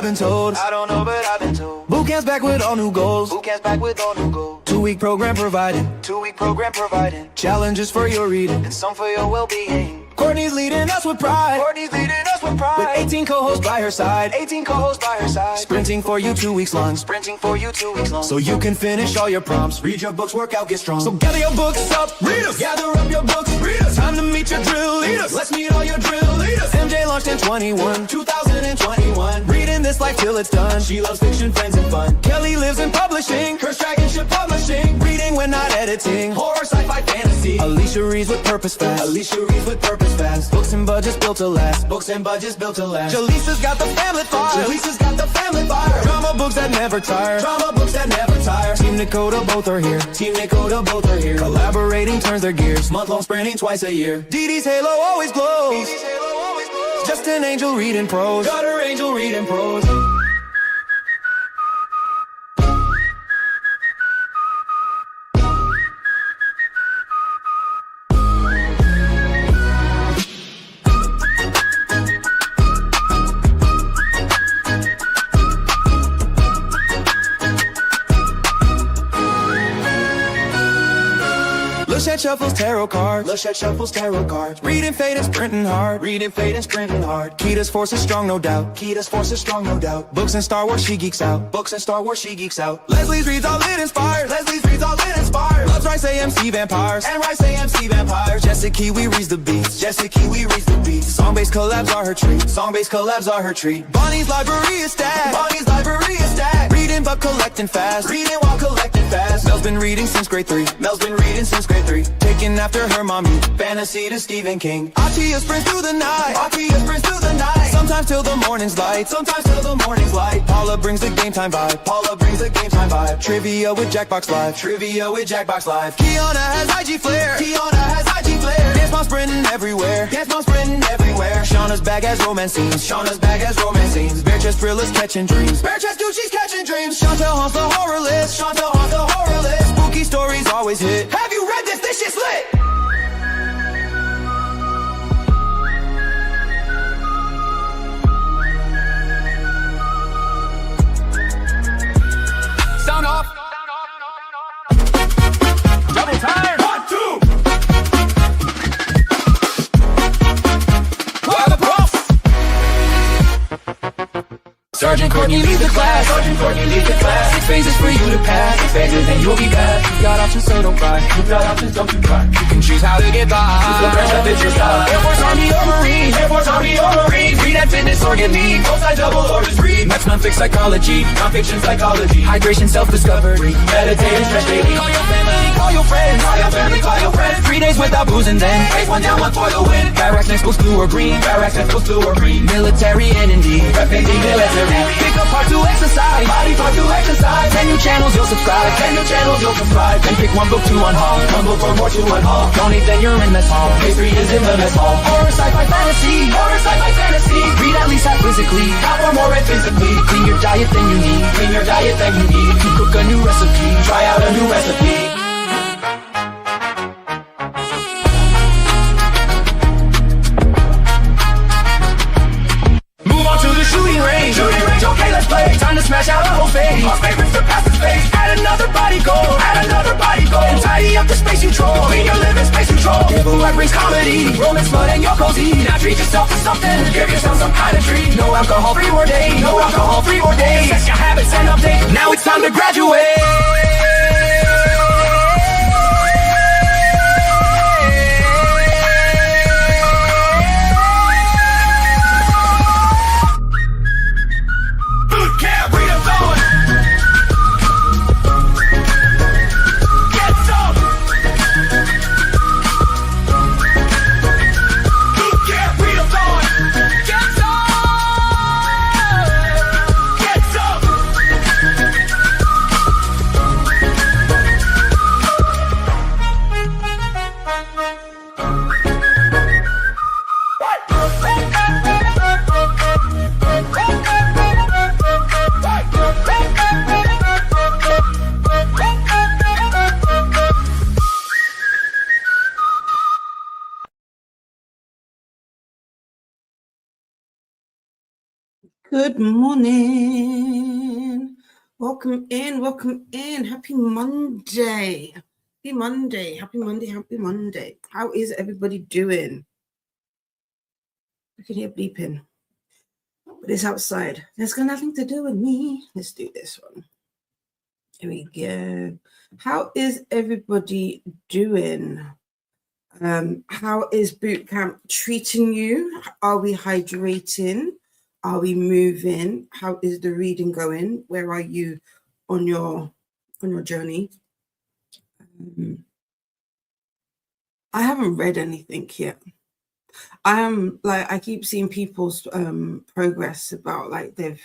I've been told. I don't know, but I've been told. Boot camp's back with all new goals. Boot camp's back with all new goals. 2-week program provided. 2-week program providing. Challenges for your reading. And some for your well-being. Courtney's leading us with pride. Courtney's leading us with pride. With 18 co-hosts by her side. 18 co-hosts by her side. Sprinting for you 2 weeks long. Sprinting for you 2 weeks long. So you can finish all your prompts. Read your books, work out, get strong. So gather your books up, read us. Gather up your books, read us. Time to meet your drill leaders. Let's meet all your drill leaders. MJ launched in 2021. Reading this life till it's done. She loves fiction, friends, and fun. Kelly lives in publishing. Her Dragonship Publishing. Reading when not editing. Horror, sci-fi, fantasy. Alicia reads with purpose fast. Alicia reads with purpose fast. Books and budgets built to last. Books and budgets built to last. Jaleesa's got the family fire. Jaleesa's got the family fire. Drama books that never tire. Drama books that never tire. Team Dakota, both are here. Team Dakota, both are here. Collaborating turns their gears. Month-long sprinting twice a year. Dee Dee's halo always glows. Just an angel reading prose. Got her angel reading prose. Lushette shuffles tarot cards. Lushette shuffles tarot cards. Reading fate and sprinting hard. Reading fate and sprinting hard. Kita's force is strong, no doubt. Kita's force is strong, no doubt. Books and Star Wars, she geeks out. Books and Star Wars, she geeks out. Leslie's reads all it inspires. Leslie's reads all it inspires. Loves Rice AMC vampires. And Rice AMC vampires. Jessica Kiwi reads the beats. Jessica Kiwi reads the beats. Song-based collabs are her treat. Song-based collabs are her treat. Bonnie's library is stacked. Bonnie's library is stacked. Reading but collecting fast. Reading while collecting fast. Mel's been reading since grade 3. Mel's been reading since grade 3. Taking after her mommy. Fantasy to Stephen King. Atia sprints through the night. Atia sprints through the night. Sometimes till the morning's light. Sometimes till the morning's light. Paula brings the game time vibe. Paula brings the game time vibe. Trivia with Jackbox Live. Trivia with Jackbox Live. Kiana has IG flair. Kiana has IG flair. Dance mom sprinting everywhere. Dance mom sprinting everywhere. Shauna's bag has romance scenes. Shauna's bag has romance scenes. Bare chest thrillers catching dreams. Bare chest Gucci's catching dreams. Chantel haunts the horror list. Chantel haunts the horror list. Spooky stories always hit. Have you read this? This shit's lit. Sound off. Double time. 1, 2. Fly the pulse. Sergeant Courtney leads the class. Sergeant Courtney leads the class. 6 phases for you to pass. 6 phases and you'll be back. You got options, so don't cry. You got options, don't you cry. You can choose how to get by. Choose the branch that fits your style. Air Force, Army, or Marines. Air Force, Army, or Marines. Read at fitness or get lean. Both sides double or just read. Maths, non-fic psychology. Non-fiction psychology. Hydration, self-discovery. Meditate and stretch daily. Call your family, call your friends. Call your family, call your friends. 3 days without booze and then raise 1 down, 1 for the win. Barracks next goes blue or green. Barracks next goes blue or green. Military and indeed. Repping the military. Pick a part to exercise. Body part to exercise. 10 new channels you'll subscribe. 10 new channels you'll subscribe. Then pick 1 book to unhaul. 1 book or more to unhaul. Donate then you're in mess hall. History is in the mess hall. Horror, sci-fi, fantasy. Horror, sci-fi, fantasy. Read at least half physically. Half or more and physically. Clean your diet than you need. Clean your diet than you need. To cook a new recipe. Try out a new recipe. Shooting range, okay, let's play. Time to smash out a whole phase. Our favorites to pass the space. Add another body goal, add another body goal. And tidy up the space you troll. Clean your living space control. Give a wipe brings comedy. Romance, mud, and your cozy. Now treat yourself to something. Give yourself some kind of treat. No alcohol, 3 more days. No alcohol, 3 more days. Test your habits and update. Now it's time to graduate. Boot Camp Readathon. Get some. Boot Camp Readathon. Get some. Get some. Good morning. Welcome in. Welcome in. Happy Monday. Happy Monday. Happy Monday. Happy Monday. How is everybody doing? I can hear beeping, but it's outside. That's got nothing to do with me. Let's do this one. Here we go. How is everybody doing? How is boot camp treating you? Are we hydrating? Are we moving? How is the reading going? Where are you on your journey? I haven't read anything yet. I keep seeing people's progress about like they've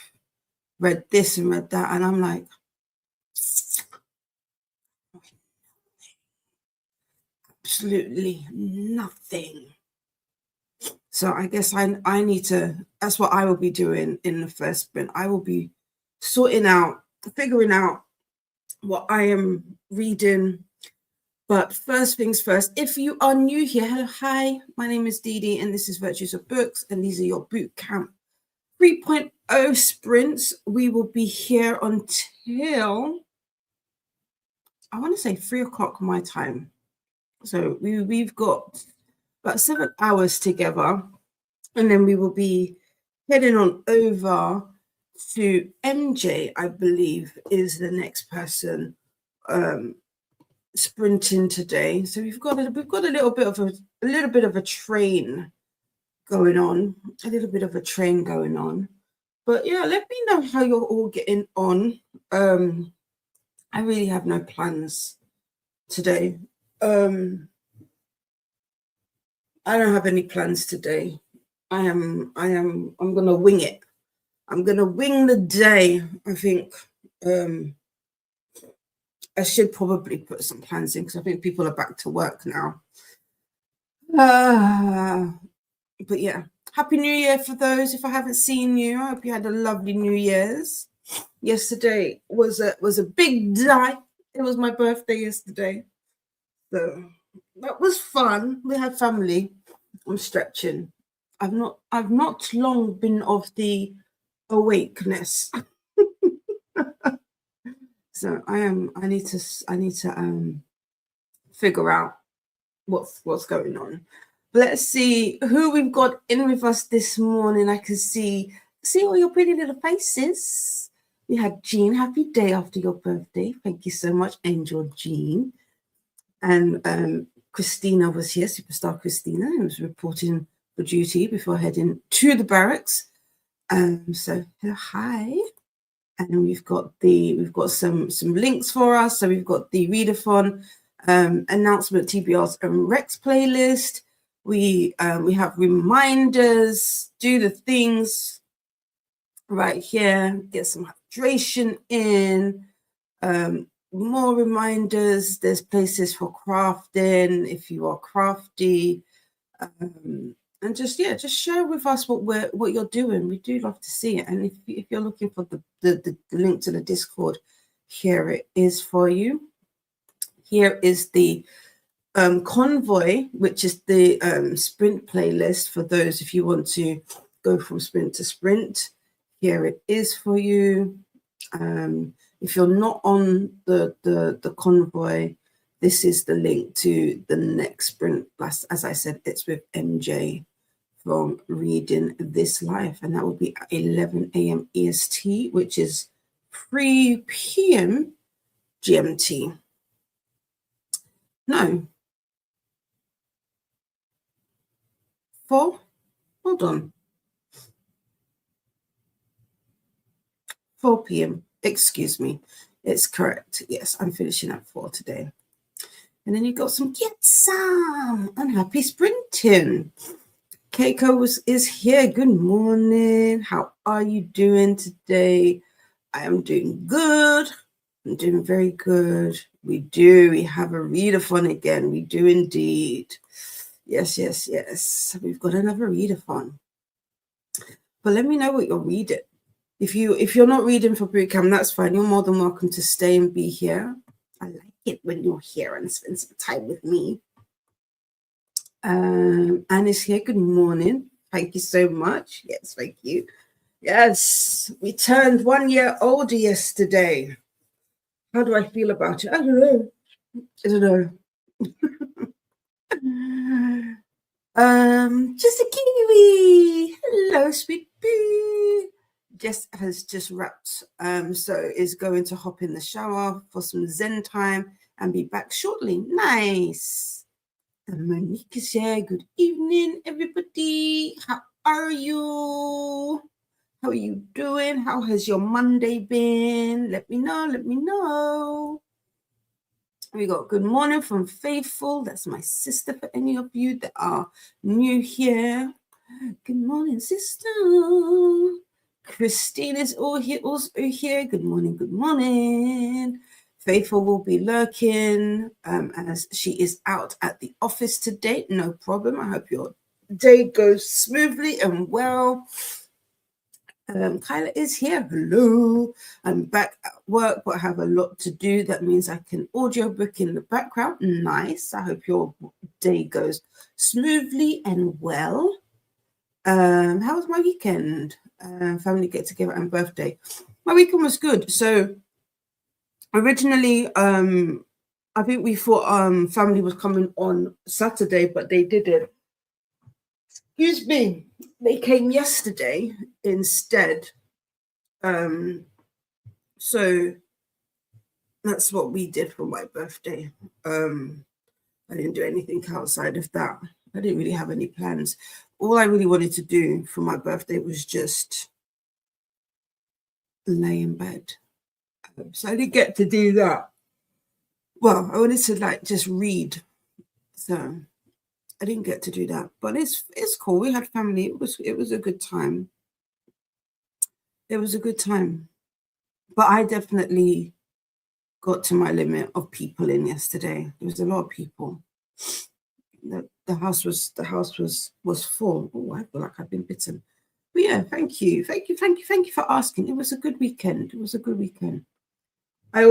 read this and read that, and I'm like, absolutely nothing. So I guess I need to, that's what I will be doing in the first sprint. I will be figuring out what I am reading. But first things first, if you are new here, hello, hi, my name is Dee Dee, and this is Virtues of Books, and these are your Boot Camp 3.0 sprints. We will be here until, I want to say 3 o'clock my time. So we've got about 7 hours together, and then we will be heading on over to MJ, I believe, is the next person sprinting today. So we've got a little bit of a train going on, But yeah, let me know how you're all getting on. I really have no plans today. I don't have any plans today. I'm gonna wing it. I'm gonna wing the day. I think I should probably put some plans in because I think people are back to work now. But yeah, Happy New Year for those. If I haven't seen you, I hope you had a lovely New Year's. Yesterday was a big day. It was my birthday yesterday, so that was fun. We had family. I'm stretching. I've not long been of the awakeness. So I need to figure out what's going on. Let's see who we've got in with us this morning. I can see all your pretty little faces. We had Jean. Happy day after your birthday. Thank you so much, Angel Jean. And Christina was here, Superstar Christina, who was reporting for duty before heading to the barracks. So hi. And we've got some links for us. So we've got the Readathon announcement, TBRs and Rex playlist. We have reminders, do the things right here, get some hydration in, more reminders. There's places for crafting if you are crafty, and just share with us what you're doing. We do love to see it. And if you're looking for the link to the Discord, here it is for you. Here is the Convoy, which is the sprint playlist for those if you want to go from sprint to sprint. Here it is for you. If you're not on the Convoy, this is the link to the next sprint. As I said, it's with MJ from Reading This Life, and that will be at 11 a.m. EST, which is 3 p.m. GMT. No. 4? Hold on. 4 p.m. Excuse me. It's correct. Yes, I'm finishing at 4 today. And then you got some get some and happy sprinting. Keiko is here. Good morning. How are you doing today? I am doing good. I'm doing very good. We have a readathon again. We do indeed. Yes. We've got another readathon. But let me know what you're reading. If you're not reading for boot camp, that's fine. You're more than welcome to stay and be here. I like it when you're here and spend some time with me. Anne is here. Good morning. Thank you so much. Yes, thank you. Yes, we turned 1 year older yesterday. How do I feel about it? I don't know. I don't know. Just a kiwi. Hello, sweet pea. Jess has just wrapped, so is going to hop in the shower for some Zen time and be back shortly. Nice. And Monique is here. Good evening, everybody. How are you? How are you doing? How has your Monday been? Let me know. Let me know. We got good morning from Faithful. That's my sister for any of you that are new here. Good morning, sister. Christine is also here. Good morning, good morning. Faithful will be lurking as she is out at the office today. No problem. I hope your day goes smoothly and well. Kyla is here. Hello. I'm back at work, but I have a lot to do. That means I can audiobook in the background. Nice. I hope your day goes smoothly and well. How was my weekend? Family get together and birthday. My weekend was good. So originally, I think we thought family was coming on Saturday, but they didn't. Excuse me. They came yesterday instead. So that's what we did for my birthday. I didn't do anything outside of that. I didn't really have any plans. All I really wanted to do for my birthday was just lay in bed. So I didn't get to do that. Well, I wanted to just read. So I didn't get to do that. But it's cool. We had family. It was a good time. It was a good time. But I definitely got to my limit of people in yesterday. There was a lot of people. The house was full. Oh, I feel like I've been bitten. But yeah, thank you for asking. It was a good weekend. I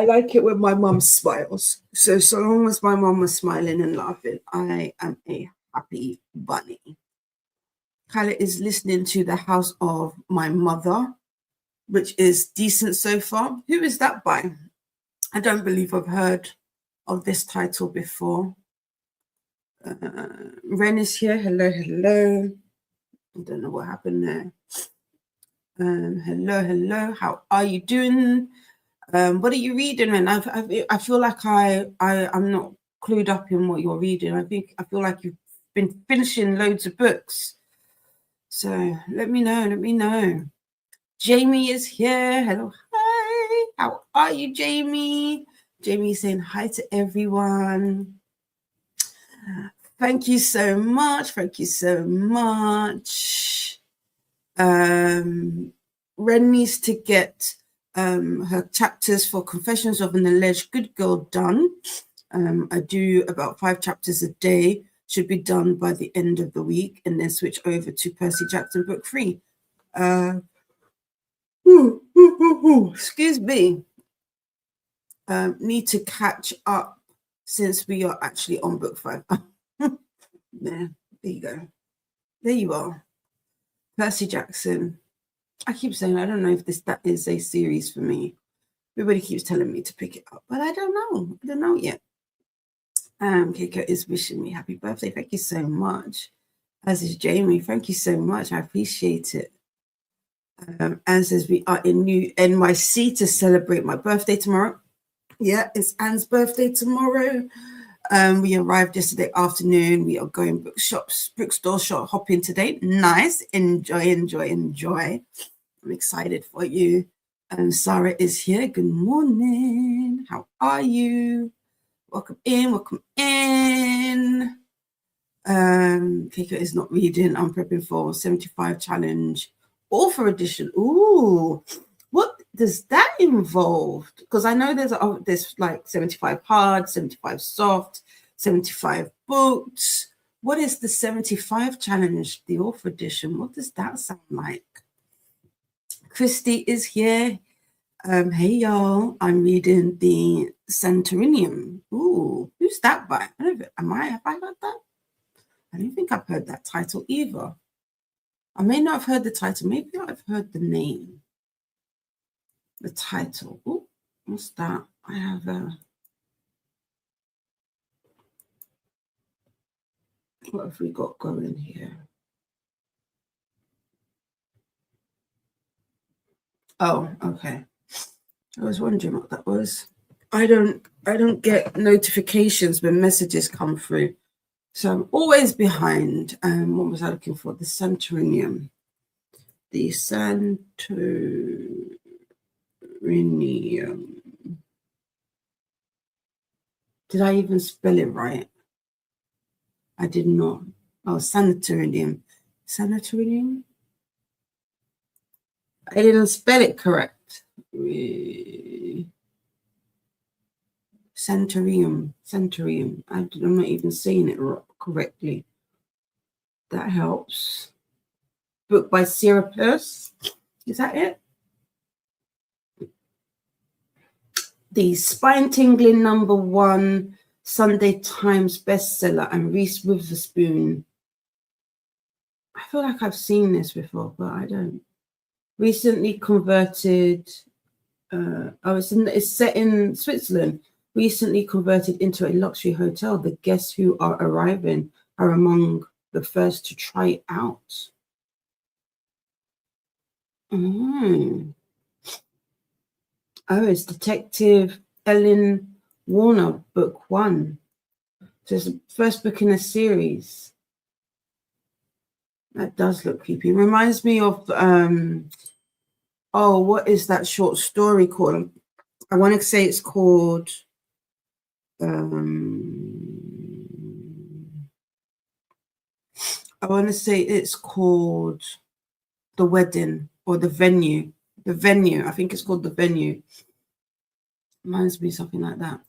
like it when my mum smiles. So long as my mum was smiling and laughing, I am a happy bunny. Kyla is listening to The House of My Mother, which is decent so far. Who is that by? I don't believe I've heard of this title before. Ren is here. Hello. I don't know what happened there. Hello. How are you doing? What are you reading? And I feel like I'm not clued up in what you're reading. I feel like you've been finishing loads of books. So let me know. Jamie is here. Hello. Hi. How are you, Jamie? Jamie saying hi to everyone. Thank you so much. Ren needs to get her chapters for Confessions of an Alleged Good Girl done. I do about 5 chapters a day. Should be done by the end of the week, and then switch over to Percy Jackson book 3. Excuse me. Need to catch up since we are actually on book 5. There you go. There you are. Percy Jackson. I keep saying I don't know if that is a series for me. Everybody keeps telling me to pick it up, but I don't know. I don't know yet. Keiko is wishing me happy birthday. Thank you so much. As is Jamie. Thank you so much. I appreciate it. Anne says we are in New NYC to celebrate my birthday tomorrow. Yeah, it's Anne's birthday tomorrow. We arrived yesterday afternoon. We are going bookstore shop hopping today. Nice. Enjoy. I'm excited for you. Sarah is here. Good morning. How are you? Welcome in. Keiko is not reading. I'm prepping for 75 challenge author edition. Ooh, what does that involve? Because I know there's like 75 hard, 75 soft, 75 books. What is the 75 challenge, the author edition? What does that sound like? Christy is here. Hey y'all, I'm reading the Santorinium. Ooh, who's that by? Have I heard that? I don't think I've heard that title either. I may not have heard the title. Maybe I've heard the name. The title. Oh, what's that? I have a... What have we got going here? Oh, okay. I was wondering what that was. I don't get notifications when messages come through. So I'm always behind. What was I looking for? The Santorinium. The Santorinium. Did I even spell it right? I did not. Oh, Santorinium. Santorinium? I didn't spell it correct. Centurium. I'm not even saying it correctly. That helps. Book by Syracuse. Is that it? The spine-tingling #1 Sunday Times bestseller and Reese Witherspoon. I feel like I've seen this before, but I don't. Recently converted. It's set in Switzerland. Recently converted into a luxury hotel. The guests who are arriving are among the first to try it out. Oh, it's Detective Ellen Warner, book 1. So it's the first book in a series. That does look creepy. Reminds me of what is that short story called? I want to say it's called I want to say it's called The Wedding or The Venue. The Venue. I think it's called The Venue. Reminds me something like that.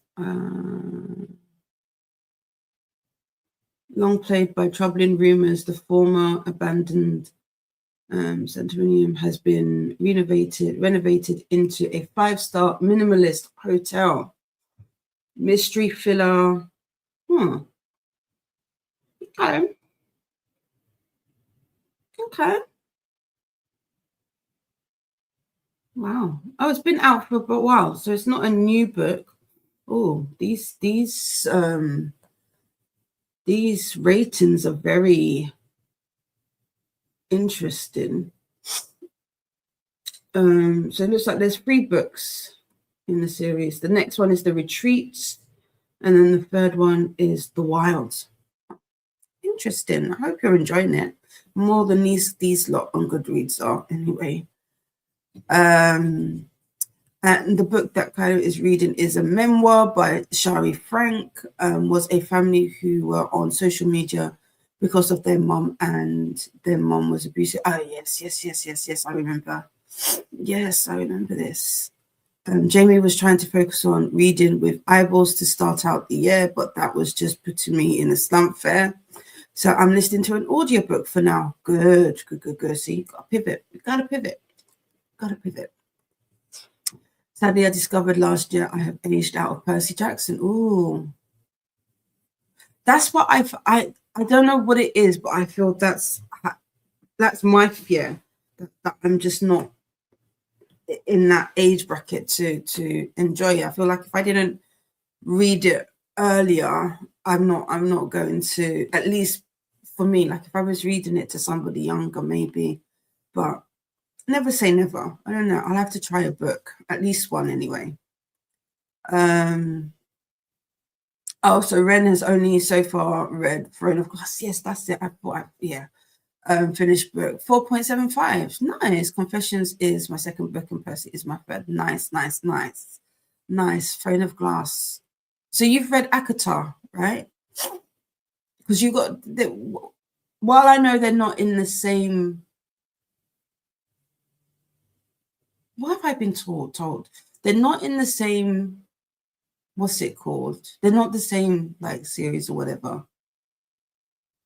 Long played by troubling rumors, the former abandoned Santorinium has been renovated into a 5-star minimalist hotel. Mystery filler. Okay. Wow. Oh, it's been out for a while, so it's not a new book. Oh, these ratings are very interesting. So it looks like there's 3 books in the series. The next one is The Retreats, and then the third one is The Wilds. Interesting. I hope you're enjoying it more than these lot on Goodreads are anyway. And the book that Kylo is reading is a memoir by Shari Frank. Was a family who were on social media because of their mom, and their mom was abusive. Oh, yes, I remember. Yes, I remember this. Jamie was trying to focus on reading with eyeballs to start out the year, but that was just putting me in a slump fair. So I'm listening to an audiobook for now. Good. So you got to pivot. Got to pivot. Sadly, I discovered last year I have aged out of Percy Jackson. Ooh. That's what I don't know what it is, but I feel that's my fear. That I'm just not in that age bracket to enjoy it. I feel like if I didn't read it earlier, I'm not going to, at least for me, like if I was reading it to somebody younger, maybe, but never say never. I don't know. I'll have to try a book, at least one anyway. So Ren has only so far read Throne of Glass. Yes, that's it. Finished book 4.75. Nice. Confessions is my second book and Percy is my third. Nice. Throne of Glass. So you've read Akatar, right? Because you got while I know they're not in the same. What have I been told? They're not in the same. What's it called? They're not the same like series or whatever.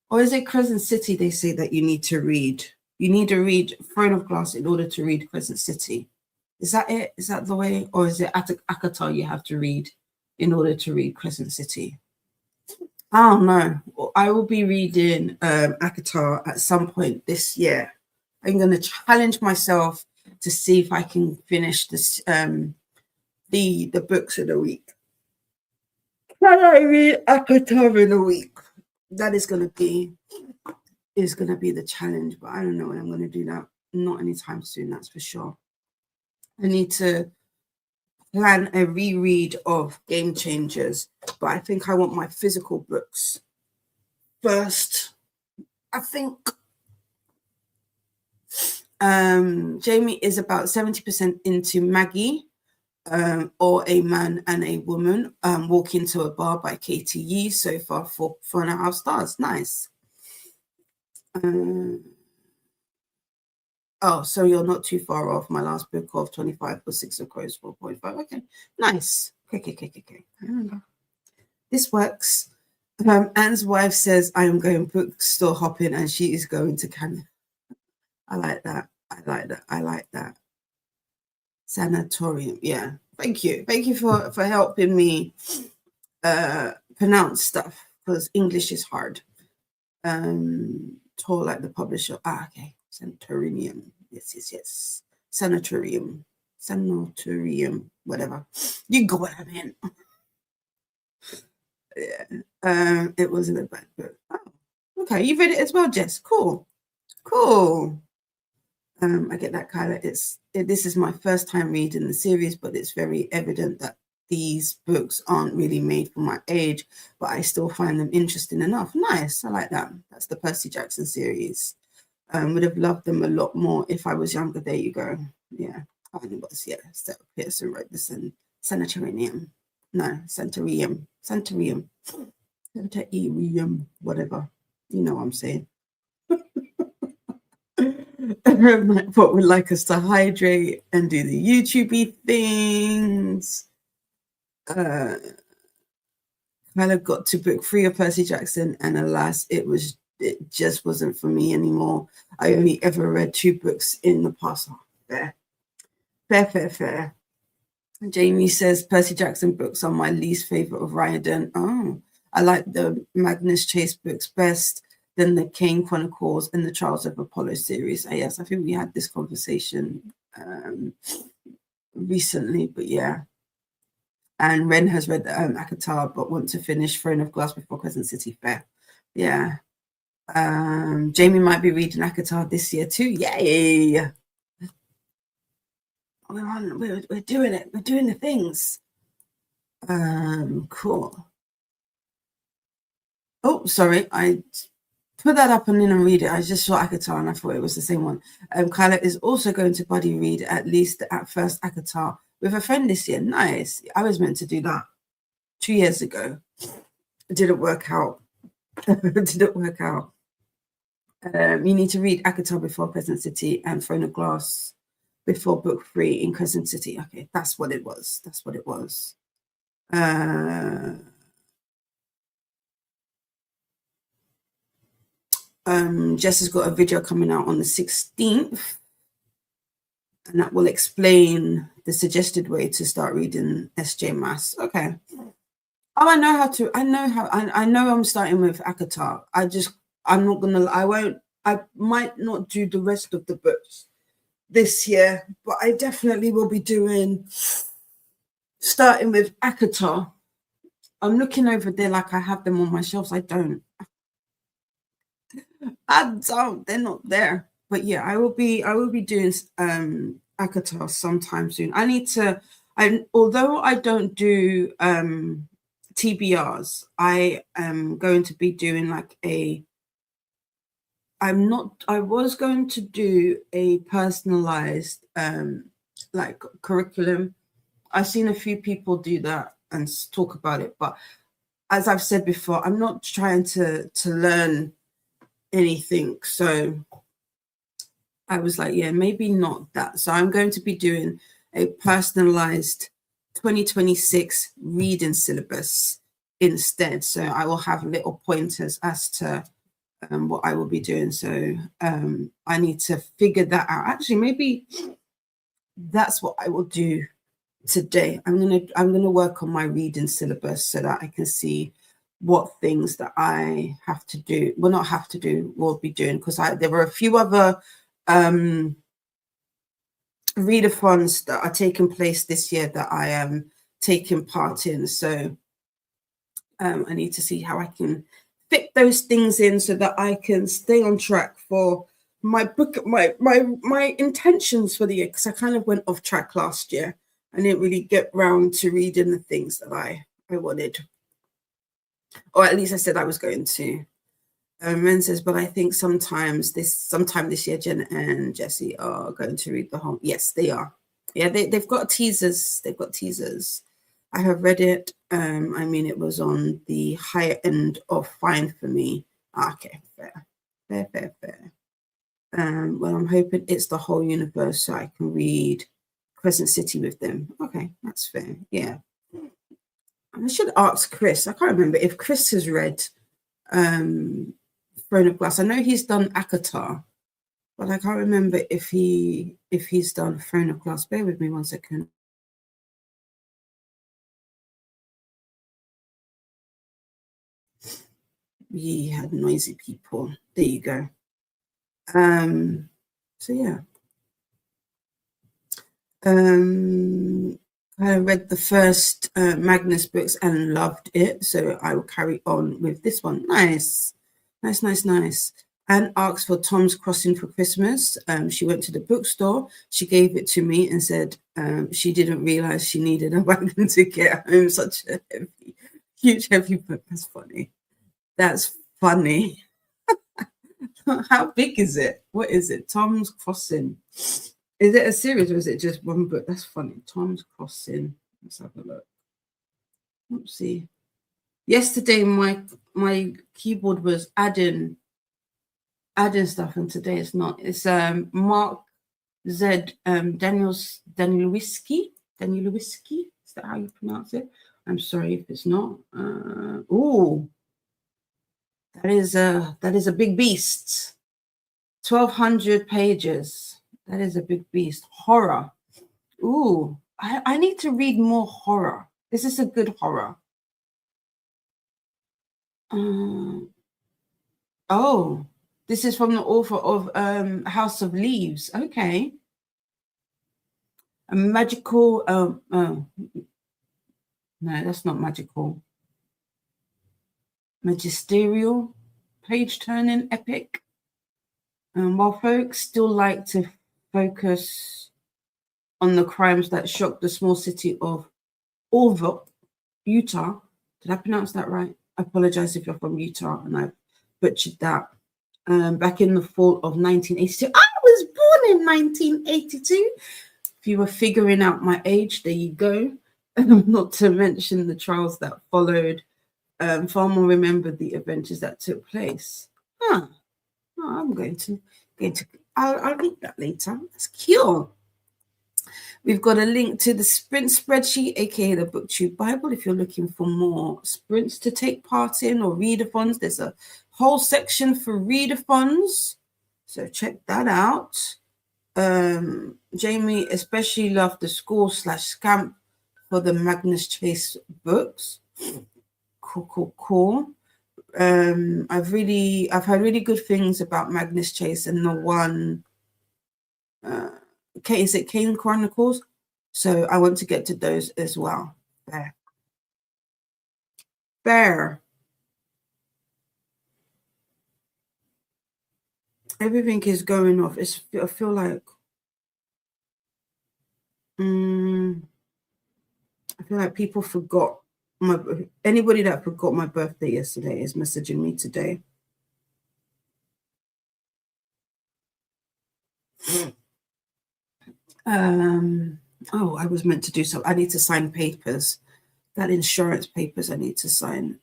Or is it Crescent City they say that you need to read? You need to read Throne of Glass in order to read Crescent City. Is that it? Is that the way? Or is it Akatar you have to read in order to read Crescent City? I don't know. I will be reading Akatar at some point this year. I'm going to challenge myself to see if I can finish this the books of the week. Can I read ACOTAR in a week? That is going to be the challenge, but I don't know when I'm going to do that. Not anytime soon, that's for sure. I need to plan a reread of Game Changers, but I think I want my physical books first. I think Jamie is about 70% into Maggie, or A Man and a Woman, Walk Into a Bar by Katie Yee. So far, 4.5 stars. Nice. Oh, so you're not too far off. My last book of 25 was 6 of Crows, 4.5. Okay, nice. Okay. I remember. This works. Anne's wife says, I am going bookstore hopping and she is going to Canada. I like that. Sanatorium. Yeah. Thank you for helping me pronounce stuff, because English is hard. Tall like the publisher. Okay. Sanatorium. Yes. Sanatorium, whatever. You go what I mean. Yeah. It wasn't a bad book. Oh, okay. You've read it as well, Jess. Cool. I get that, Kyla. This is my first time reading the series, but it's very evident that these books aren't really made for my age, but I still find them interesting enough. Nice. I like that. That's the Percy Jackson series. Would have loved them a lot more if I was younger. There you go. Yeah. Stella Pearson wrote this in Sanitarium. No, Sanitarium, whatever. You know what I'm saying. What would like us to hydrate and do the YouTube things. Kind of got to book 3 of Percy Jackson, and alas, it just wasn't for me anymore. I only ever read 2 books in the past. Fair. Jamie says Percy Jackson books are my least favorite of Readathon. Oh, I like the Magnus Chase books best, then the Kane Chronicles and the Trials of Apollo series. Yes, I think we had this conversation recently, but yeah. And Ren has read ACOTAR, but want to finish Throne of Glass before Crescent City. Fair. Yeah. Jamie might be reading ACOTAR this year too. Yay! We're doing it. We're doing the things. Cool. Oh, sorry. I put that up and didn't read it. I just saw ACOTAR and I thought it was the same one. Kyla is also going to buddy read at least at first ACOTAR with a friend this year. Nice. I was meant to do that 2 years ago. It didn't work out. You need to read ACOTAR before Crescent City and Throne of Glass before book 3 in Crescent City. Okay, that's what it was. Jess has got a video coming out on the 16th, and that will explain the suggested way to start reading SJ Mass. Okay. Oh, I know I'm starting with ACOTAR. I might not do the rest of the books this year, but I definitely will be starting with ACOTAR. I'm looking over there like I have them on my shelves. I don't. They're not there. But yeah, I will be doing ACOTAR sometime soon. Although I don't do TBRs, I am going to be doing I was going to do a personalized curriculum. I've seen a few people do that and talk about it, but as I've said before, I'm not trying to learn anything. So I was like, yeah, maybe not that. So I'm going to be doing a personalized 2026 reading syllabus instead. So I will have little pointers as to what I will be doing. So I need to figure that out. Actually, maybe that's what I will do today. I'm gonna work on my reading syllabus so that I can see what things that I have to do. Well, not have to do, will be doing, because there were a few other readathons that are taking place this year that I am taking part in. So I need to see how I can fit those things in so that I can stay on track for my book, my intentions for the year, because I kind of went off track last year. I didn't really get round to reading the things that I wanted, or at least I said I was going to. Ren says, but I think sometime this year, Jen and Jesse are going to read the whole. Yes, they are. Yeah, they've got teasers. They've got teasers. I have read it. I mean, it was on the higher end of fine for me. Okay, fair. Well, I'm hoping it's the whole universe so I can read Crescent City with them. Okay, that's fair. Yeah. I should ask Chris. I can't remember if Chris has read Throne of Glass. I know he's done Akatar, but I can't remember if he's done Throne of Glass. Bear with me 1 second. Ye had noisy people. There you go. So yeah. I read the first Magnus books and loved it, so I will carry on with this one. Nice. Anne asked for Tom's Crossing for Christmas. She went to the bookstore. She gave it to me and said she didn't realize she needed a wagon to get home. Such a huge, heavy book. That's funny. How big is it? What is it? Tom's Crossing. Is it a series or is it just one book? That's funny. Tom's Crossing. Let's have a look. Oopsie. Yesterday, my keyboard was adding stuff, and today it's not. It's Mark Z. Danielewski. Is that how you pronounce it? I'm sorry if it's not. Ooh, that is a big beast. 1,200 pages. That is a big beast. Horror. Ooh, I need to read more horror. This is a good horror. Oh, this is from the author of House of Leaves. Okay. A magical. No, that's not magical. Magisterial, page-turning epic. While folks still like to focus on the crimes that shocked the small city of Orville, Utah. Did I pronounce that right? I apologize if you're from Utah and I butchered that. Back in the fall of 1982. I was born in 1982. If you were figuring out my age, there you go. Not to mention the trials that followed. Far more remembered the adventures that took place. Oh, I'm going to I'll read that later. That's cute. We've got a link to the Sprint spreadsheet, aka the BookTube Bible. If you're looking for more sprints to take part in or readathons, there's a whole section for readathons. So check that out. Jamie especially loved the score/scamp for the Magnus Chase books. Cool. I've heard really good things about Magnus Chase and the one is it Kane Chronicles? So I want to get to those as well. There. Everything is going off. I feel like people forgot anybody that forgot my birthday yesterday is messaging me today. I was meant to do something. I need to sign papers. That insurance papers I need to sign.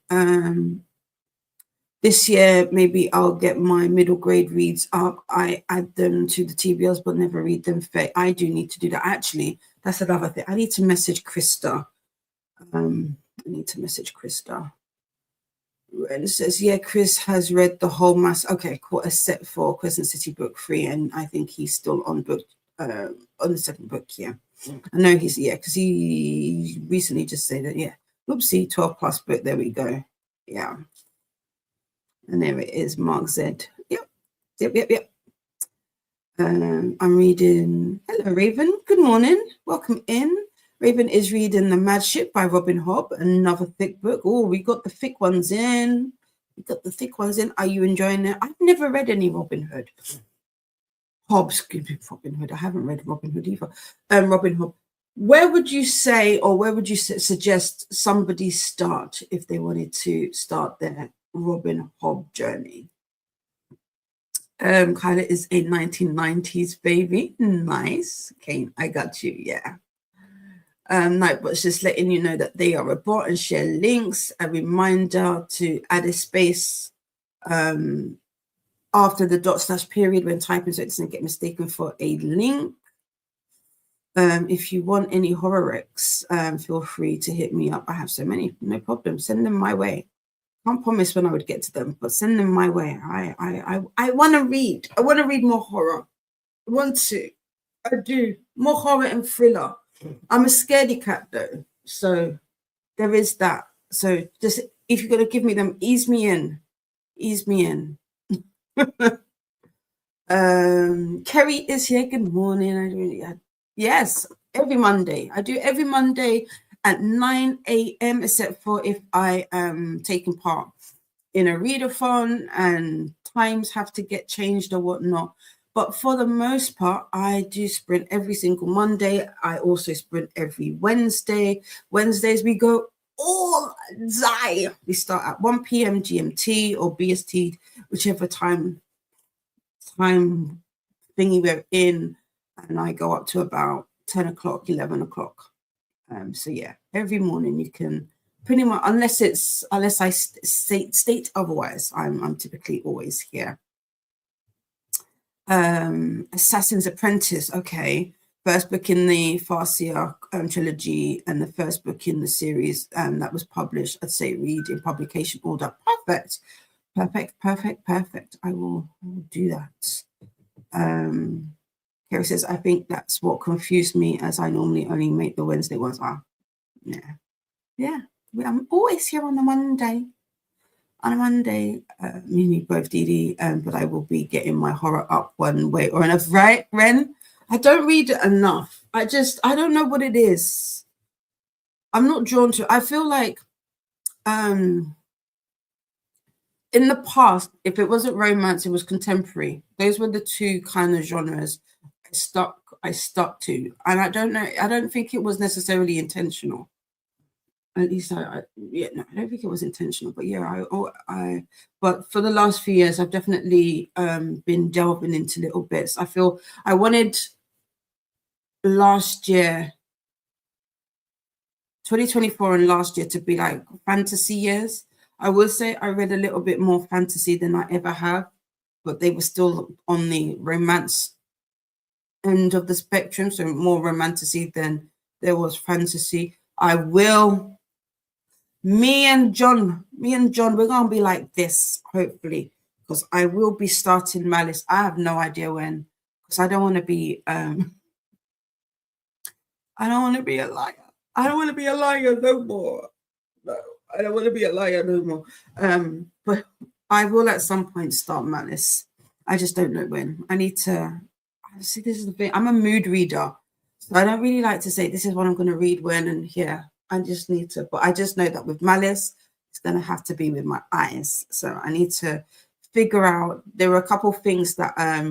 This year, maybe I'll get my middle grade reads up. I add them to the TBLs, but never read them. I do need to do that. Actually, that's another thing. I need to message Krista. And it says, yeah, Chris has read the whole mass. Okay, cool. Except for Crescent City book 3, and I think he's still on book on the second book. Yeah, I know because he recently just said that. Yeah, oopsie, 12 plus book. There we go. Yeah, and there it is, Mark Z. Yep. I'm reading. Hello, Raven. Good morning. Welcome in. Raven is reading The Mad Ship by Robin Hobb, another thick book. Oh, we got the thick ones in. We got the thick ones in. Are you enjoying it? I've never read any Robin Hood. Robin Hood. I haven't read Robin Hood either. Robin Hobb. Where would you say, or where would you suggest somebody start if they wanted to start their Robin Hobb journey? Kyla is a 1990s baby. Nice. Okay, I got you. Yeah. Nightbot's just letting you know that they are a bot and share links. A reminder to add a space after the / period when typing so it doesn't get mistaken for a link. If you want any horror recs, feel free to hit me up. I have so many, no problem. Send them my way. Can't promise when I would get to them, but send them my way. I want to read. I want to read more horror. I want to. I do. More horror and thriller. I'm a scaredy cat though, so there is that. So just if you're gonna give me them, ease me in. Ease me in. Kerry is here. Good morning. Yes, every Monday. I do every Monday at 9 a.m. except for if I am taking part in a readathon and times have to get changed or whatnot. But for the most part, I do sprint every single Monday. I also sprint every Wednesday. Wednesdays we go all day. We start at 1 p.m. GMT or BST, whichever time thingy we're in, and I go up to about 10 o'clock, 11 o'clock. So yeah, every morning you can pretty much, unless I state otherwise, I'm typically always here. Assassin's Apprentice, okay. First book in the Farsia trilogy and the first book in the series that was published, I'd say read in publication order. Perfect. I will do that. Kerry says, I think that's what confused me as I normally only make the Wednesday ones. Yeah. I'm always here on a Monday. Me and you both, Dee, but I will be getting my horror up one way or another. Right, Ren? I don't read it enough. I don't know what it is. I'm not drawn to it. I feel like in the past, if it wasn't romance, it was contemporary. Those were the two kind of genres I stuck to. And I don't think it was necessarily intentional. At least I don't think it was intentional, but yeah, but for the last few years, I've definitely been delving into little bits. I feel I wanted last year, 2024 and last year to be like fantasy years. I will say I read a little bit more fantasy than I ever have, but they were still on the romance end of the spectrum, so more romantasy than there was fantasy. Me and John, we're gonna be like this, hopefully, because I will be starting Malice. I have no idea when, because I don't want to be I don't want to be a liar. I don't want to be a liar no more. No, I don't want to be a liar no more. But I will at some point start Malice. I just don't know when. I need to see. This is the thing. I'm a mood reader, so I don't really like to say this is what I'm going to read when and here. I just need to, but I just know that with Malice, it's going to have to be with my eyes. So I need to figure out. There are a couple of things that I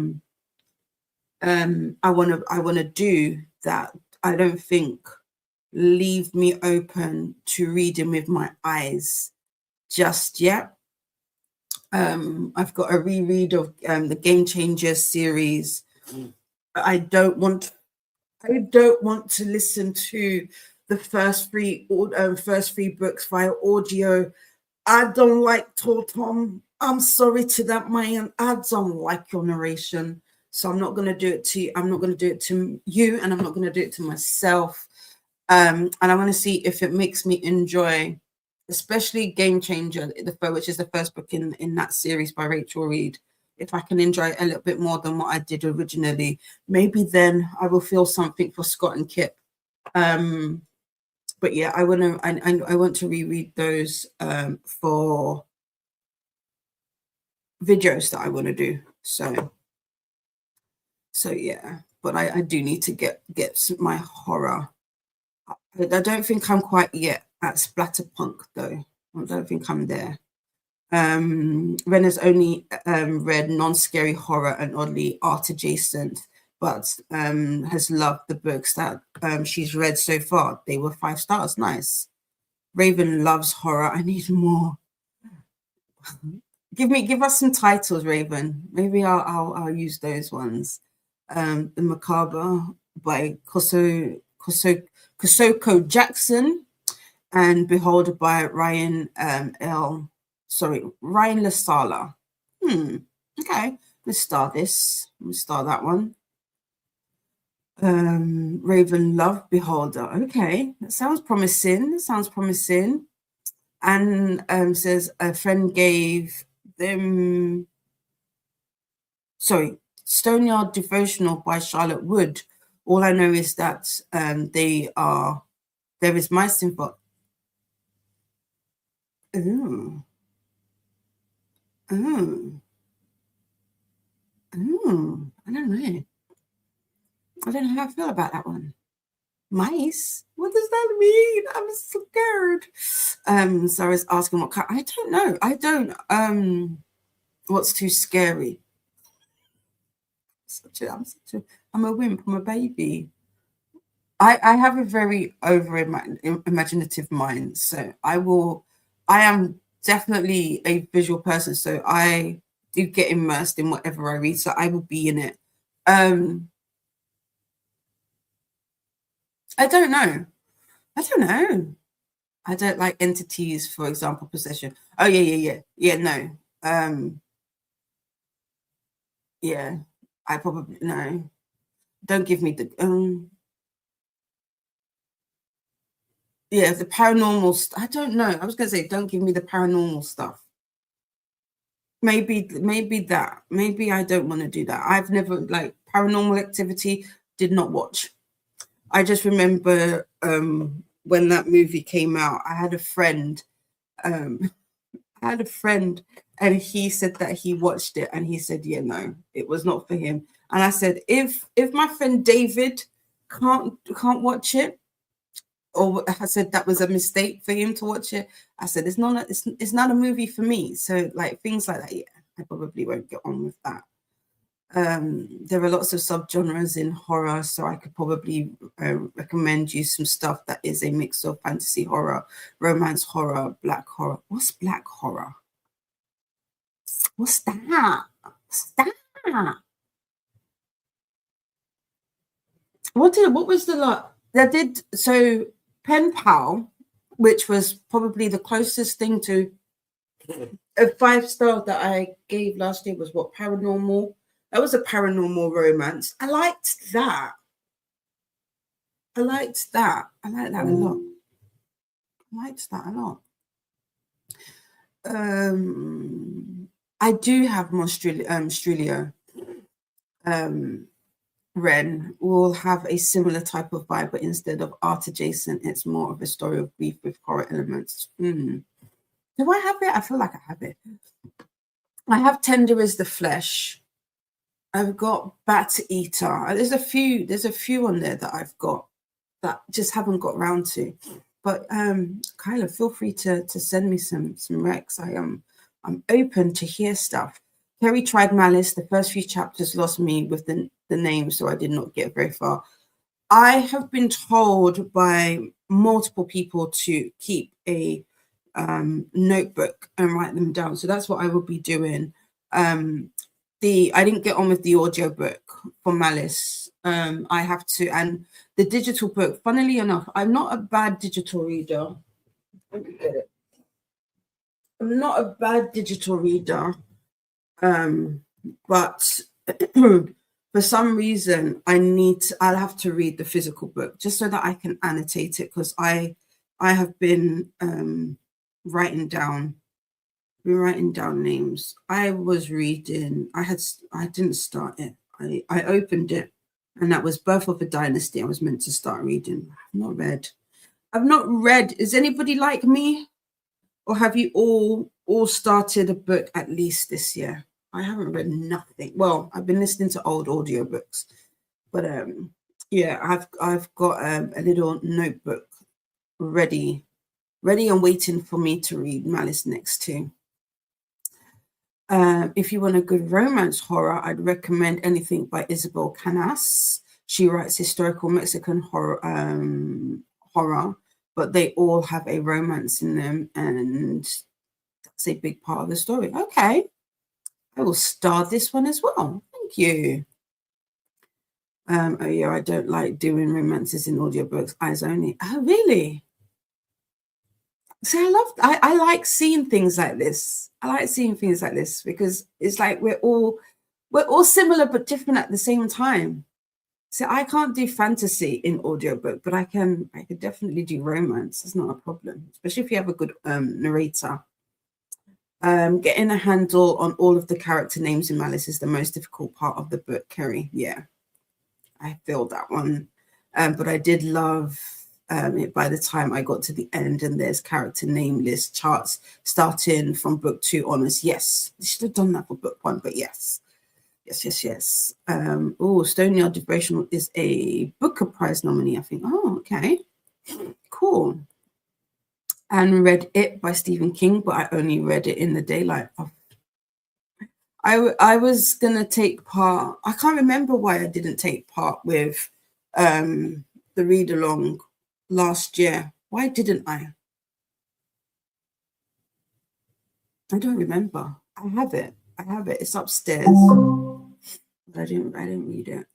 want to do that I don't think leave me open to reading with my eyes just yet. I've got a reread of the Game Changers series. I don't want to listen to the first three books via audio. I don't like Tom. I'm sorry to that man. I don't like your narration. So I'm not going to do it to you. I'm not going to do it to you, and I'm not going to do it to myself. And I want to see if it makes me enjoy, especially Game Changer, which is the first book in that series by Rachel Reed. If I can enjoy it a little bit more than what I did originally, maybe then I will feel something for Scott and Kip. But yeah, I want to reread those for videos that I want to do. So So yeah, but I do need to get my horror. I don't think I'm quite yet at splatterpunk though. I don't think I'm there. Ren has only read non-scary horror and oddly art adjacent, but has loved the books that she's read so far. They were 5 stars. Nice. Raven loves horror. I need more. Give us some titles, Raven. Maybe I'll use those ones. The Macabre by Kosoko Jackson, and Beholder by Ryan Lasala. Okay, let's start this. Let's start that one. Raven Love Beholder. Okay, that sounds promising. And says a friend gave them. Stoneyard Devotional by Charlotte Wood. All I know is that there is mice involved. Ooh. I don't know. I don't know how I feel about that one. Mice? What does that mean? I'm scared. Sarah's asking what kind. I don't know. I don't. What's too scary? I'm a wimp. I'm a baby. I have a very imaginative mind, so I am definitely a visual person, so I do get immersed in whatever I read, so I will be in it. I don't know. I don't like entities, for example, possession. Oh yeah, no. Yeah, I probably no. Don't give me the yeah, the paranormal I don't know. I was gonna say don't give me the paranormal stuff. Maybe that. Maybe I don't want to do that. I've never like Paranormal Activity, did not watch. I just remember when that movie came out, I had a friend and he said that he watched it and he said, yeah, no, it was not for him. And I said, if my friend David can't watch it, or I said that was a mistake for him to watch it, I said it's not a movie for me. So like things like that, yeah, I probably won't get on with that. There are lots of subgenres in horror, so I could probably recommend you some stuff that is a mix of fantasy horror, romance horror, black horror. What's black horror? What's that? What was the lot that did? So Pen Pal, which was probably the closest thing to a 5-star that I gave last year, was what, Paranormal? That was a paranormal romance. I liked that. I like that a lot. I do have Monstrilio. Ren will have a similar type of vibe, but instead of art adjacent, it's more of a story of grief with horror elements. Do I have it? I feel like I have it. I have Tender as the Flesh. I've got Bat Eater. There's a few on there that I've got that just haven't got round to. But Kyla, feel free to send me some recs. I'm open to hear stuff. Kerry tried Malice. The first few chapters lost me with the name, so I did not get very far. I have been told by multiple people to keep a notebook and write them down. So that's what I will be doing. I didn't get on with the audiobook for Malice. I have to, and the digital book, funnily enough, I'm not a bad digital reader. Let me get it. I'm not a bad digital reader. But for some reason I'll have to read the physical book just so that I can annotate it, because I have been writing down names. I was reading, I didn't start it. I opened it and that was Birth of a Dynasty. I was meant to start reading. I've not read. Is anybody like me? Or have you all started a book at least this year? I haven't read nothing. Well, I've been listening to old audiobooks, but yeah, I've got a little notebook ready and waiting for me to read Malice next to. If you want a good romance horror, I'd recommend anything by Isabel Canas. She writes historical Mexican horror, but they all have a romance in them, and that's a big part of the story. Okay, I will start this one as well. Thank you. Oh yeah, I don't like doing romances in audiobooks. Eyes only. Oh really? So I like seeing things like this. I like seeing things like this because it's like we're all similar but different at the same time. So I can't do fantasy in audiobook, but I could definitely do romance. It's not a problem, especially if you have a good narrator. Getting a handle on all of the character names in Malice is the most difficult part of the book, Kerry. Yeah, I feel that one. But I did love it by the time I got to the end, and there's character name list charts starting from book 2 onwards. Yes, they should have done that for book 1, but yes. Stoneyard Devotional is a Booker Prize nominee, I think. Oh, okay. Cool. And read It by Stephen King, but I only read it in the daylight. I was going to take part. I can't remember why I didn't take part with the read-along last year. Why didn't I? I don't remember. I have it. It's upstairs. But I didn't read it.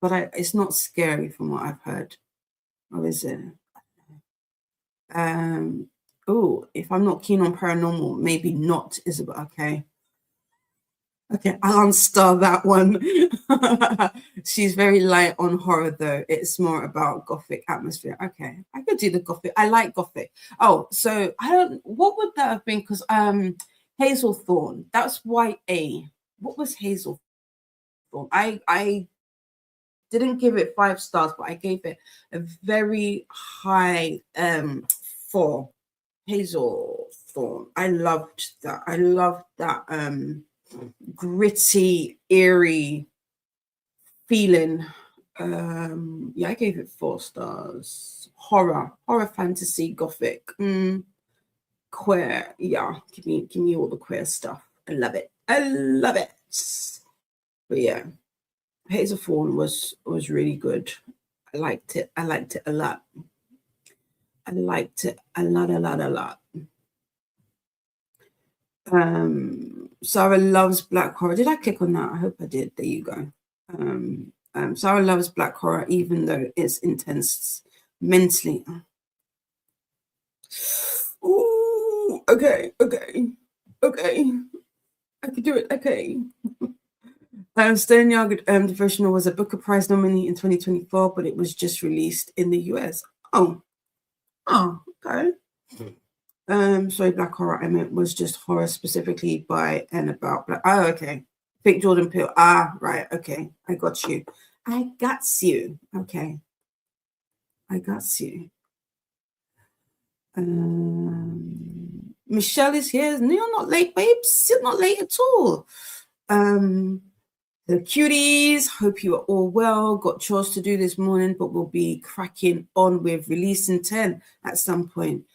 But it's not scary from what I've heard. Or is it? If I'm not keen on paranormal, maybe not, Isabel. Okay, I'll unstar that one. She's very light on horror, though. It's more about gothic atmosphere. Okay, I could do the gothic. I like gothic. Oh, so I don't. What would that have been? Because Hazelthorne. That's YA. What was Hazelthorne? I didn't give it 5 stars, but I gave it a very high 4. Hazelthorne. I loved that. I loved that gritty, eerie feeling. I gave it 4 stars. Horror, fantasy, gothic, queer. Yeah, give me all the queer stuff. I love it. But yeah, Hazelthorne was really good. I liked it a lot. I liked it a lot. Sarah Loves Black Horror. Did I click on that? I hope I did. There you go. Sarah Loves Black Horror, even though it's intense mentally. Ooh, okay. I could do it. Okay. Stoneyard Devotional was a Booker Prize nominee in 2024, but it was just released in the US. Oh, okay. Sorry, Black Horror, I meant was just horror specifically by and about Black. Oh, okay. Think Jordan Peele. Right. Okay. I got you. Okay. I got you. Michelle is here. No, you're not late, babes. You're not late at all. The cuties, hope you are all well. Got chores to do this morning, but we'll be cracking on with Releasing 10 at some point.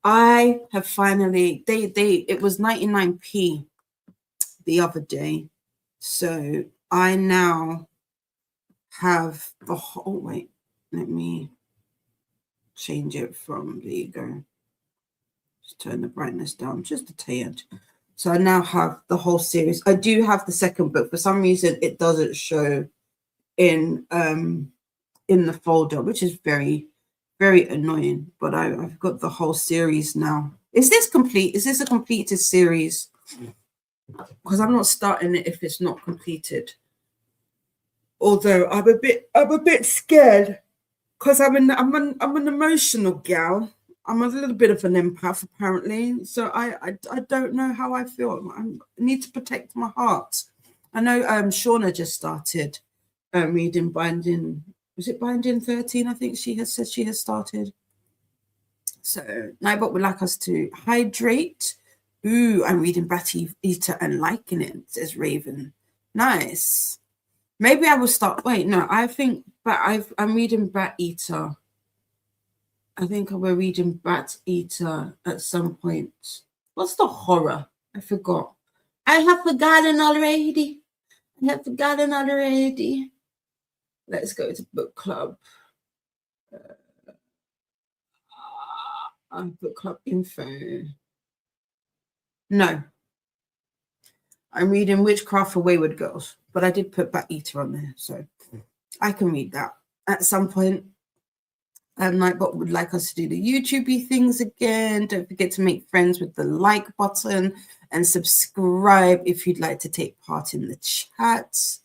I have finally, it was 99p the other day. So I now have the whole, wait, let me change it from, there you go. Just turn the brightness down just a tad. So I now have the whole series. I do have the second book. For some reason, it doesn't show in the folder, which is very, very annoying. But I've got the whole series now. Is this complete? Is this a completed series? Because I'm not starting it if it's not completed. Although I'm a bit scared because I'm an emotional gal. I'm a little bit of an empath, apparently. So I don't know how I feel. I need to protect my heart. I know Shauna just started reading Binding. Was it Binding 13? I think she has said she has started. So Nibot would like us to hydrate, Ooh, I'm reading Bat Eater and liking it, says Raven. Nice. Maybe I will start. Wait, no, I think, but I'm reading Bat Eater. I think we're reading Bat Eater at some point. What's the horror? I forgot. I have forgotten already. Let's go to book club. Book club info. No. I'm reading Witchcraft for Wayward Girls, but I did put Bat Eater on there, so I can read that at some point. Nightbot would like us to do the YouTubey things again. Don't forget to make friends with the like button and subscribe if you'd like to take part in the chat.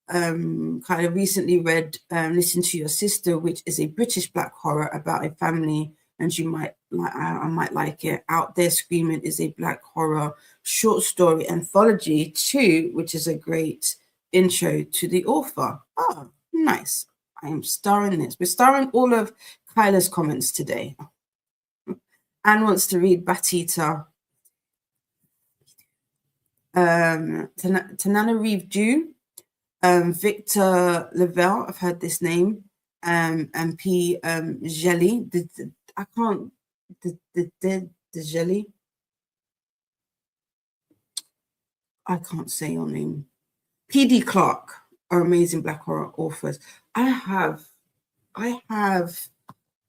Kind of recently read Listen to Your Sister, which is a British black horror about a family, and you might like, I might like it. Out There Screaming is a black horror short story anthology too, which is a great intro to the author. Oh, nice. I am starring this. We're starring all of Kyla's comments today. Anne wants to read Bat Eater. Tanana Reeve Dew. Victor Lavelle, I've heard this name. And P. Jelly. I can't. The Jelly. I can't say your name. P.D. Clark are amazing black horror authors. I have,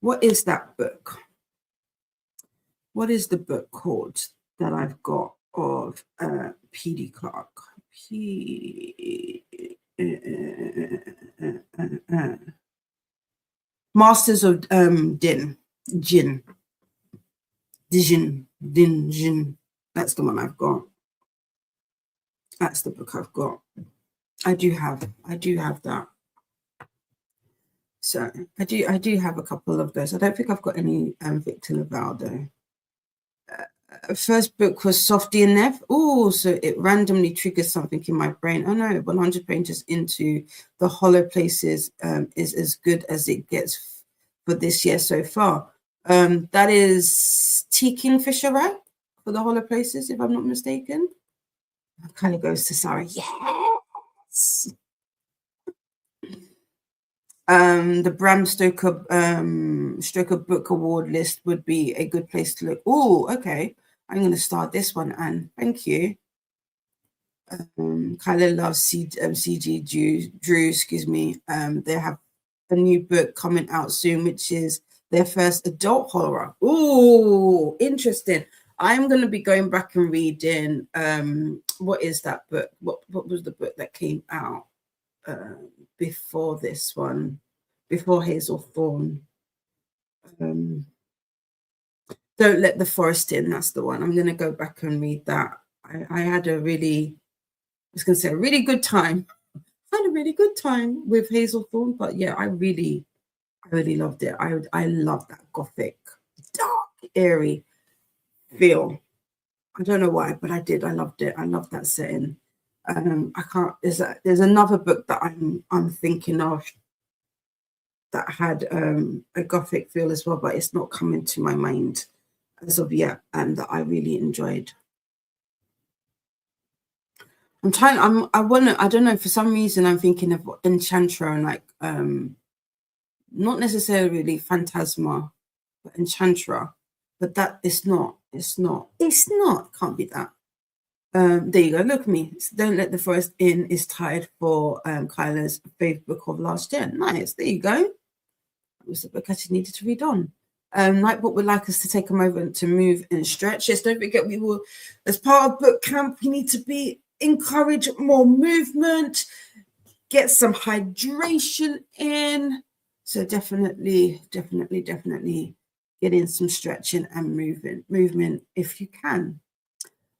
what is that book? What is the book called that I've got of P.D. Clark? Masters of Jin. That's the one I've got. That's the book I've got. I do have that. So I do have a couple of those. I don't think I've got any Victor Lavelle though. First book was Softy and Nev. Oh, so it randomly triggers something in my brain. Oh no, 100 pages into the Hollow Places is as good as it gets for this year so far. That is T. Kingfisher, right? For the Hollow Places, if I'm not mistaken. It kind of goes to Sarah. Yes. The Bram Stoker Book Award list would be a good place to look. Oh, okay. I'm going to start this one, Anne. Thank you. Kyla loves CG Drew, excuse me. They have a new book coming out soon, which is their first adult horror. Oh, interesting. I'm going to be going back and reading, what is that book? What was the book that came out before this one, before Hazel Thorne? Don't Let the Forest In, that's the one. I'm going to go back and read that. I had a really good time. I had a really good time with Hazel Thorne, but yeah, I really loved it. I love that gothic, dark, airy feel. I don't know why, but I did. I loved it. I loved that setting. I can't. There's another book that I'm thinking of that had a gothic feel as well, but it's not coming to my mind as of yet, and that I really enjoyed. I don't know, for some reason I'm thinking of Enchantra and like not necessarily Phantasma, but Enchantra, but that it's not, can't be that. There you go, look at me. Don't Let the Forest In is tied for Kyla's favorite book of last year. Nice, there you go. That was the book I just needed to read on. Nightbot would like us to take a moment to move and stretch. Yes, don't forget, we will, as part of boot camp, we need to encourage more movement, get some hydration in. So definitely get in some stretching and movement if you can.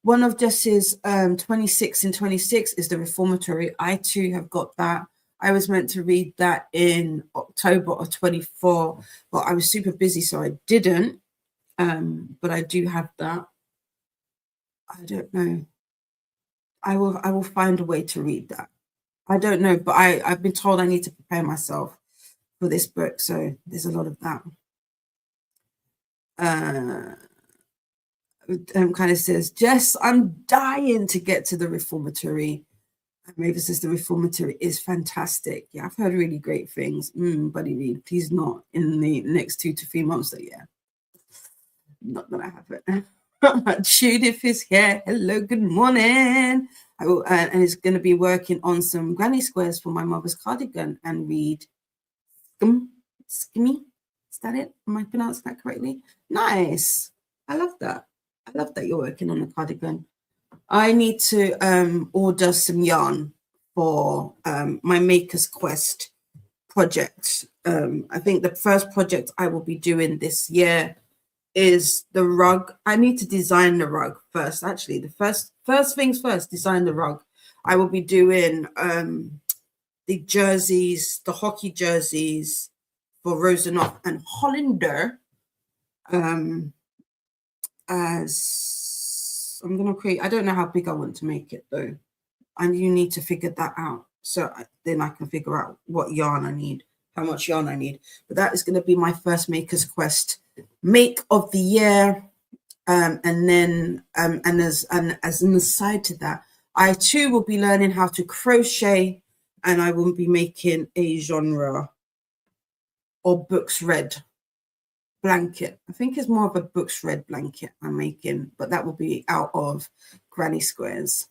One of Jess's 26 and 26 is the Reformatory. I too have got that. I was meant to read that in October of 24, but I was super busy, so I didn't. But I do have that. I don't know. I will find a way to read that. I don't know, but I've been told I need to prepare myself for this book, so there's a lot of that. kind of says, Jess, I'm dying to get to the reformatory. Mavis says the reformatory is fantastic. Yeah, I've heard really great things. Buddy Reed, please not in the next 2 to 3 months. Yeah, not gonna happen. Judith is here. Hello, good morning. I will, and is going to be working on some granny squares for my mother's cardigan and read Skimmy. Is that it? Am I pronouncing that correctly? Nice. I love that. I love that you're working on the cardigan. I need to order some yarn for my Maker's Quest project. I think the first project I will be doing this year is the rug. I need to design the rug first. Actually, the first things first, design the rug. I will be doing the jerseys, the hockey jerseys for Rosenoff and Hollander. As I'm going to create, I don't know how big I want to make it though. And you need to figure that out. So then I can figure out what yarn I need, how much yarn I need. But that is going to be my first Maker's Quest make of the year. And then, as an aside to that, I too will be learning how to crochet, and I will be making a genre or books read blanket. I think it's more of a books read blanket I'm making, but that will be out of granny squares.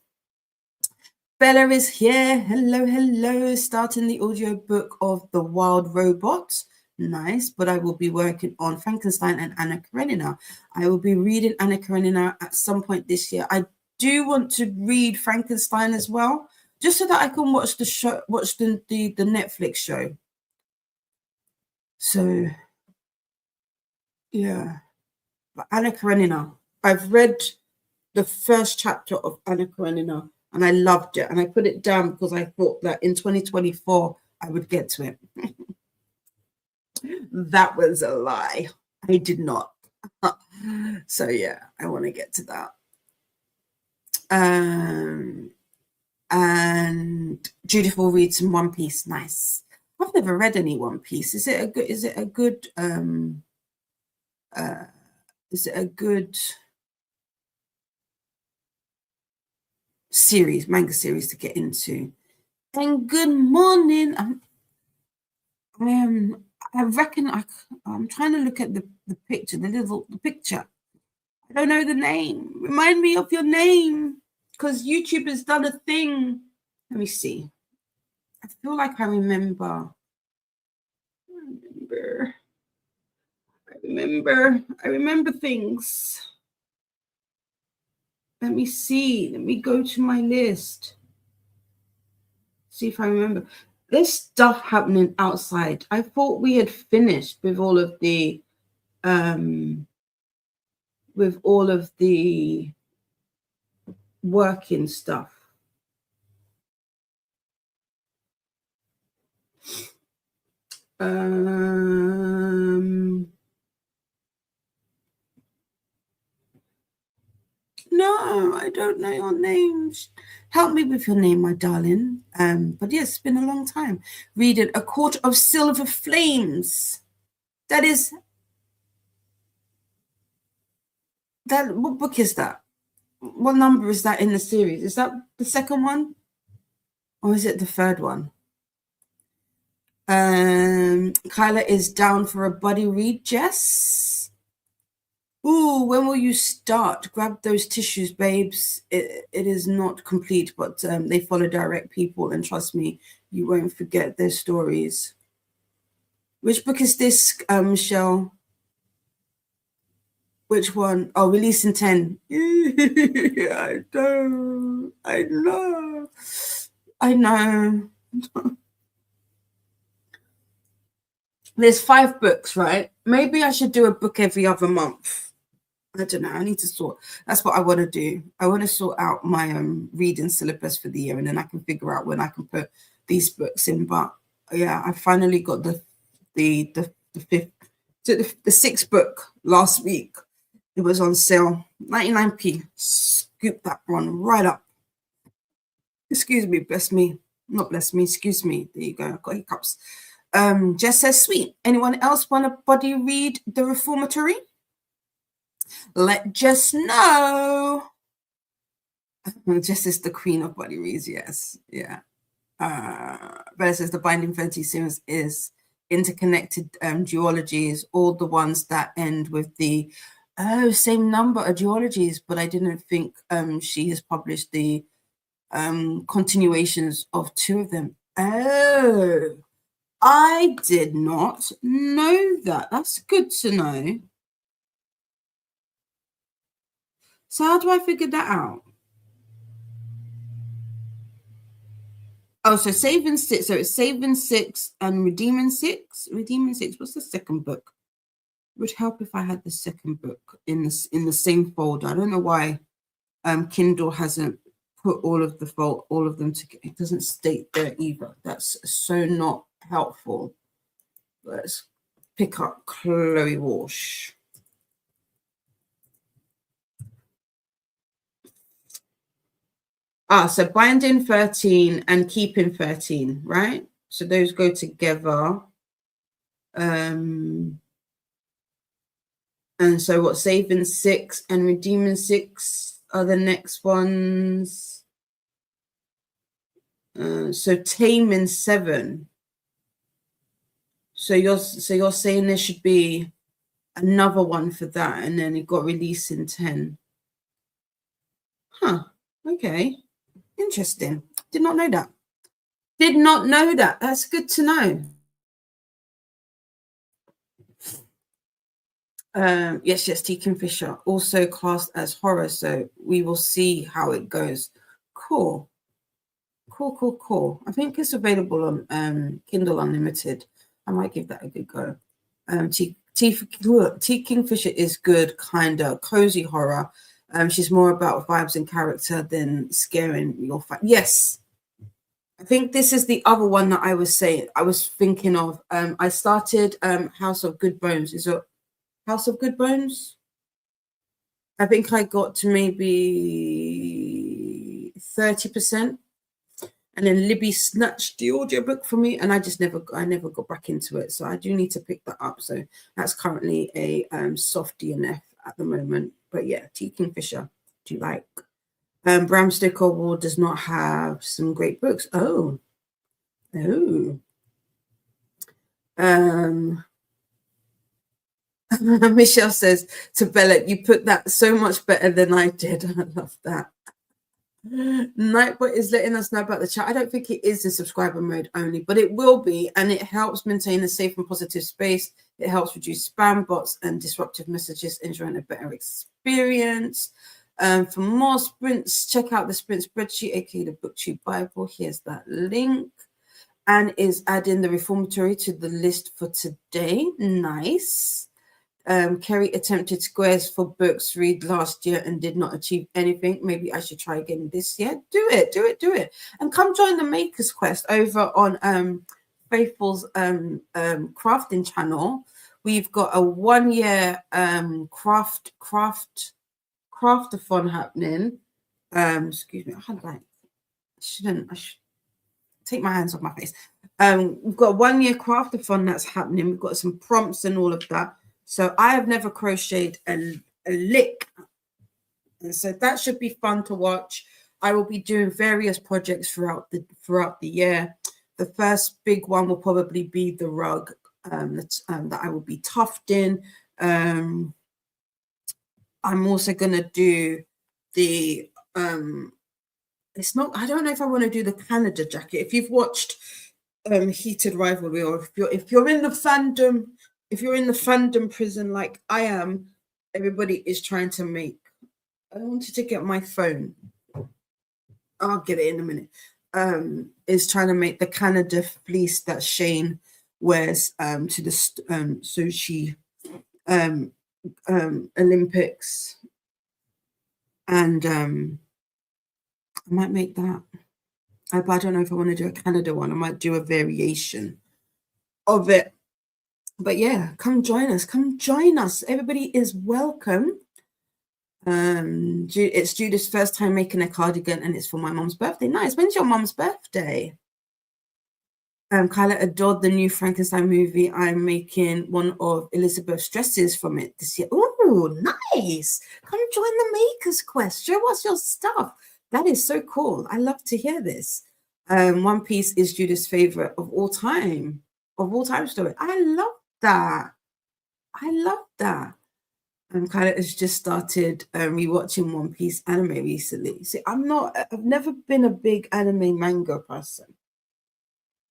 Bella is here. Hello, hello. Starting the audio book of The Wild Robot. Nice, but I will be working on Frankenstein and Anna Karenina. I will be reading Anna Karenina at some point this year. I do want to read Frankenstein as well, just so that I can watch the show, watch the Netflix show. So yeah, but Anna Karenina, I've read the first chapter of Anna Karenina and I loved it, and I put it down because I thought that in 2024 I would get to it. That was a lie. I did not. So yeah, I want to get to that. And Judith will read some One Piece. Nice. I've never read any One Piece. Is it a good series, manga series to get into? And good morning. I reckon I'm trying to look at the picture, the picture. I don't know the name. Remind me of your name, because YouTube has done a thing. Let me see. I feel like I remember. I remember things. Let me see. Let me go to my list. See if I remember. There's stuff happening outside. I thought we had finished with all of the working stuff. No, I don't know your names. Help me with your name, my darling. But yes, it's been a long time. Reading A Court of Silver Flames. What book is that? What number is that in the series? Is that the second one? Or is it the third one? Kyla is down for a buddy read, Jess. Ooh, when will you start? Grab those tissues, babes. It is not complete, but they follow direct people, and trust me, you won't forget their stories. Which book is this, Michelle? Which one? Oh, release in 10. I know. There's 5 books, right? Maybe I should do a book every other month. I don't know. I need to sort. That's what I want to do. I want to sort out my reading syllabus for the year, and then I can figure out when I can put these books in. But yeah, I finally got the 6th book last week. It was on sale, 99p. Scoop that one right up. Excuse me, bless me. Not bless me, excuse me. There you go. I've got hiccups. Jess says, sweet. Anyone else want to buddy read The Reformatory? Let Jess know. Jess is the queen of body reads, yes. Yeah. Versus the Binding 30 series is interconnected duologies, all the ones that end with the same number of duologies, but I didn't think she has published the continuations of 2 of them. Oh, I did not know that. That's good to know. So how do I figure that out? Oh, so Saving 6. So it's Saving 6 and Redeeming 6. Redeeming 6. What's the second book? It would help if I had the second book in the same folder. I don't know why Kindle hasn't put all of them together. It doesn't state there either. That's so not helpful. Let's pick up Chloe Walsh. So Binding 13 and Keeping 13, right? So those go together. And so what, Saving 6 and Redeeming 6 are the next ones. So Taming 7. So you're saying there should be another one for that, and then it got released in 10. Huh. Okay. Interesting. Did not know that. Did not know that. That's good to know. Yes, T. Kingfisher, also cast as horror, so we will see how it goes. Cool. I think it's available on Kindle Unlimited. I might give that a good go. T. Kingfisher is good, kind of cozy horror. She's more about vibes and character than scaring your face. Yes, I think this is the other one that I was thinking of. I started House of Good Bones. Is it House of Good Bones? I think I got to maybe 30%. And then Libby snatched the audiobook from me, and I never got back into it. So I do need to pick that up. So that's currently a soft DNF at the moment. But yeah, T. Kingfisher, do you like? Bram Stoker Award does not have some great books. Oh. Michelle says to Bella, you put that so much better than I did. I love that. Nightbot is letting us know about the chat. I don't think it is in subscriber mode only, but it will be, and it helps maintain a safe and positive space. It helps reduce spam bots and disruptive messages, ensuring a better experience. For more sprints, check out the sprint spreadsheet, aka the BookTube Bible. Here's that link. And is adding the reformatory to the list for today. Nice. Kerry attempted squares for books read last year and did not achieve anything. Maybe I should try again this year. Do it. And come join the Makers Quest over on Faithful's crafting channel. We've got a 1-year craftathon happening. Excuse me, I should take my hands off my face. We've got a 1-year craftathon that's happening. We've got some prompts and all of that. So I have never crocheted a lick. And so that should be fun to watch. I will be doing various projects throughout the year. The first big one will probably be the rug that I will be tufting. I'm also going to do the it's not, I don't know if I want to do the Canada jacket. If you've watched Heated Rivalry, or if you're in the fandom, if you're in the fandom prison like I am, everybody is trying to make. I wanted to get my phone. I'll get it in a minute. Is trying to make the Canada fleece that Shane wears to the Sochi Olympics, and I might make that. But I don't know if I want to do a Canada one. I might do a variation of it. But yeah, come join us. Everybody is welcome. It's Judith's first time making a cardigan, and it's for my mom's birthday. Nice. When's your mom's birthday? Kyla adored the new Frankenstein movie. I'm making one of Elizabeth's dresses from it this year. Ooh, Oh, nice. Come join the Makers Quest. Show us your stuff. That is so cool. I love to hear this. One Piece is Judith's favorite of all time story. I love that. I love that. Kyla has just started rewatching One Piece anime recently. See, I've never been a big anime manga person.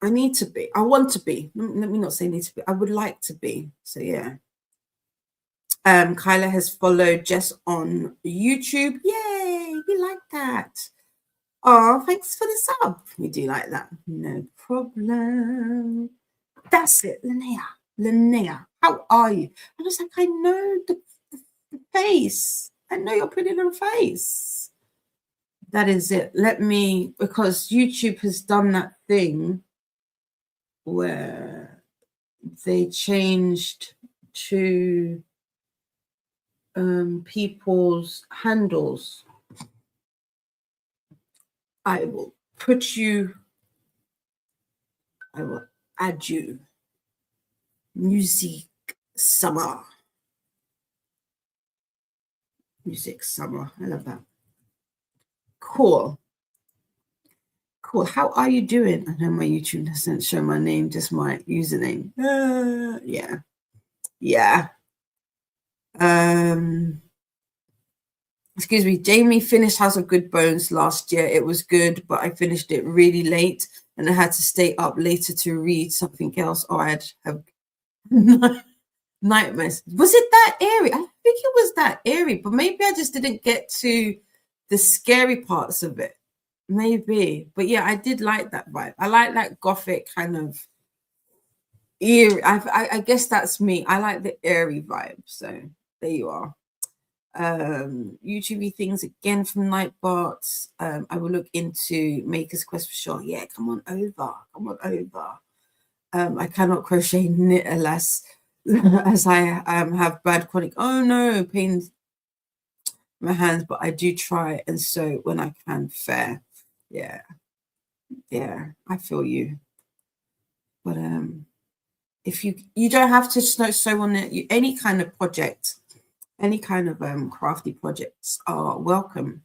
I need to be. I want to be. Let me not say need to be. I would like to be. So yeah. Kyla has followed Jess on YouTube. Yay! We like that. Oh, thanks for the sub. We do like that. No problem. That's it, Linnea. Linnea, how are you? I was like, I know the face. I know your pretty little face. That is it. Because YouTube has done that thing where they changed to people's handles. I will add you. Music Summer. I love that. Cool. How are you doing? I know my YouTube doesn't show my name, just my username. Yeah. Excuse me. Jamie finished House of Good Bones last year. It was good, but I finished it really late and I had to stay up later to read something else, or I'd have nightmares. Was it that eerie? I think it was that eerie, but maybe I just didn't get to the scary parts of it. Maybe. But yeah, I did like that vibe. I like that gothic kind of eerie. I guess that's me. I like the eerie vibe. So there you are. YouTube things again from Nightbot. I will look into Maker's Quest for sure. Yeah, come on over. I cannot crochet knit alas, as I have bad chronic pains in my hands, but I do try and sew when I can. Fair. Yeah, I feel you. But if you don't have to sew on it, any kind of project, any kind of crafty projects are welcome.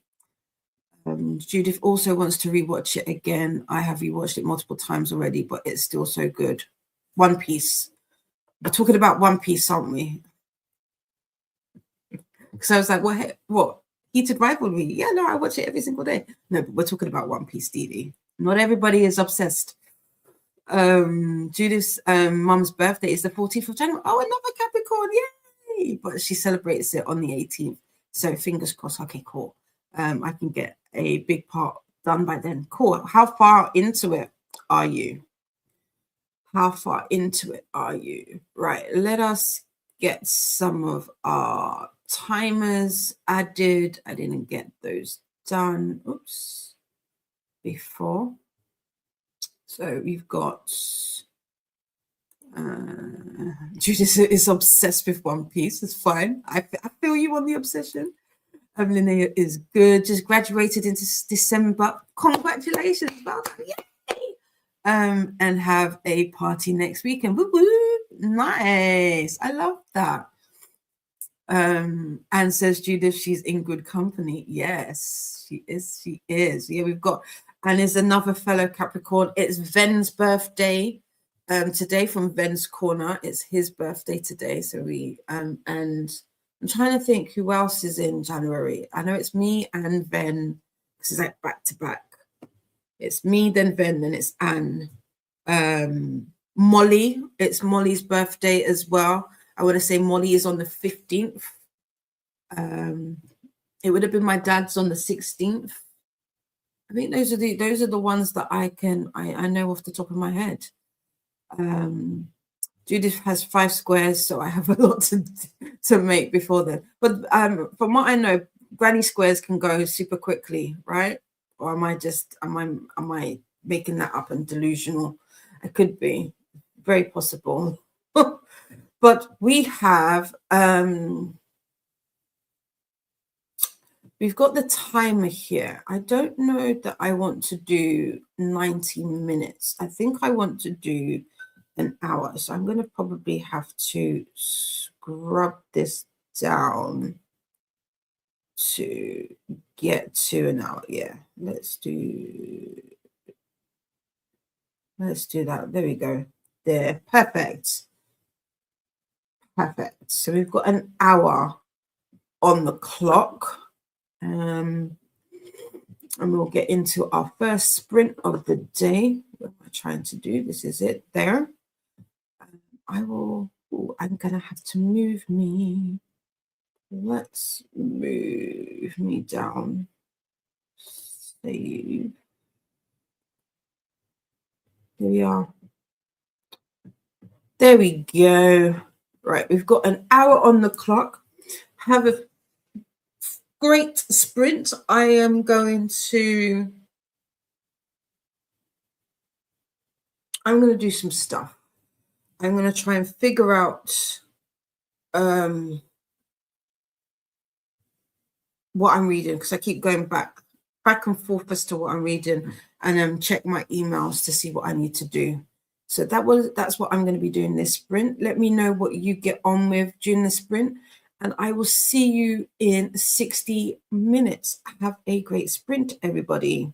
Judith also wants to rewatch it again. I have rewatched it multiple times already, but it's still so good. One Piece. We're talking about One Piece, aren't we? Because I was like, what? Heated rivalry? Yeah, no, I watch it every single day. No, but we're talking about One Piece, Dee. Not everybody is obsessed. Judith's mum's birthday is the 14th of January. Oh, another Capricorn, yay! But she celebrates it on the 18th. So fingers crossed. Okay, cool. I can get a big part done by then. Cool. How far into it are you? Right, let us get some of our timers added. I didn't get those done. Oops. Before. So we've got Judith is obsessed with One Piece. It's fine. I feel you on the obsession. Linnea is good. Just graduated into December. Congratulations. Well done. Yay. And have a party next weekend. Woo woo. Nice. I love that. And says Judith, she's in good company. Yes, she is. Yeah, we've got, and there's another fellow Capricorn. It's Ven's birthday today from Ven's Corner. It's his birthday today. So we and I'm trying to think who else is in January. I know it's me and Ven. This is like back to back. It's me, then Ven, then it's Anne. Molly, it's Molly's birthday as well. I want to say Molly is on the 15th. It would have been my dad's on the 16th. I think those are the ones that I know off the top of my head. Judith has 5 squares, so I have a lot to make before then. But from what I know, granny squares can go super quickly, right? Or am I making that up and delusional? It could be very possible. But we have we've got the timer here. I don't know that I want to do 90 minutes. I think I want to do an hour. So I'm going to probably have to scrub this down to get to an hour. Yeah, let's do that. There we go. There, perfect. Perfect. So we've got an hour on the clock. And we'll get into our first sprint of the day. What am I trying to do? This is it there. I'm gonna have to move me. Let's move me down. Save. There we are. There we go. Right, we've got an hour on the clock. Have a great sprint. I am going to do some stuff. I'm going to try and figure out what I'm reading, because I keep going back and forth as to what I'm reading, and check my emails to see what I need to do. So that's what I'm going to be doing this sprint. Let me know what you get on with during the sprint, and I will see you in 60 minutes. Have a great sprint, everybody.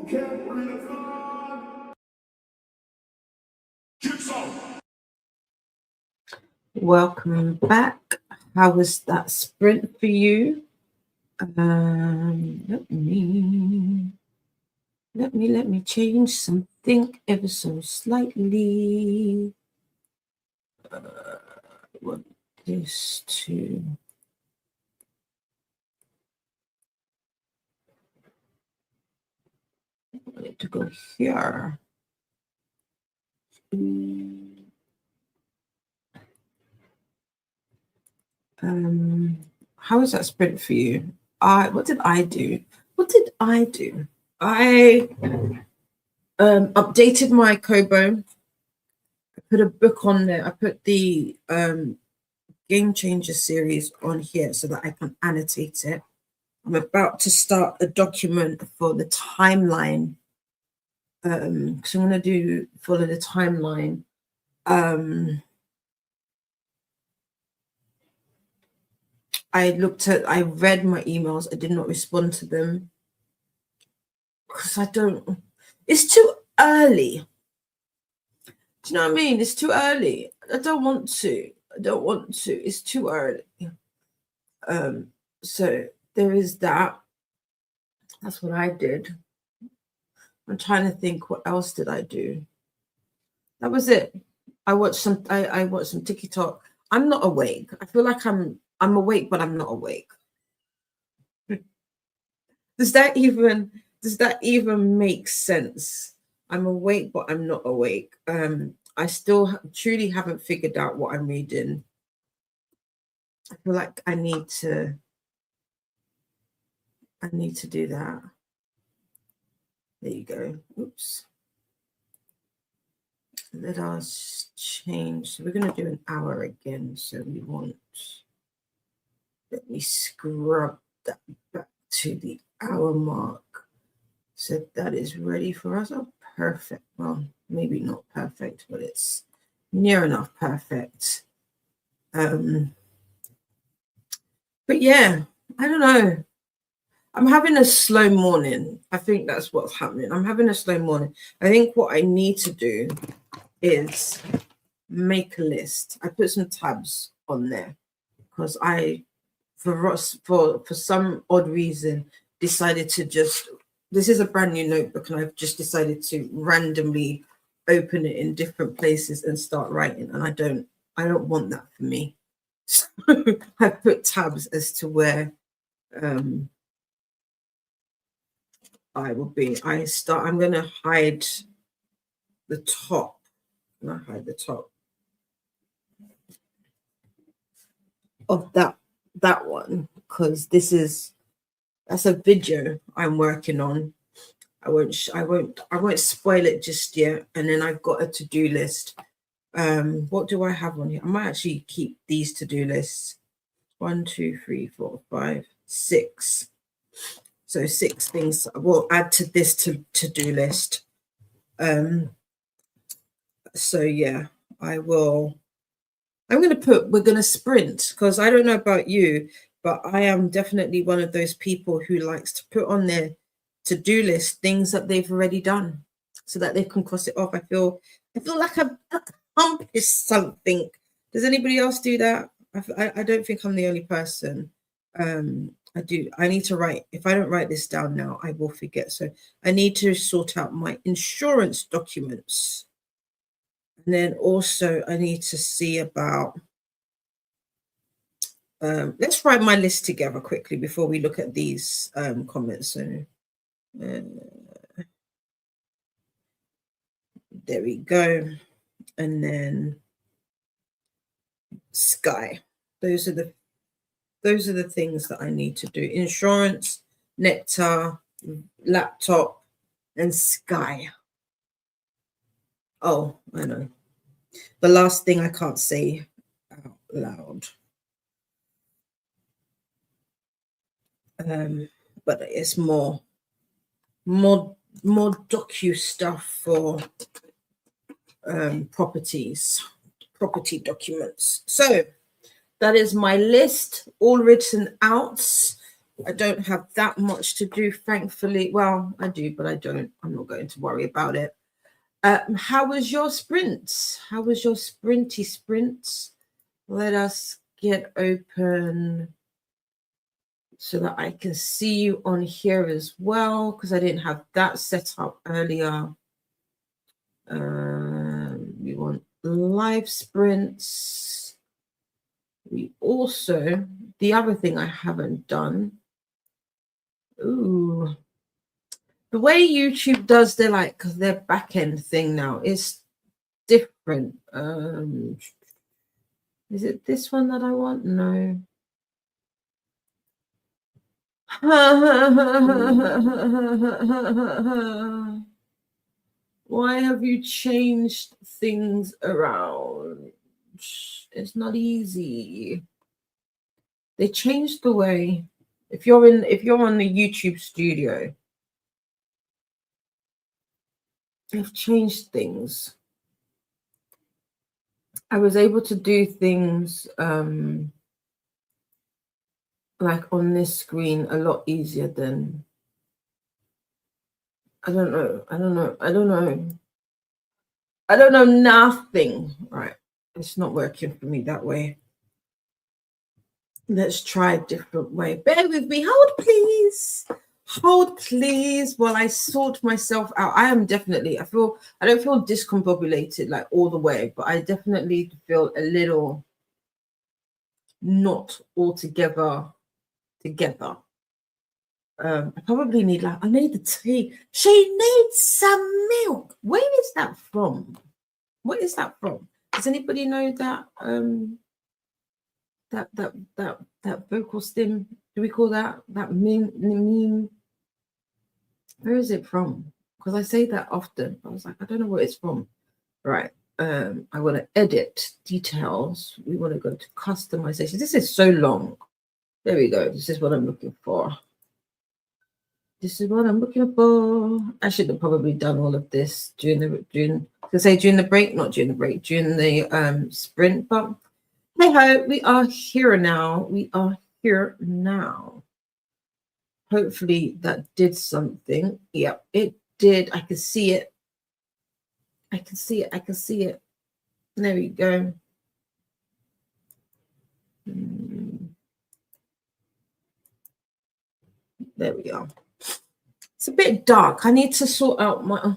Camp Readathon. Get some. Welcome back. How was that sprint for you? Let me change something ever so slightly. Want this to go here. How was that sprint for you? What did I do? I updated my Kobo. I put a book on there. I put the Game Changer series on here so that I can annotate it. I'm about to start a document for the timeline. Because I'm going to follow the timeline. I read my emails. I did not respond to them because it's too early. Do you know what I mean? It's too early. I don't want to. It's too early. So there is that. That's what I did. I'm trying to think, what else did I do? That was it. I watched some TikTok. I'm not awake. I feel like I'm awake, but I'm not awake. Does that even make sense? I'm awake, but I'm not awake. I still truly haven't figured out what I'm reading. I feel like I need to do that. There you go. Oops. Let us change. So we're going to do an hour again. So we want, let me scrub that back to the hour mark. So that is ready for us. Oh, perfect. Well, maybe not perfect, but it's near enough perfect. But yeah, I don't know. I'm having a slow morning. I think that's what's happening. I'm having a slow morning. I think what I need to do is make a list. I put some tabs on there because for some odd reason, decided to this is a brand new notebook and I've just decided to randomly open it in different places and start writing. And I don't want that for me. So I've put tabs as to where I will be. I'm going to hide the top. I'm going to hide the top of that one because that's a video I'm working on. I won't spoil it just yet. And then I've got a to-do list. What do I have on here? I might actually keep these to-do lists. 1, 2, 3, 4, 5, 6. So 6 things I will add to this to-do list. So yeah, we're going to sprint because I don't know about you, but I am definitely one of those people who likes to put on their to-do list things that they've already done so that they can cross it off. I feel like I've accomplished something. Does anybody else do that? I don't think I'm the only person. I do. I need to write. If I don't write this down now, I will forget. So I need to sort out my insurance documents. And then also I need to see about, let's write my list together quickly before we look at these comments. So there we go. And then Sky. Those are the things that I need to do. Insurance, Nectar, laptop, and Sky. Oh, I know. The last thing I can't say out loud. But it's more docu stuff for property documents. So that is my list all written out. I don't have that much to do, thankfully. Well, I do, but I don't. I'm not going to worry about it. How was your sprints? How was your sprinty sprints? Let us get open so that I can see you on here as well, because I didn't have that set up earlier. We want live sprints. We also, the other thing I haven't done, the way YouTube does their back end thing now is different. Is it this one that I want? No. Why have you changed things around? It's not easy. They changed the way. If you're on the YouTube studio, they've changed things. I was able to do things like on this screen a lot easier than I don't know nothing. Right. It's not working for me that way. Let's try a different way. Bear with me. Hold, please. Hold, please, while I sort myself out. I don't feel discombobulated like all the way, but I definitely feel a little not altogether together. I probably need I need the tea. She needs some milk. Where is that from? What is that from? Does anybody know that that vocal stim? Do we call that meme? Where is it from? Because I say that often. I was like, I don't know where it's from. Right. I want to edit details. We want to go to customization. This is so long. There we go. This is what I'm looking for. This is what I'm looking for. I should have probably done all of this during the break, not during the break, during the sprint. But hey ho, we are here now. We are here now. Hopefully that did something. Yep, it did. I can see it. I can see it. I can see it. There we go. There we go. It's a bit dark. I need to sort out my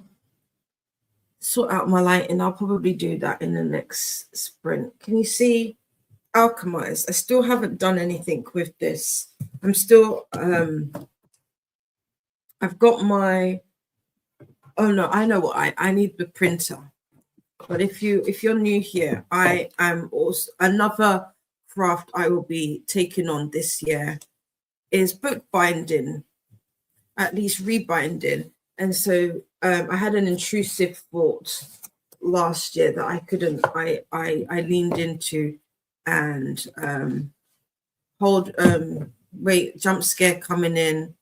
lighting. I'll probably do that in the next sprint. Can you see? Alchemized. I still haven't done anything with this. I'm still I've got my oh no, I know what I need the printer. But if you're new here, I am also another craft I will be taking on this year is book binding, at least rebinding. And so I had an intrusive thought last year that I couldn't I leaned into and jump scare coming in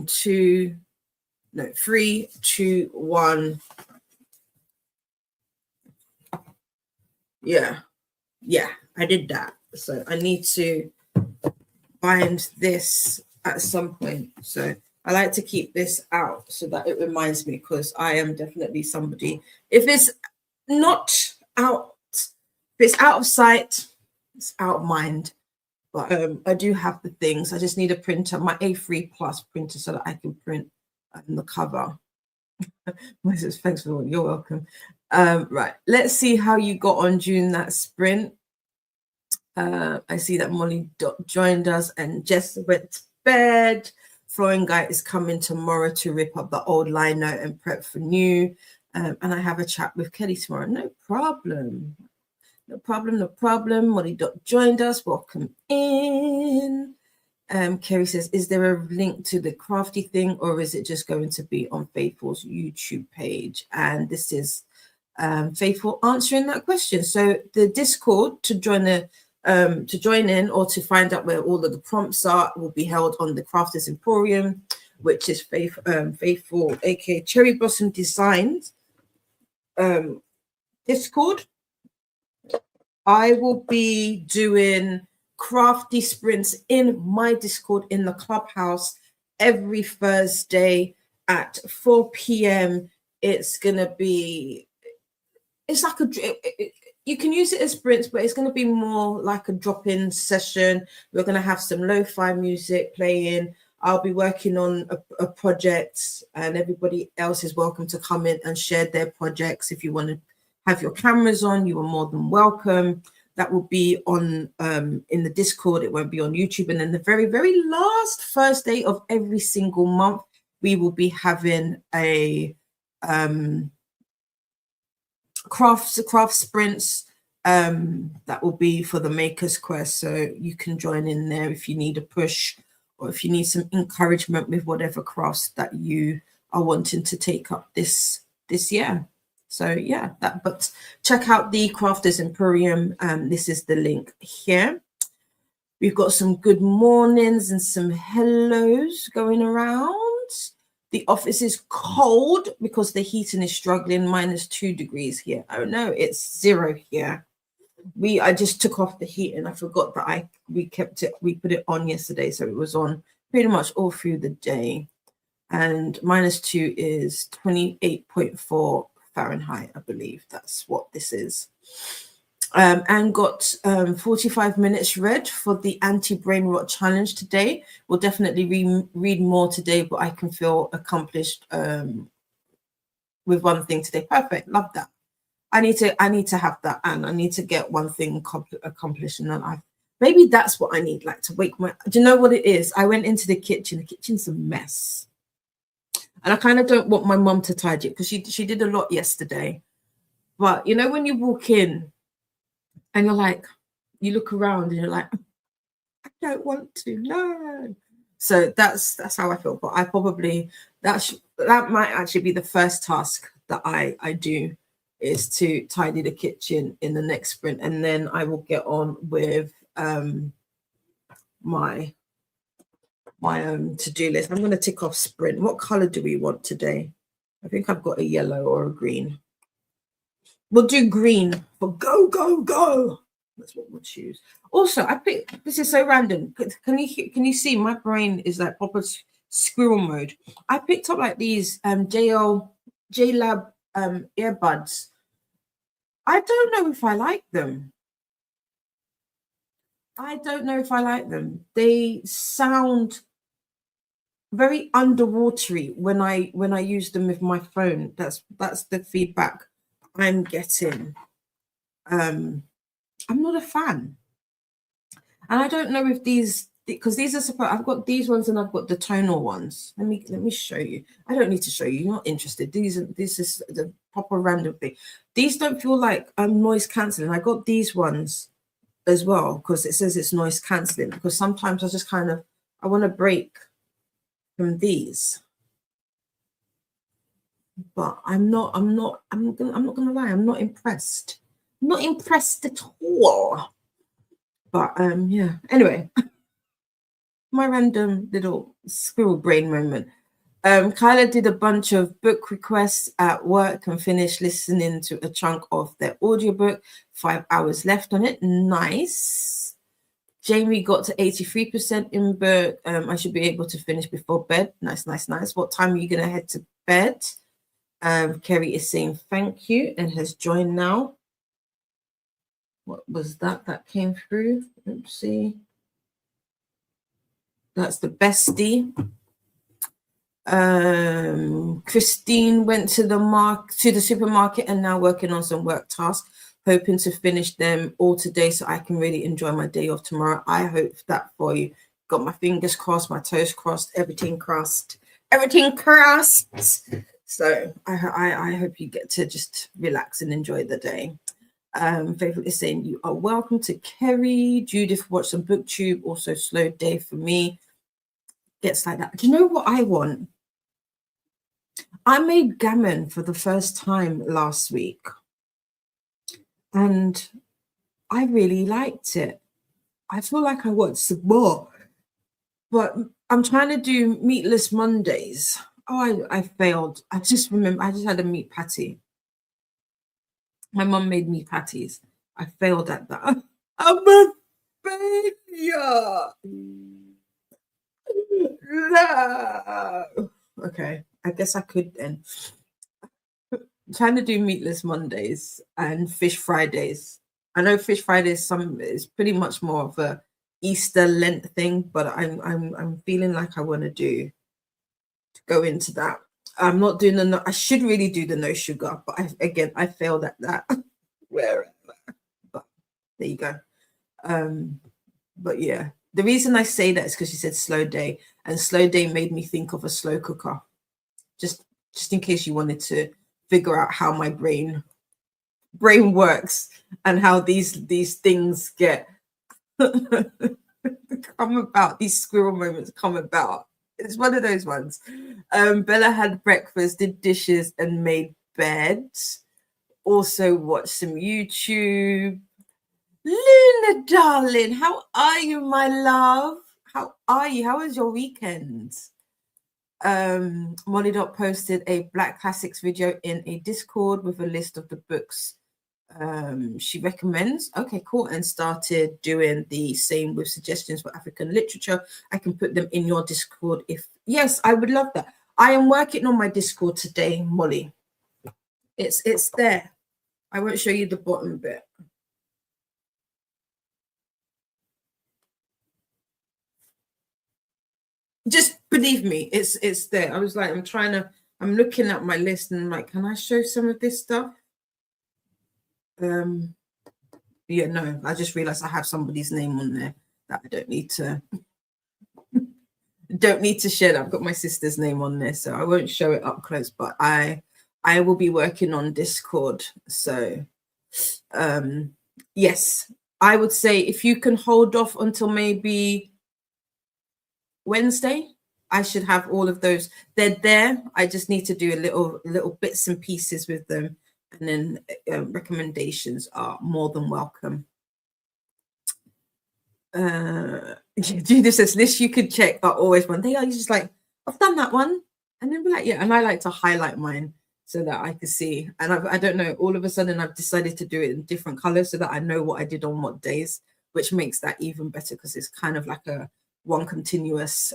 3, 2, 1. Yeah, I did that. So I need to bind this at some point. So I like to keep this out so that it reminds me, because I am definitely somebody, if it's out of sight, it's out of mind. But I do have the things. I just need a printer, my A3 Plus printer, so that I can print the cover. Thanks for you're welcome. Right, let's see how you got on during that sprint. I see that Molly joined us and Jess went to bed. Flooring Guy is coming tomorrow to rip up the old lino and prep for new. And I have a chat with Kelly tomorrow. No problem. Molly joined us. Welcome in. Kerry says, is there a link to the crafty thing, or is it just going to be on Faithful's YouTube page? And this is Faithful answering that question. So the Discord to join in or to find out where all of the prompts are will be held on the Crafters Emporium, which is Faithful, aka Cherry Blossom Designs Discord. I will be doing crafty sprints in my Discord in the clubhouse every Thursday at 4 p.m. It's like you can use it as sprints, but it's going to be more like a drop-in session. We're going to have some lo-fi music playing. I'll be working on a project, and everybody else is welcome to come in and share their projects. If you want to have your cameras on, you are more than welcome. That will be on in the Discord. It won't be on YouTube. And then the very, very last Thursday of every single month, we will be having a craft sprints that will be for the Makers Quest. So you can join in there if you need a push, or if you need some encouragement with whatever crafts that you are wanting to take up this year. So yeah, but check out the Crafters Emporium. This is the link here. We've got some good mornings and some hellos going around. The office is cold because the heating is struggling. -2 degrees here. Oh no, it's 0 here. I just took off the heat and I forgot that we put it on yesterday, so it was on pretty much all through the day. And -2 is 28.4 Fahrenheit, I believe that's what this is. And got 45 minutes read for the anti-brain rot challenge today. We'll definitely read more today, but I can feel accomplished with one thing today. Perfect, love that. I need to have that, and I need to get one thing accomplished, and then maybe that's what I need, like to wake my. Do you know what it is? I went into the kitchen. The kitchen's a mess, and I kind of don't want my mum to tidy it because she did a lot yesterday. But you know when you walk in, and you're like, you look around and you're like, I don't want to, no. So that's how I feel. But I probably that might actually be the first task that I do, is to tidy the kitchen in the next sprint, and then I will get on with my to-do list. I'm going to tick off sprint. What color do we want today? I think I've got a yellow or a green. We'll do green for go, go, go. That's what we'll choose. Also, I picked, this is so random. Can you see my brain is like proper squirrel mode? I picked up like these JLab earbuds. I don't know if I like them. They sound very underwatery when I use them with my phone. That's the feedback I'm getting. I'm not a fan, and I don't know if these, because these are supposed. I've got these ones and I've got the tonal ones. Let me show you. I don't need to show you. You're not interested. This is the proper random thing. These don't feel like noise cancelling. I got these ones as well because it says it's noise cancelling. Because sometimes I just kind of I want to break from these. But I'm not gonna lie, I'm not impressed. I'm not impressed at all. But yeah. Anyway, my random little squirrel brain moment. Kyla did a bunch of book requests at work and finished listening to a chunk of their audiobook. 5 hours left on it. Nice. Jamie got to 83% in book. I should be able to finish before bed. Nice. What time are you gonna head to bed? Kerry is saying thank you and has joined now. What was that came through? Let's see. That's the bestie. Christine went to the supermarket and now working on some work tasks, hoping to finish them all today so I can really enjoy my day off tomorrow. I hope that for you. Got my fingers crossed, my toes crossed, everything crossed. So I hope you get to just relax and enjoy the day. Favorite is saying you are welcome to Kerry. Judith watched some booktube, also slow day for me. Gets like that. Do you know what I want? I made gammon for the first time last week and I really liked it. I feel like I want some more, but I'm trying to do meatless Mondays. Oh, I failed. I just remember I just had a meat patty. My mum made meat patties. I failed at that. I'm a failure. No. Okay, I guess I could then. I'm trying to do meatless Mondays and fish Fridays. I know fish Fridays is pretty much more of a Easter Lent thing, but I'm feeling like I want to go into that. I'm not doing I should really do the no sugar, but I failed at that. Wherever, but there you go. But yeah, the reason I say that is because you said slow day, and slow day made me think of a slow cooker. Just in case you wanted to figure out how my brain works and how these things get come about. These squirrel moments come about. It's one of those ones. Bella had breakfast, did dishes, and made bed. Also watched some YouTube. Luna, darling, how are you, my love? How are you? How was your weekend? Molly Dot posted a Black Classics video in a Discord with a list of the books she recommends. Okay, cool. And started doing the same with suggestions for African literature. I can put them in your Discord yes, I would love that. I am working on my Discord today, Molly. It's there. I won't show you the bottom bit. Just believe me, it's there. I was like, I'm looking at my list and I'm like, can I show some of this stuff? Yeah, no, I just realized I have somebody's name on there that I don't need to share that. I've got my sister's name on there, so I won't show it up close, but I will be working on Discord. So yes, I would say if you can hold off until maybe Wednesday, I should have all of those. They're there. I just need to do a little bits and pieces with them, and then recommendations are more than welcome. Judith says lists you could check are always one. They are just like, I've done that one, and then be like, yeah. And I like to highlight mine so that I can see. And I don't know, all of a sudden I've decided to do it in different colors so that I know what I did on what days, which makes that even better because it's kind of like a one continuous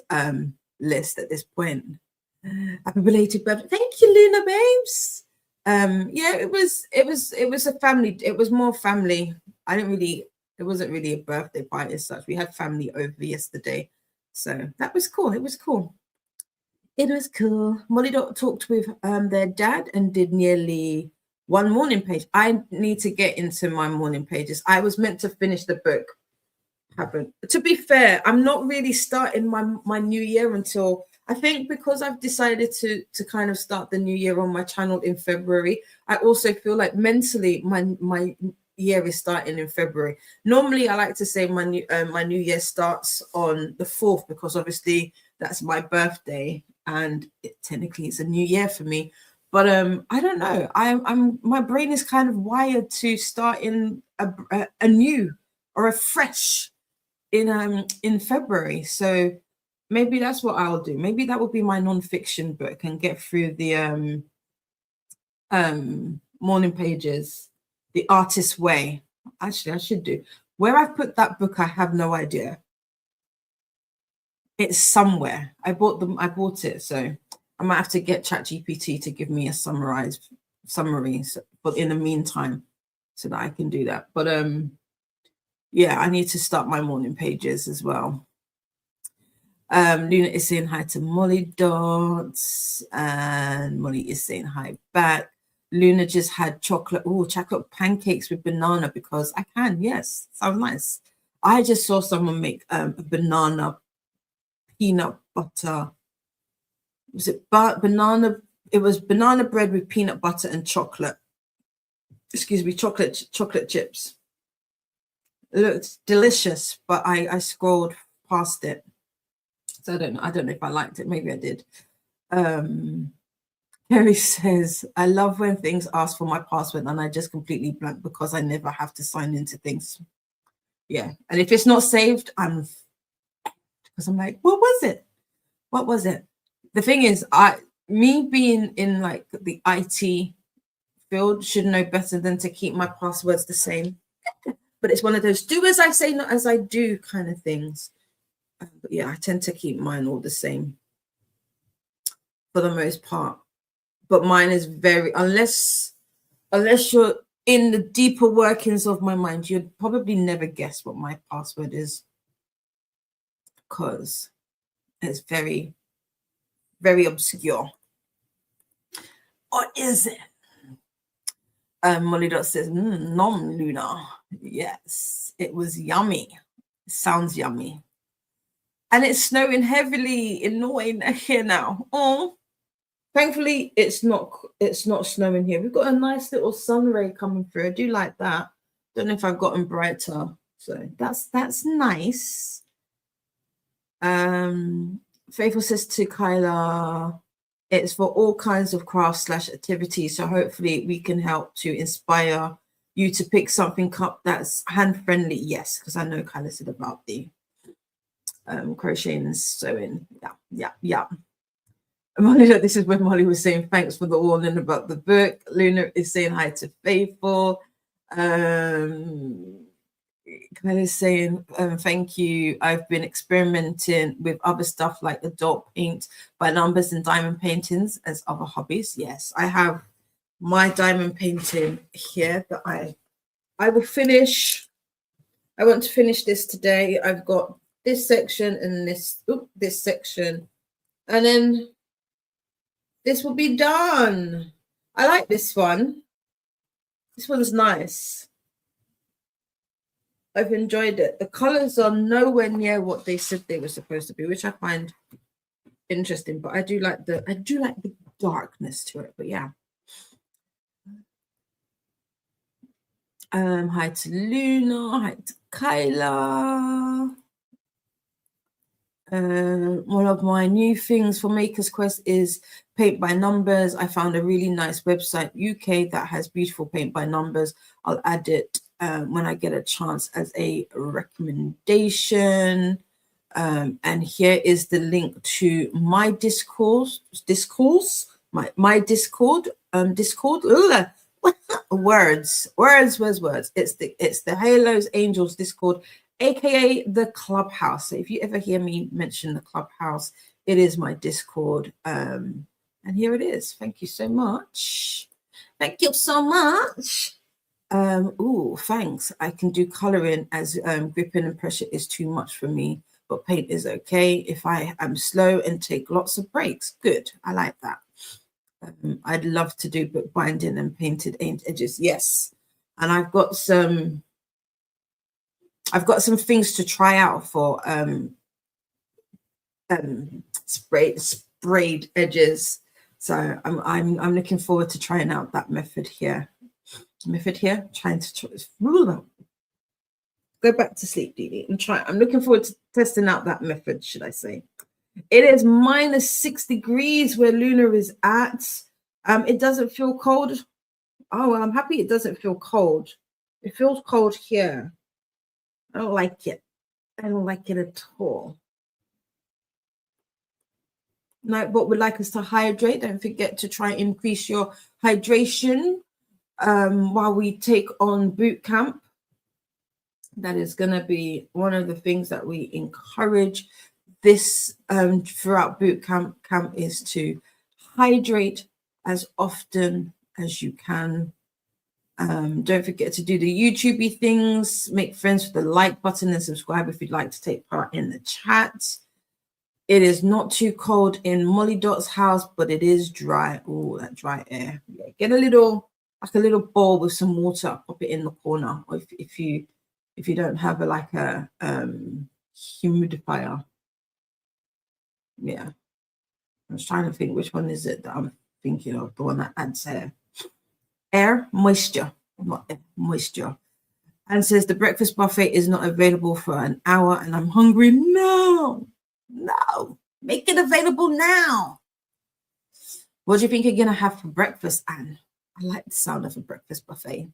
list at this point. Happy belated birthday. Thank you, Luna babes. Yeah, it was a family, it was more family. It wasn't really a birthday party as such. We had family over yesterday. So that was cool. It was cool. Molly talked with their dad and did nearly one morning page. I need to get into my morning pages. I was meant to finish the book. Haven't. To be fair, I'm not really starting my new year until, I think, because I've decided to kind of start the new year on my channel in February. I also feel like mentally my year is starting in February. Normally I like to say my new year starts on the 4th because obviously that's my birthday and technically it's a new year for me. But I don't know. My brain is kind of wired to start in a new or a fresh in February. So maybe that's what I'll do. Maybe that will be my non-fiction book and get through the morning pages, The Artist's Way. Actually, I should do. Where I've put that book, I have no idea. It's somewhere. I bought it, so I might have to get ChatGPT to give me a summary, but in the meantime, so that I can do that. But yeah, I need to start my morning pages as well. Luna is saying hi to Molly Dots, and Molly is saying hi back. Luna just had chocolate pancakes with banana because I can. Yes, sounds nice. I just saw someone make a banana peanut butter. Was it banana? It was banana bread with peanut butter and chocolate. Excuse me, chocolate chips. It looked delicious, but I scrolled past it. So I don't know if I liked it. Maybe I did. Kerry says, I love when things ask for my password and I just completely blank because I never have to sign into things. Yeah. And if it's not saved, because I'm like, what was it? What was it? The thing is, me being in like the IT field should know better than to keep my passwords the same. but it's one of those do as I say, not as I do kind of things. But yeah, I tend to keep mine all the same for the most part. But mine is very, unless you're in the deeper workings of my mind, you'd probably never guess what my password is, because it's very, very obscure. Or is it? Molly Dot says, nom, Luna. Yes, it was yummy. It sounds yummy. And it's snowing heavily in Norway here now. Oh, thankfully it's not snowing here. We've got a nice little sun ray coming through. I do like that. Don't know if I've gotten brighter, so that's nice. Faithful says to Kyla, it's for all kinds of crafts / activities. So hopefully we can help to inspire you to pick something up that's hand friendly. Yes, because I know Kyla said about the crocheting and sewing. Yeah. Molly, this is when Molly was saying thanks for the warning about the book. Luna is saying hi to Faithful. Kind of saying thank you. I've been experimenting with other stuff like adult paint by numbers and diamond paintings as other hobbies. Yes, I have my diamond painting here that I will finish. I want to finish this today. I've got this section and this section, and then this will be done. I like this one. This one's nice. I've enjoyed it. The colors are nowhere near what they said they were supposed to be, which I find interesting. But I do like the darkness to it. But yeah. Hi to Luna. Hi to Kyla. One of my new things for Maker's Quest is paint by numbers. I found a really nice website UK that has beautiful paint by numbers. I'll add it when I get a chance as a recommendation. And here is the link to my Discord. Ugh. Words. It's the Halos Angels Discord, aka the Clubhouse. So if you ever hear me mention the Clubhouse, it is my Discord. And here it is. Thank you so much. Thank you so much. Thanks. I can do coloring as gripping and pressure is too much for me, but paint is okay if I am slow and take lots of breaks. Good. I like that. I'd love to do book binding and painted edges. Yes. And I've got some things to try out for sprayed edges. So I'm looking forward to trying out that method here. Trying to go back to sleep, Dee. I'm looking forward to testing out that method, should I say. It is -6 degrees where Luna is at. It doesn't feel cold. Oh, well, I'm happy it doesn't feel cold. It feels cold here. I don't like it. I don't like it at all. Nightbot would like us to hydrate. Don't forget to try and increase your hydration while we take on boot camp. That is going to be one of the things that we encourage this throughout boot camp is to hydrate as often as you can. Don't forget to do the YouTubey things, make friends with the like button and subscribe if you'd like to take part in the chat. It is not too cold in Molly Dot's house, but it is dry. Oh, that dry air. Yeah, get a little bowl with some water, pop it in the corner. Or if you don't have a humidifier. Yeah. I was trying to think which one is it that I'm thinking of, the one that adds air, moisture, not air, moisture. And says the breakfast buffet is not available for an hour and I'm hungry now. No, make it available now. What do you think you're going to have for breakfast, Anne? I like the sound of a breakfast buffet.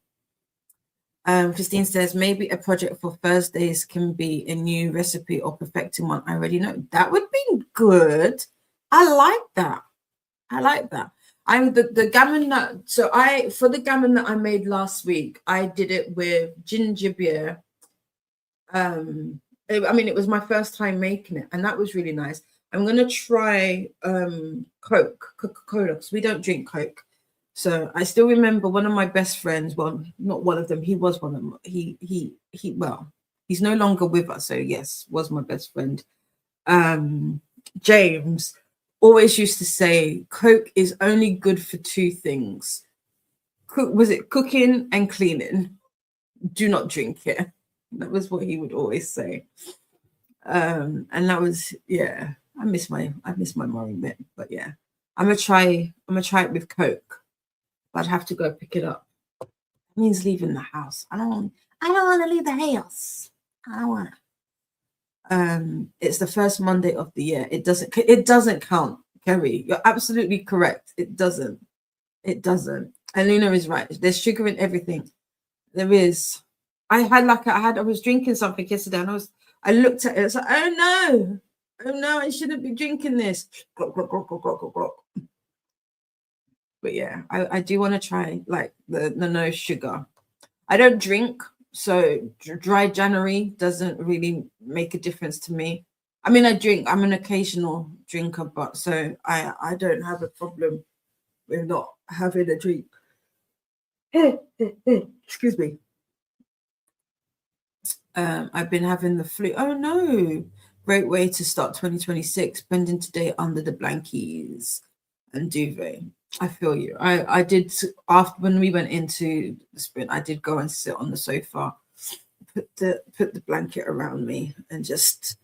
Christine says maybe a project for Thursdays can be a new recipe or perfecting one. I already know. That would be good. I like that. The gammon that for the gammon that I made last week, I did it with ginger beer. I mean, it was my first time making it, and that was really nice. I'm gonna try Coca-Cola, because we don't drink Coke. So I still remember one of my best friends. Well, not one of them. He was one of them. Well, he's no longer with us. So yes, was my best friend. James always used to say Coke is only good for two things. Was it cooking and cleaning? Do not drink it. That was what he would always say. And that was, yeah, I miss my mum a bit, but yeah. I'm gonna try it with Coke. But I'd have to go pick it up. It means leaving the house. I don't want to leave the house. I don't want to. It's the first Monday of the year. It doesn't count, Kerry. You're absolutely correct. It doesn't. And Luna is right. There's sugar in everything. There is. I was drinking something yesterday, and I looked at it. It's like, oh no, I shouldn't be drinking this. But yeah, I do want to try like the no sugar. I don't drink, so dry January doesn't really make a difference to me. I mean, I drink. I'm an occasional drinker, but so I don't have a problem with not having a drink. Excuse me. I've been having the flu. Oh no! Great way to start 2026. Spending today under the blankies and duvet. I feel you. I did, after when we went into the sprint, I did go and sit on the sofa, put the blanket around me, and just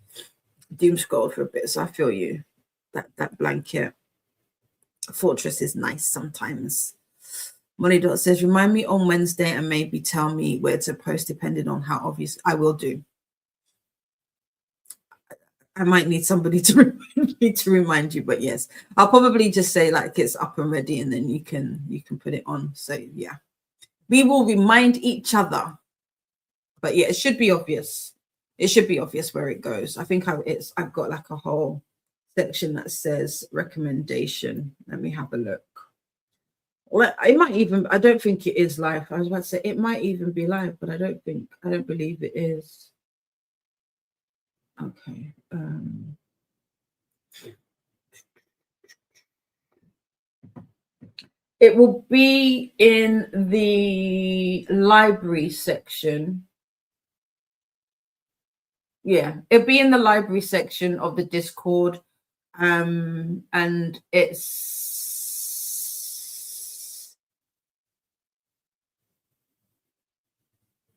doom scroll for a bit. So I feel you. That blanket fortress is nice sometimes. Money Dot says, remind me on Wednesday and maybe tell me where to post depending on how obvious. I will do. I might need somebody to remind you, but yes, I'll probably just say like it's up and ready, and then you can put it on. So yeah, we will remind each other. But yeah, it should be obvious. It should be obvious where it goes. I think I've got like a whole section that says recommendation. Let me have a look. Well, it might even. I don't think it is live. I was about to say it might even be live, but I don't believe it is. Okay. It will be in the library section. Yeah, it'll be in the library section of the Discord. And it's,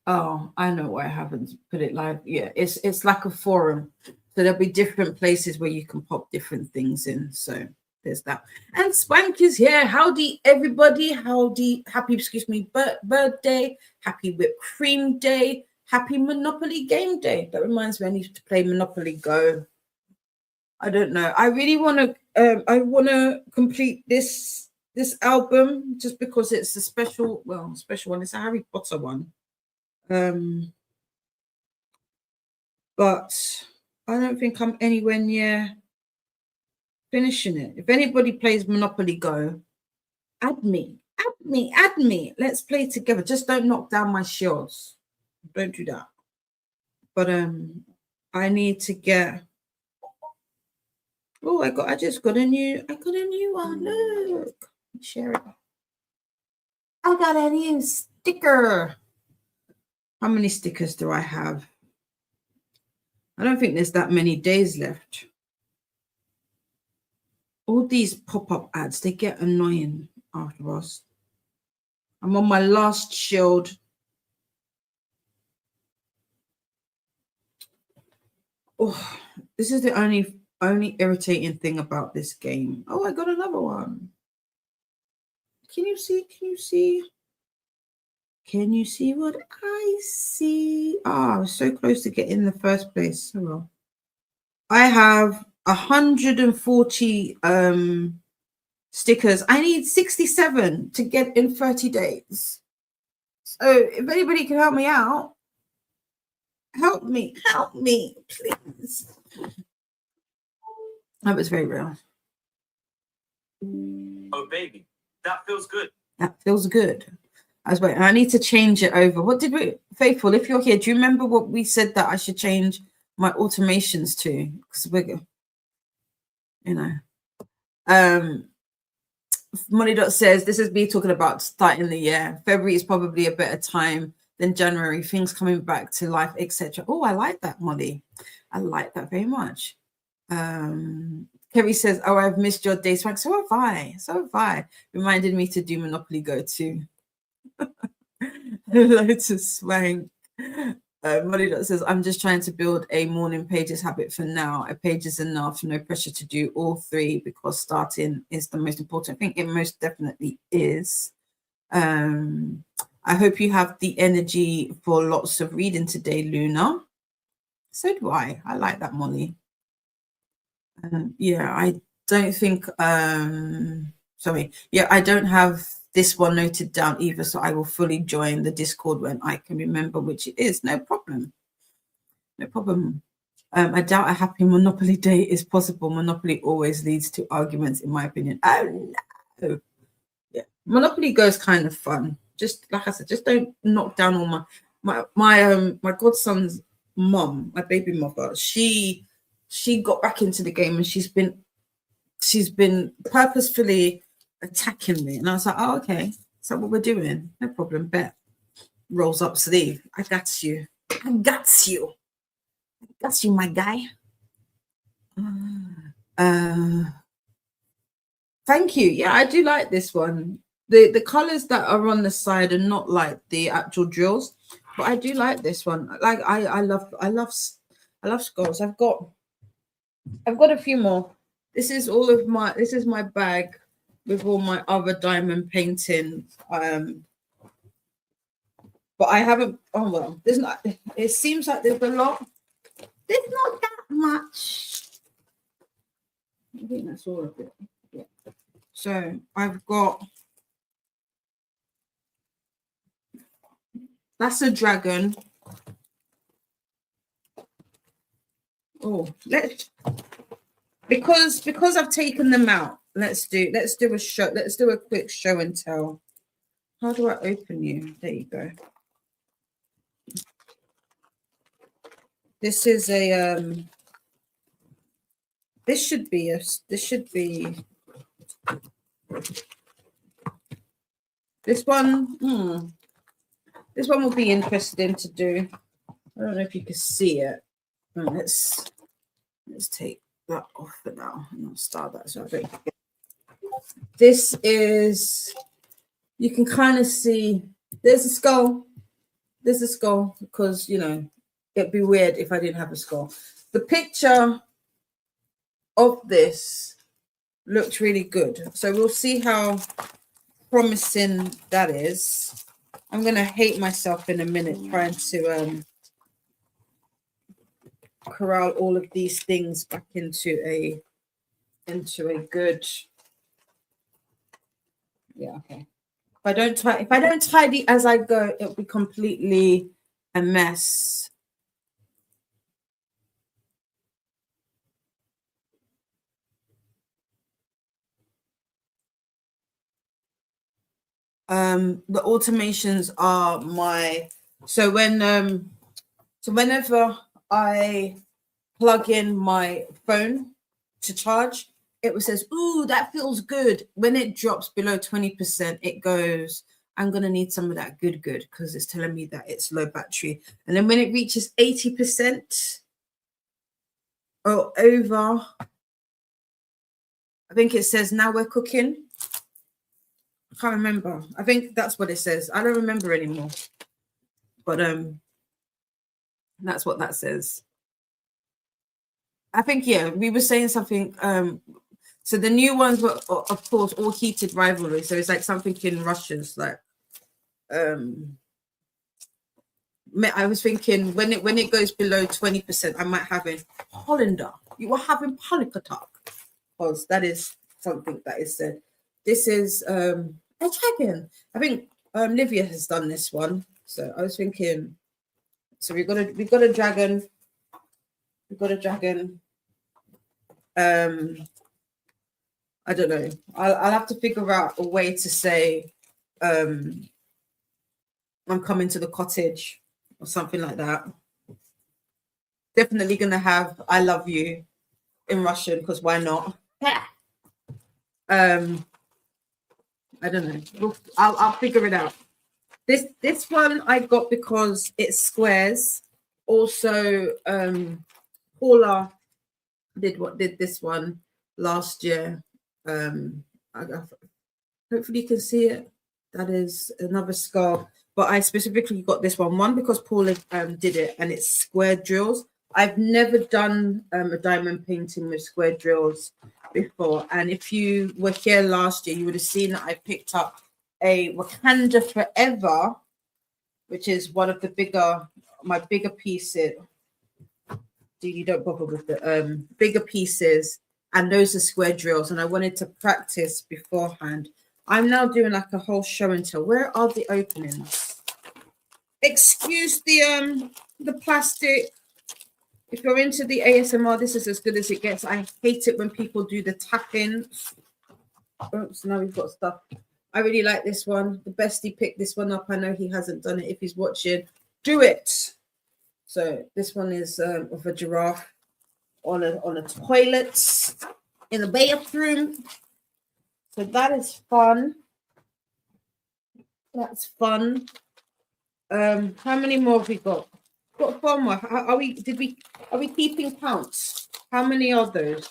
oh, I know why I haven't put it live. Yeah, it's like a forum. So there'll be different places where you can pop different things in. So there's that. And Swank is here. Howdy, everybody. Howdy. Happy, birthday. Happy whipped cream day. Happy Monopoly game day. That reminds me, I need to play Monopoly Go. I don't know. I really want to complete this album just because it's a special one. It's a Harry Potter one. But I don't think I'm anywhere near finishing it. If anybody plays Monopoly Go, add me. Let's play together. Just don't knock down my shields. Don't do that. But I need to get. Oh, I just got a new one. Look, share it. I got a new sticker. How many stickers do I have? I don't think there's that many days left. All these pop-up ads, they get annoying after us. I'm on my last shield. Oh, this is the only irritating thing about this game. Oh, I got another one. Can you see what I see? I was so close to getting in the first place. Oh well. I have 140 stickers. I need 67 to get in 30 days. So if anybody can help me out, help me, please. That was very real. Oh, baby, that feels good. That feels good. I need to change it over. What did we, Faithful, if you're here, do you remember what we said that I should change my automations to? Because we're, you know, Money Dot says, this is me talking about starting the year. February is probably a better time than January. Things coming back to life, etc. Oh, I like that, Molly. I like that very much. Kerry says, oh, I've missed your day swank. So have I. So have I. Reminded me to do Monopoly Go too. Loads of swank. Molly Dot says, I'm just trying to build a morning pages habit for now. A page is enough, no pressure to do all three because starting is the most important thing. It most definitely is. I hope you have the energy for lots of reading today, Luna. So do I. I like that, Molly. Yeah, I don't think, sorry. Yeah, I don't have this one noted down either, so I will fully join the Discord when I can remember which it is. No problem. No problem. I doubt a happy Monopoly day is possible. Monopoly always leads to arguments, in my opinion. Oh, no. Yeah, Monopoly Go is kind of fun. Just like I said, just don't knock down all my godson's mom, my baby mother. She got back into the game and she's been purposefully attacking me. And I was like, oh, okay. Is that what we're doing? No problem. Bet. Rolls up sleeve. I got you. I got you. I got you, my guy. Thank you. Yeah, I do like this one. The colors that are on the side are not like the actual drills, but I do like this one. Like I love skulls. I've got a few more. This is my bag with all my other diamond painting. But I haven't. Oh well, there's not. It seems like there's a lot. There's not that much. I think that's all of it. Yeah. So I've got. That's a dragon. Oh, because I've taken them out. Let's do a show. Let's do a quick show and tell. How do I open you? There you go. This is a this should be this one. This one will be interesting to do. I don't know if you can see it. Let's take that off for now and I'll start that so I don't forget. This is, you can kind of see there's a skull. There's a skull because, you know, it'd be weird if I didn't have a skull. The picture of this looked really good. So we'll see how promising that is. I'm going to hate myself in a minute trying to corral all of these things back into a good, yeah, okay. If I don't tidy as I go, it'll be completely a mess. The automations are so whenever I plug in my phone to charge, it says, ooh, that feels good. When it drops below 20%, it goes, I'm going to need some of that good, because it's telling me that it's low battery. And then when it reaches 80% or over, I think it says, now we're cooking. I can't remember. I think that's what it says. I don't remember anymore. But that's what that says. I think, yeah, we were saying something. So the new ones were, of course, all heated rivalry. So it's like something in Russians, like I was thinking when it goes below 20%, I might have a Hollander. You were having Polikatok. Because that is something that is said. This is a dragon. I think Livia has done this one. So I was thinking, so we've got a dragon. We've got a dragon. I don't know. I'll have to figure out a way to say I'm coming to the cottage or something like that. Definitely gonna have I love you in Russian, because why not? I don't know. I'll figure it out. This one I got because it's squares. Also, Paula did this one last year. Hopefully you can see it. That is another scarf, but I specifically got this one because Paula did it, and it's square drills. I've never done a diamond painting with square drills before, and if you were here last year, you would have seen that I picked up a Wakanda Forever, which is one of the my bigger pieces. You don't bother with the bigger pieces, and those are square drills, and I wanted to practice beforehand. I'm now doing like a whole show and tell. Where are the openings? Excuse the plastic. If you're into the ASMR, this is as good as it gets. I hate it when people do the tapping. Oops, now we've got stuff. I really like this one. The bestie picked this one up. I know he hasn't done it. If he's watching, do it. So this one is of a giraffe on a toilet in the bathroom. So that is fun. That's fun. How many more have we got? Got 4 more. Are we keeping counts? How many are those?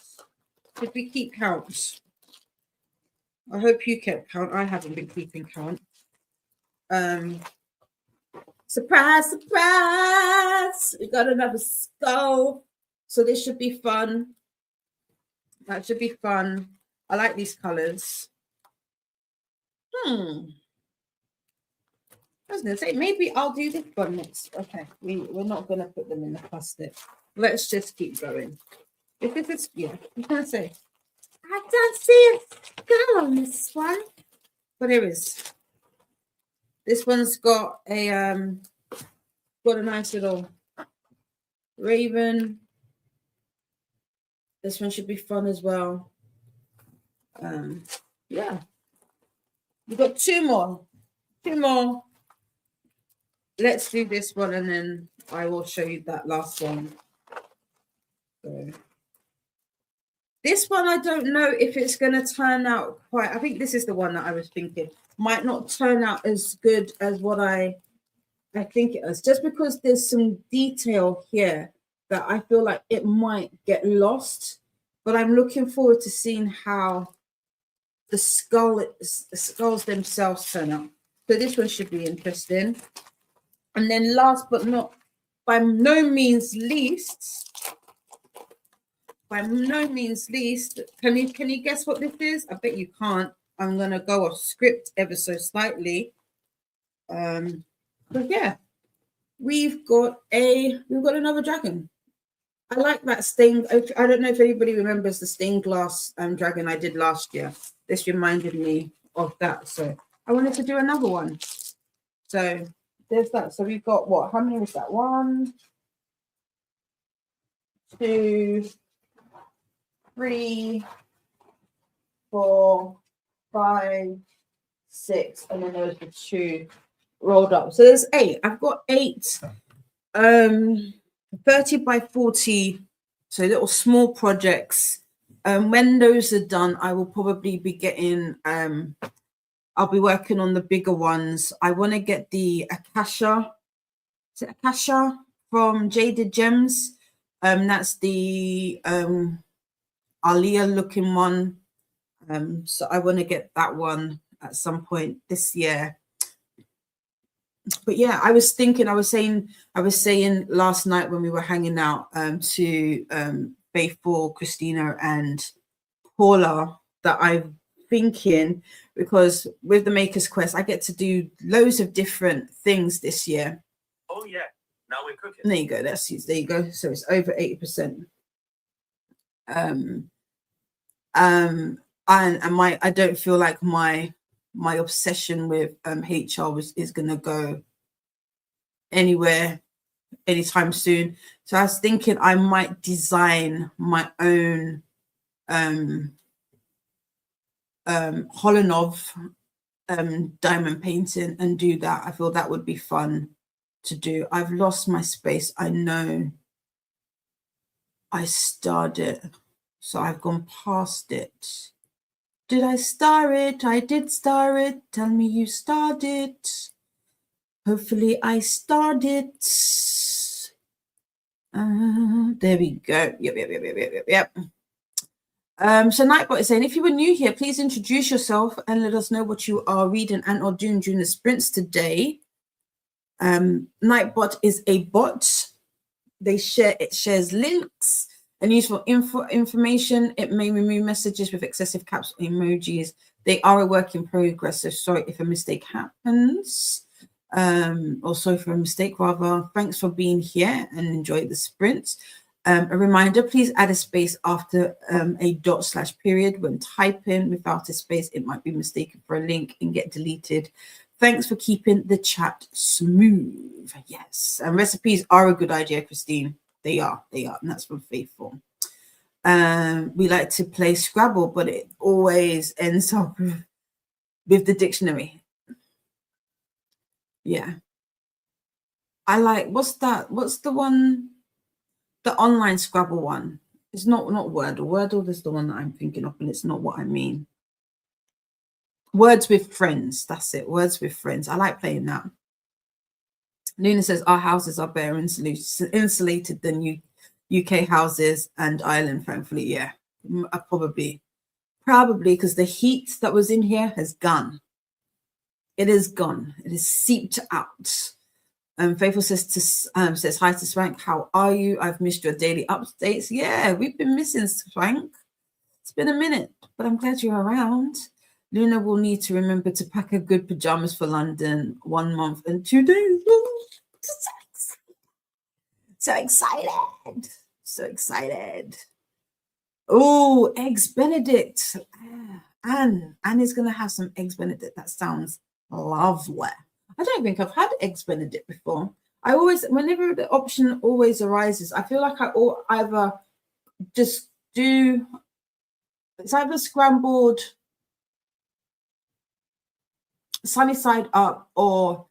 Did we keep counts? I hope you kept count. I haven't been keeping count. Surprise, surprise! We got another skull. So this should be fun. That should be fun. I like these colors. I was gonna say maybe I'll do this one next. Okay, we're not gonna put them in the plastic. Let's just keep going. If it's yeah, I'm gonna say I don't see a skull on this one, but there is. This one's got a nice little raven. This one should be fun as well. Yeah, we got 2 more. 2 more. Let's do this one, and then I will show you that last one. So this one, I don't know if it's going to turn out quite. I think this is the one that I was thinking might not turn out as good as what I think it is, just because there's some detail here that I feel like it might get lost. But I'm looking forward to seeing how the skulls themselves turn out. So this one should be interesting. And then last but not by no means least, can you guess what this is? I bet you can't. I'm gonna go off script ever so slightly. But yeah, we've got another dragon. I like that stained. I don't know if anybody remembers the stained glass dragon I did last year. This reminded me of that, so I wanted to do another one. So there's that. So we've got what? How many was that? 1, 2, 3, 4, 5, 6, and then there was the 2 rolled up. So there's 8. I've got 8 30 by 40, so little small projects. When those are done, I will probably be getting I'll be working on the bigger ones. I want to get the Akasha. Is it Akasha from Jaded Gems? That's the Aliyah looking one. So I want to get that one at some point this year. But yeah, I was saying last night when we were hanging out to Faithful, Christina, and Paula, that I'm thinking, because with the Maker's Quest, I get to do loads of different things this year. Oh yeah, now we're cooking. There you go. There you go. So it's over 80%. And I don't feel like my obsession with HR is gonna go anywhere anytime soon. So I was thinking I might design my own Holonov diamond painting and do that. I feel that would be fun to do. I've lost my space. I know I starred it, so I've gone past it. Did I star it? I did star it. Tell me you starred it. Hopefully I starred it. There we go. Yep. So Nightbot is saying, if you were new here, please introduce yourself and let us know what you are reading and or doing during the sprints today. Nightbot is a bot. It shares links and useful information. It may remove messages with excessive caps or emojis. They are a work in progress, so sorry if a mistake happens. Or sorry for a mistake, rather. Thanks for being here and enjoy the sprint. A reminder, please add a space after a dot/period when typing. Without a space, it might be mistaken for a link and get deleted. Thanks for keeping the chat smooth. Yes, and recipes are a good idea, Christine. They are, and that's from Faithful. We like to play Scrabble, but it always ends up with the dictionary. Yeah. I like, what's that? What's the one? The online Scrabble one. It's not Wordle. Wordle is the one that I'm thinking of, and it's not what I mean. Words with Friends. That's it. Words with Friends. I like playing that. Luna says our houses are better insulated than UK houses and Ireland, thankfully. Yeah, probably because the heat that was in here has gone. It is gone. It is seeped out. Faithful says hi to Swank. How are you? I've missed your daily updates. Yeah, we've been missing Swank. It's been a minute, but I'm glad you're around. Luna will need to remember to pack her good pajamas for London 1 month and 2 days. So excited. Oh, Eggs Benedict. Anne is going to have some Eggs Benedict. That sounds lovely. I don't think I've had Eggs Benedict before. I always, whenever the option always arises, I feel like I either just do, it's either scrambled sunny side up or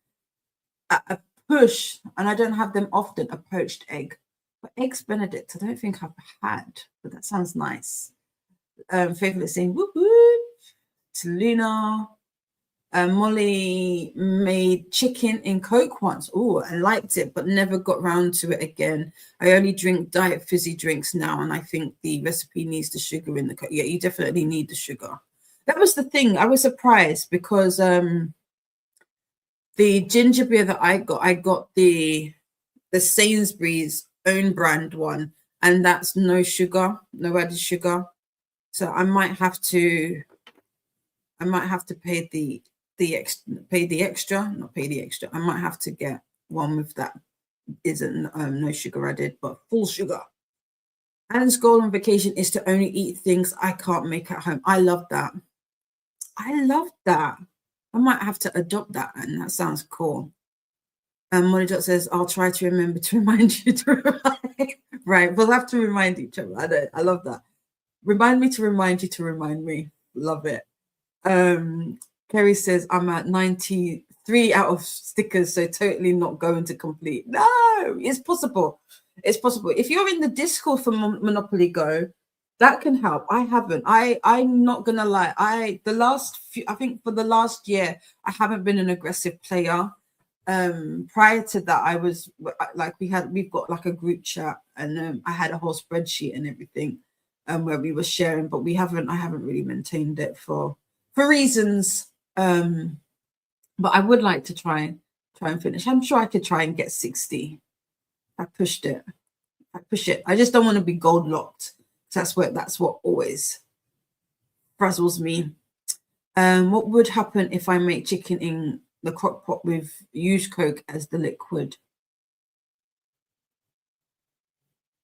a push, and I don't have them often, a poached egg. But Eggs Benedict, I don't think I've had, but that sounds nice. Faithful is saying whoop whoop to Luna. Molly made chicken in Coke once. Oh, I liked it, but never got round to it again. I only drink diet fizzy drinks now, and I think the recipe needs the sugar in the Coke. Yeah, you definitely need the sugar. That was the thing. I was surprised because the ginger beer that I got the Sainsbury's own brand one, and that's no sugar, no added sugar. So I might have to pay the extra. I might have to get one with that isn't no sugar added, but full sugar. Alan's goal on vacation is to only eat things I can't make at home. I love that. I might have to adopt that, and that sounds cool. Molly Dot says, I'll try to remember to remind you to remind. Right, we'll have to remind each other. I love that. Remind me to remind you to remind me. Love it. Kerry says, I'm at 93 out of stickers, so totally not going to complete. No, it's possible. It's possible. If you're in the Discord for Monopoly Go, that can help. I haven't. I'm not gonna lie. I think for the last year, I haven't been an aggressive player. Prior to that, I was like, we've got like a group chat, and I had a whole spreadsheet and everything, where we were sharing, but I haven't really maintained it for reasons. But I would like to try and finish. I'm sure I could try and get 60. I push it. I just don't want to be gold locked. That's what always frazzles me. What would happen if I make chicken in the crock pot with used Coke as the liquid?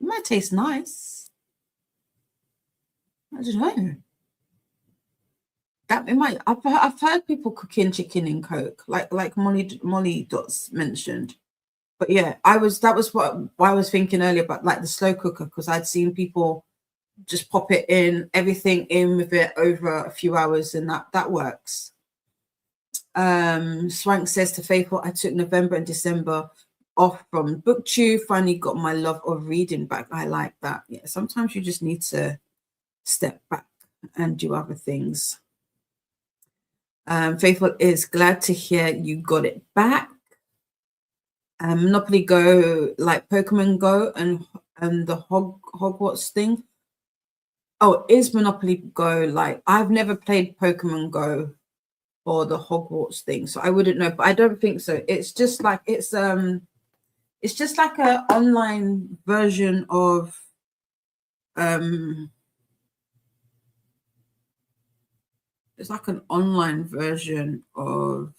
It might taste nice. I don't know. That it might. I've heard people cooking chicken in Coke, like Molly Dots mentioned. But yeah, that was what I was thinking earlier about, like the slow cooker, because I'd seen people just pop it in, everything in with it over a few hours, and that works. Swank says to Faithful, I took November and December off from BookTube, finally got my love of reading back. I like that. Yeah, sometimes you just need to step back and do other things. Faithful is glad to hear you got it back. Monopoly Go, like Pokemon Go and the Hogwarts thing. Oh, is Monopoly Go like, I've never played Pokemon Go or the Hogwarts thing, so I wouldn't know, but I don't think so. It's just like it's just like a online version of it's like an online version of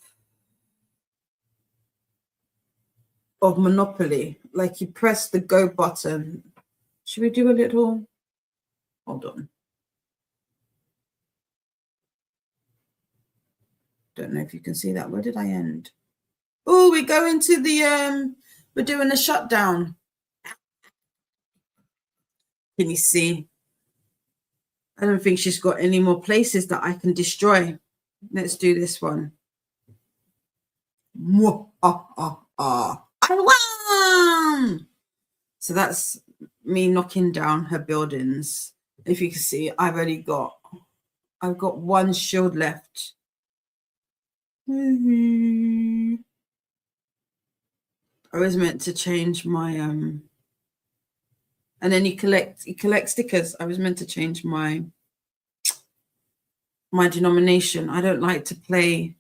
Monopoly. Like you press the go button. Should we do a little? Hold on. Don't know if you can see that. Where did I end? Oh, we go into the we're doing a shutdown. Can you see? I don't think she's got any more places that I can destroy. Let's do this one. I won! So that's me knocking down her buildings. If you can see, I've got one shield left. I was meant to change my and then you collect stickers. I was meant to change my denomination. I don't like to play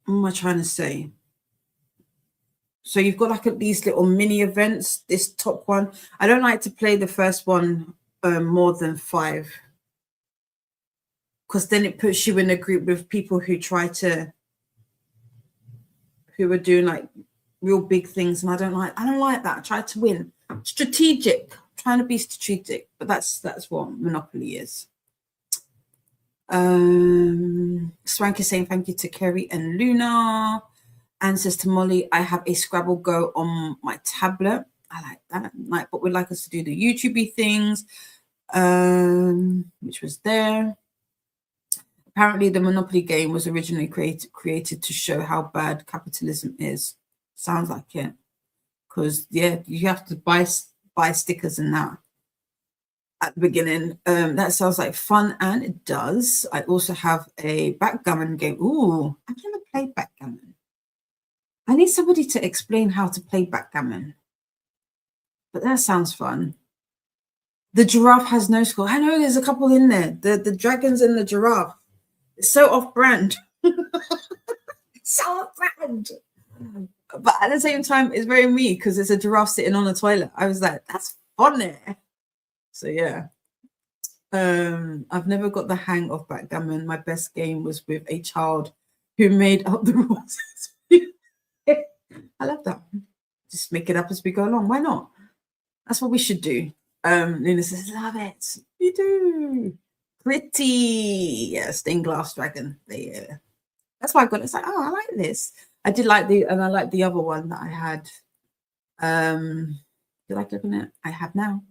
what am I trying to say? So you've got like these little mini events. This top one, I don't like to play the first one more than 5, because then it puts you in a group with people who are doing like real big things, and I don't like that. I try to win. Strategic, trying to be strategic, but that's what Monopoly is. Swank is saying thank you to Kerry and Luna. Anne says to Molly, I have a Scrabble Go on my tablet. I like that. Like, but would like us to do the YouTube things, which was there. Apparently, the Monopoly game was originally created to show how bad capitalism is. Sounds like it, because yeah, you have to buy stickers and that at the beginning. That sounds like fun, and it does. I also have a backgammon game. Ooh, I've never played backgammon. I need somebody to explain how to play backgammon. But that sounds fun. The giraffe has no score. I know there's a couple in there. The dragons and the giraffe. It's so off-brand. So off-brand. But at the same time, it's very me, because it's a giraffe sitting on a toilet. I was like, that's funny. So yeah. I've never got the hang of backgammon. My best game was with a child who made up the rules. I love that. Just make it up as we go along. Why not? That's what we should do. Luna says, love it. You do. Pretty. Yeah, stained glass dragon. Yeah. That's why I got it. It's like, oh, I like this. I did like and I like the other one that I had. You like looking at? I have now.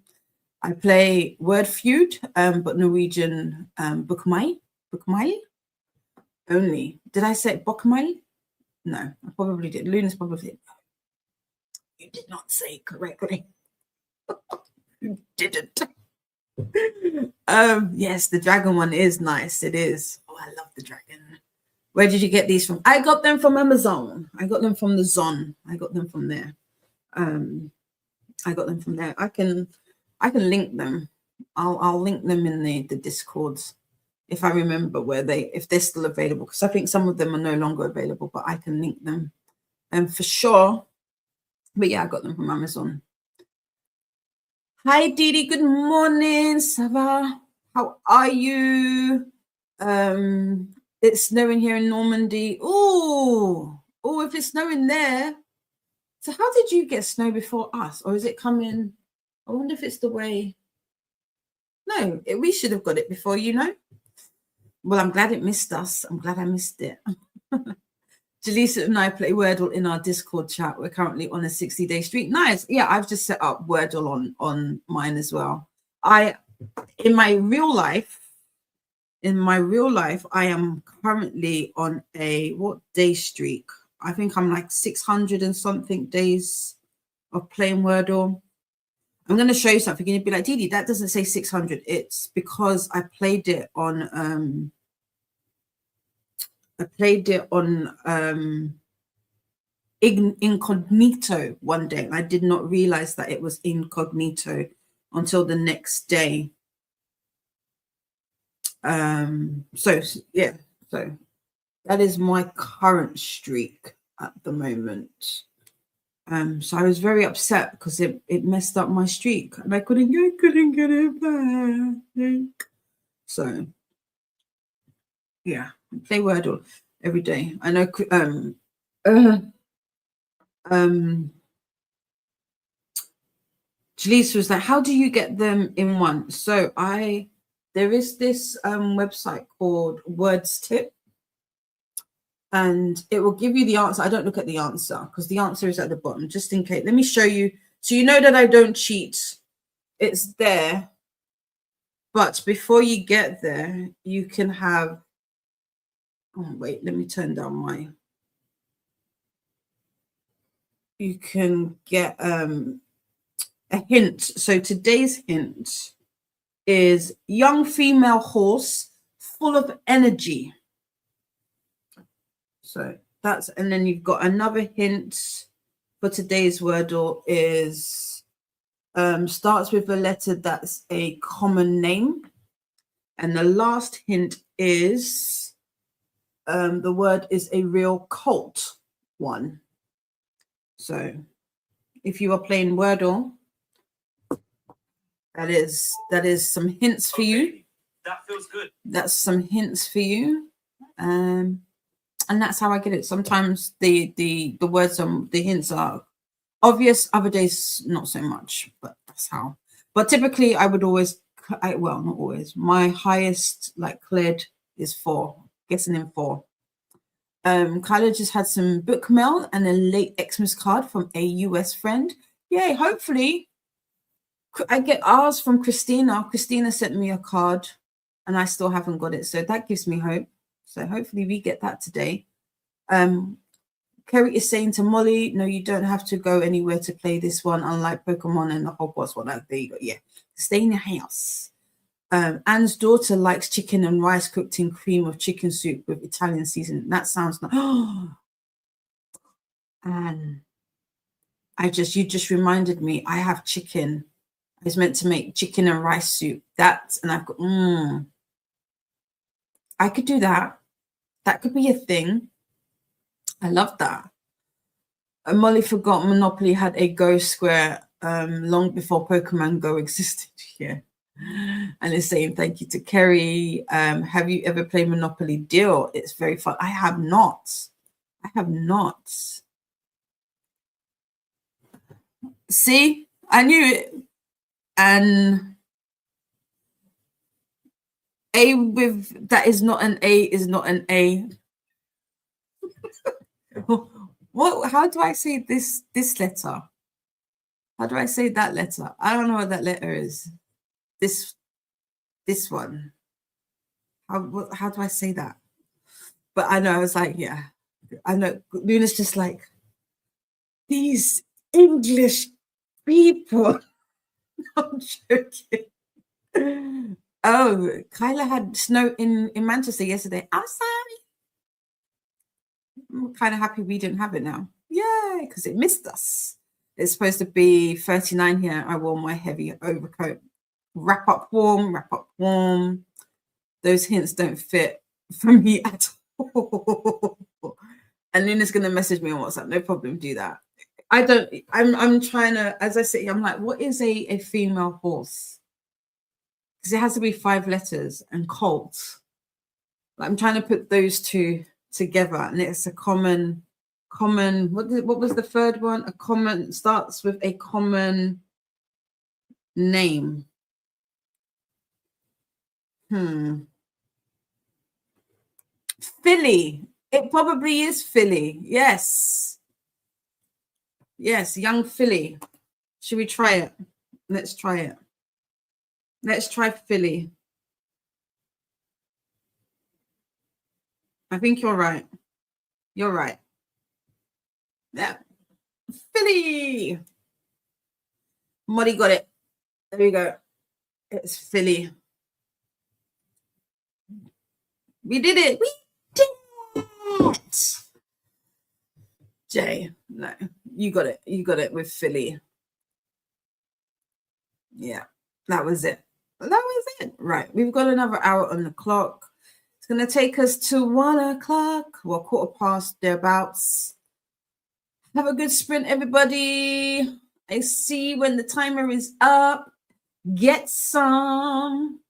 I play Word Feud, but Norwegian Bokmai only. Did I say Bokmai? No, I probably did. Luna's probably did. You did not say it correctly. You didn't. Yes, the dragon one is nice. It is. Oh, I love the dragon. Where did you get these from? I got them from Amazon. I got them from the Zon. I got them from there. I got them from there. I can link them. I'll link them in the Discords if I remember if they're still available, because I think some of them are no longer available, but I can link them for sure. But yeah, I got them from Amazon. Hi Didi, good morning. Sava, how are you? It's snowing here in Normandy. Oh, if it's snowing there. So how did you get snow before us? Or is it coming? I wonder if it's the way. No, we should have got it before, you know. Well, I'm glad it missed us. I'm glad I missed it. Do Jaleesa and I play Wordle in our Discord chat. We're currently on a 60-day streak. Nice. Yeah, I've just set up Wordle on mine as well. In my real life, I am currently on a day streak? I think I'm like 600 and something days of playing Wordle. I'm going to show you something. You're going to be like, Didi, that doesn't say 600. It's because I played it on incognito one day. I did not realize that it was incognito until the next day. So that is my current streak at the moment. So I was very upset because it messed up my streak and I couldn't get it back. So yeah, I play Wordle every day. I know Jaleesa was like, how do you get them in one? So there is this website called Words Tip, and it will give you the answer. I don't look at the answer because the answer is at the bottom, just in case. Let me show you. So you know that I don't cheat. It's there. But before you get there, you can have, oh, wait, let me turn down my, you can get a hint. So today's hint is young female horse full of energy. So that's, and then you've got another hint for today's Wordle is starts with a letter that's a common name. And the last hint is the word is a real cult one. So if you are playing Wordle, that is some hints for you. That feels good. That's some hints for you. And that's how I get it. Sometimes the words the hints are obvious, other days not so much, but that's how. But typically I would always, well, not always, my highest like cleared is 4, guessing in 4. Kyla just had some book mail and a late Xmas card from a US friend. Yay, hopefully I get ours from Christina. Christina sent me a card and I still haven't got it. So that gives me hope. So hopefully we get that today. Kerry is saying to Molly, no, you don't have to go anywhere to play this one, unlike Pokemon and the Hogwarts one. There you go. Yeah, stay in your house. Anne's daughter likes chicken and rice cooked in cream of chicken soup with Italian seasoning. That sounds nice. Oh, Anne, you just reminded me. I have chicken. I was meant to make chicken and rice soup. And I've got. I could do that. That could be a thing. I love that. Molly forgot Monopoly had a Go Square long before Pokemon Go existed. Yeah. And it's saying thank you to Kerry. Have you ever played Monopoly Deal? It's very fun. I have not. See, I knew it. And A with that is not an A is not an A. What? How do I say this letter? How do I say that letter? I don't know what that letter is. This one. How do I say that? But I know I was like, yeah. I know Luna's just like these English people. I'm joking. Oh, Kyla had snow in Manchester yesterday. I'm sorry. I'm kind of happy we didn't have it now. Yay, because it missed us. It's supposed to be 39 here. I wore my heavy overcoat. Wrap up warm. Those hints don't fit for me at all. And Luna's going to message me on WhatsApp. No problem, do that. I'm trying to, as I sit here, I'm like, what is a female horse? Because it has to be 5 letters and colt. I'm trying to put those two together, and it's a common. What was the third one? A common starts with a common name. Philly. It probably is Philly. Yes. Yes, young Philly. Should we try it? Let's try it. Let's try Philly. I think you're right. You're right. Yeah. Philly. Molly got it. There we go. It's Philly. We did it. We did it. Jay, no, you got it. You got it with Philly. Yeah, that was it. That was it. Right. We've got another hour on the clock. It's going to take us to 1 o'clock. Well, quarter past thereabouts. Have a good sprint, everybody. I see when the timer is up. Get some.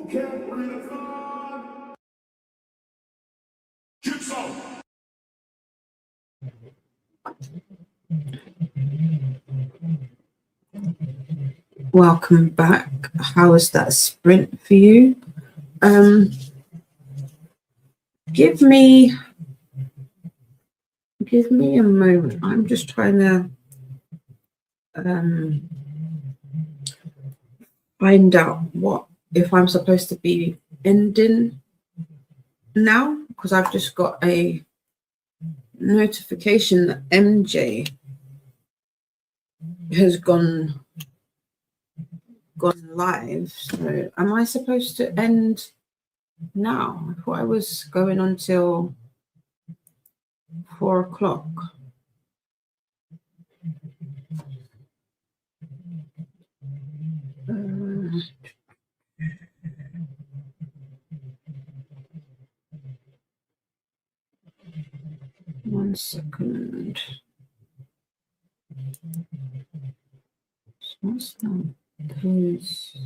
Boot Camp Readathon. Get some. Welcome back. How was that sprint for you? Give me a moment. I'm just trying to find out what if I'm supposed to be ending now, because I've just got a notification that MJ has gone live. So am I supposed to end now? I thought I was going on till 4 o'clock. One second. What's that? Who's...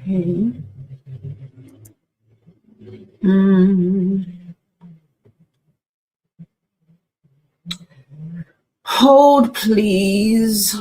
Okay. Hold, please.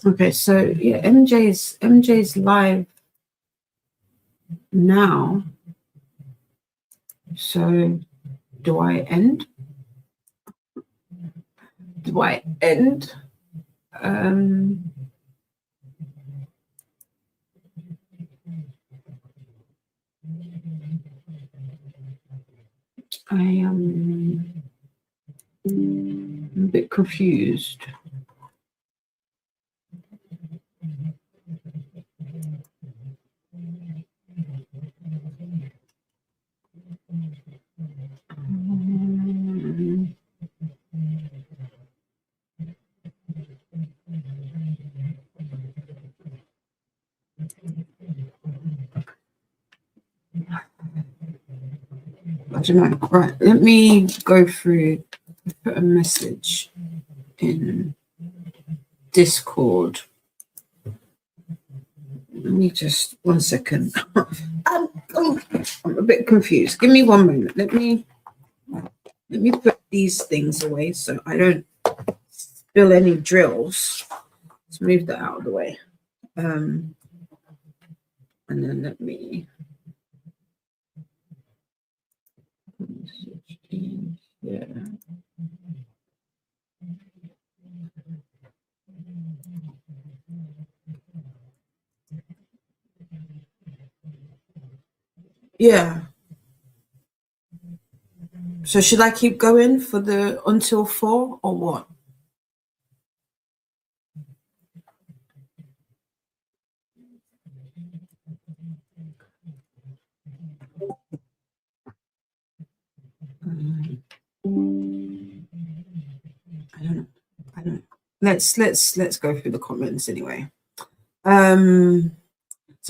Okay, so yeah, MJ's live now. So do I end? Do I end? I am a bit confused. I don't know. Right, let me go through, put a message in Discord. Let me just 1 second. I'm a bit confused. Give me 1 moment. Let me put these things away so I don't spill any drills. Let's move that out of the way. And then let me yeah. Yeah. So should I keep going for the until 4 or what? I don't know. Let's go through the comments anyway. So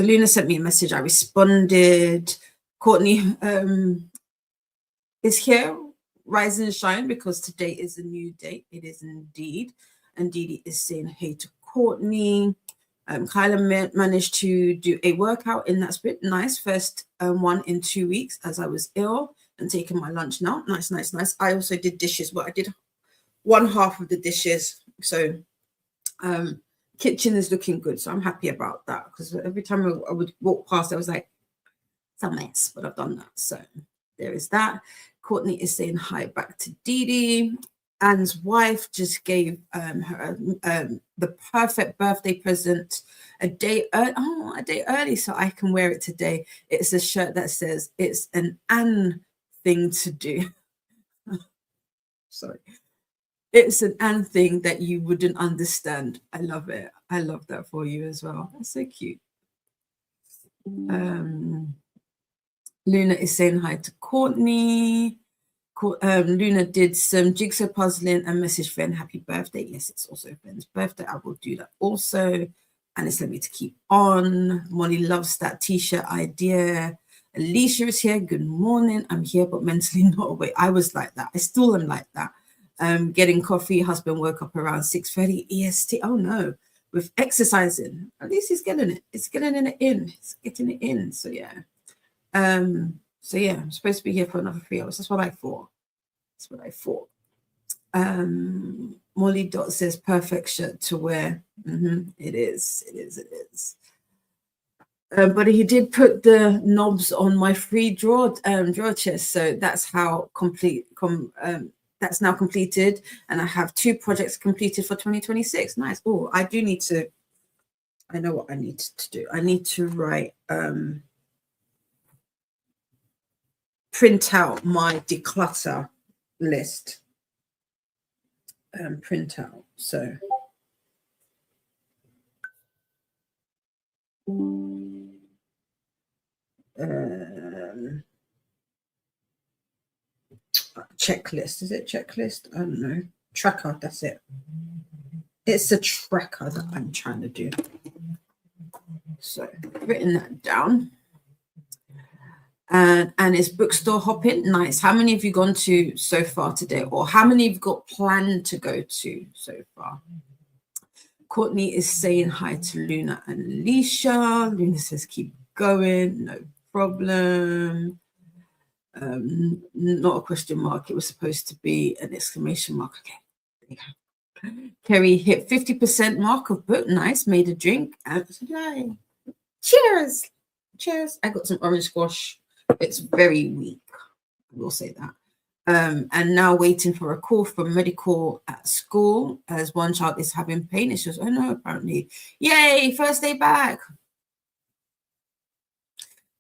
Luna sent me a message. I responded. Courtney is here, rise and shine, because today is a new day. It is indeed. And Dee Dee is saying hey to Courtney. Kyla managed to do a workout in that split. Nice. First one in 2 weeks as I was ill and taking my lunch now. Nice. I also did dishes. Well, I did one half of the dishes. So kitchen is looking good. So I'm happy about that, because every time I would walk past, I was like, it's a mess, but I've done that. So there is that. Courtney is saying hi back to Dee Dee. Anne's wife just gave her the perfect birthday present a day early, so I can wear it today. It's a shirt that says it's an Anne thing to do. Sorry. It's an and thing that you wouldn't understand. I love it. I love that for you as well. That's so cute. Luna is saying hi to Courtney. Luna did some jigsaw puzzling and message friend happy birthday. Yes, it's also a friend's birthday. I will do that also. And it's let me to keep on. Molly loves that t-shirt idea. Alicia is here. Good morning. I'm here, but mentally not awake. I was like that. I still am like that. Getting coffee. Husband woke up around 6:30 EST. Oh no, with exercising. At least he's getting it. It's getting it in. It's getting it in. So yeah. So yeah, I'm supposed to be here for another 3 hours. That's what I thought. That's what I thought. Molly Dot says perfect shirt to wear. It is. It is. It is. But he did put the knobs on my free drawer chest, so that's how that's now completed, and I have 2 projects completed for 2026. Nice. Oh, I do need to. I know what I need to do. I need to write. Print out my declutter list. Print out. So. Checklist. Is it checklist? I don't know. Tracker. That's it. It's a tracker that I'm trying to do. So, written that down. And it's bookstore hopping. Nice. How many have you gone to so far today? Or how many have you got planned to go to so far? Courtney is saying hi to Luna and Alicia. Luna says keep going. No problem. Not a question mark. It was supposed to be an exclamation mark. Okay. There you go. Kerry hit 50% mark of book. Nice. Made a drink. Cheers. Cheers. I got some orange squash. It's very weak. I will say that. And now waiting for a call from medical at school as one child is having pain issues. Oh no, apparently. Yay, first day back.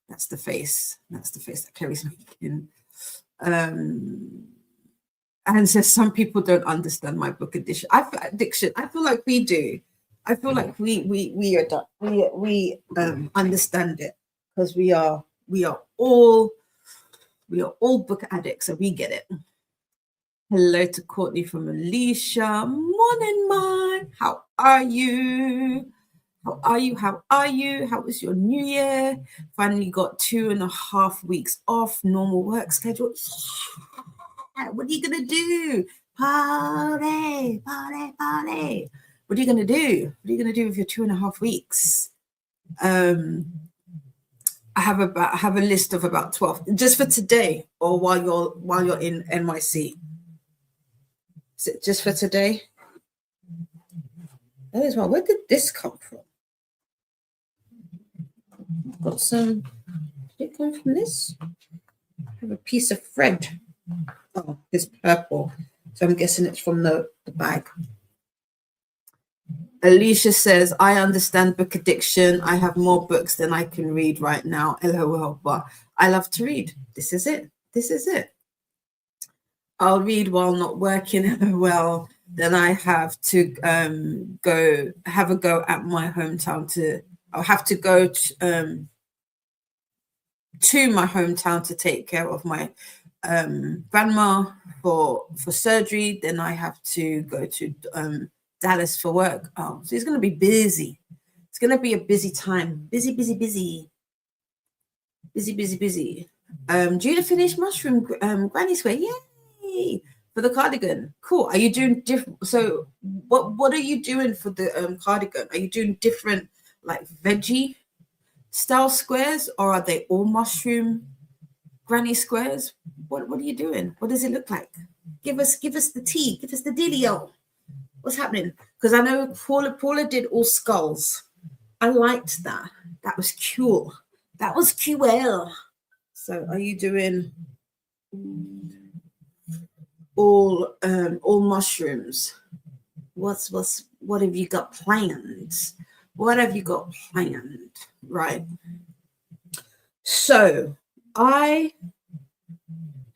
That's the face. That's the face that Kerry's making. And says some people don't understand my book addiction. I feel like we do. I feel like we understand it because we are all book addicts, so we get it. Hello to Courtney from Alicia. Morning, man. How are you? How are you? How are you? How was your new year? Finally got 2.5 weeks off, normal work schedule. What are you gonna do? Party, party, party. What are you gonna do? What are you gonna do with your 2.5 weeks? I have a list of about 12 just for today, or while you're in NYC. Is it just for today? That is well. Where did this come from? Got some. Did it come from this? I have a piece of thread. Oh, it's purple. So I'm guessing it's from the bag. Alicia says, I understand book addiction. I have more books than I can read right now. LOL, but I love to read. This is it. This is it. I'll read while not working. Well, then I have to go have a go at my hometown I'll have to go to my hometown to take care of my grandma for surgery. Then I have to go to Dallas for work. Oh, so it's going to be busy. It's going to be a busy time. Busy. Due to finish mushroom granny square. Yay! For the cardigan. Cool. Are you doing different? So what are you doing for the cardigan? Are you doing different like veggie style squares, or are they all mushroom granny squares? What are you doing? What does it look like? Give us the tea. Give us the dealio. What's happening? Because I know Paula did all skulls. I liked that. That was cool. That was cool. So are you doing all mushrooms? What have you got planned? What have you got planned? Right. So I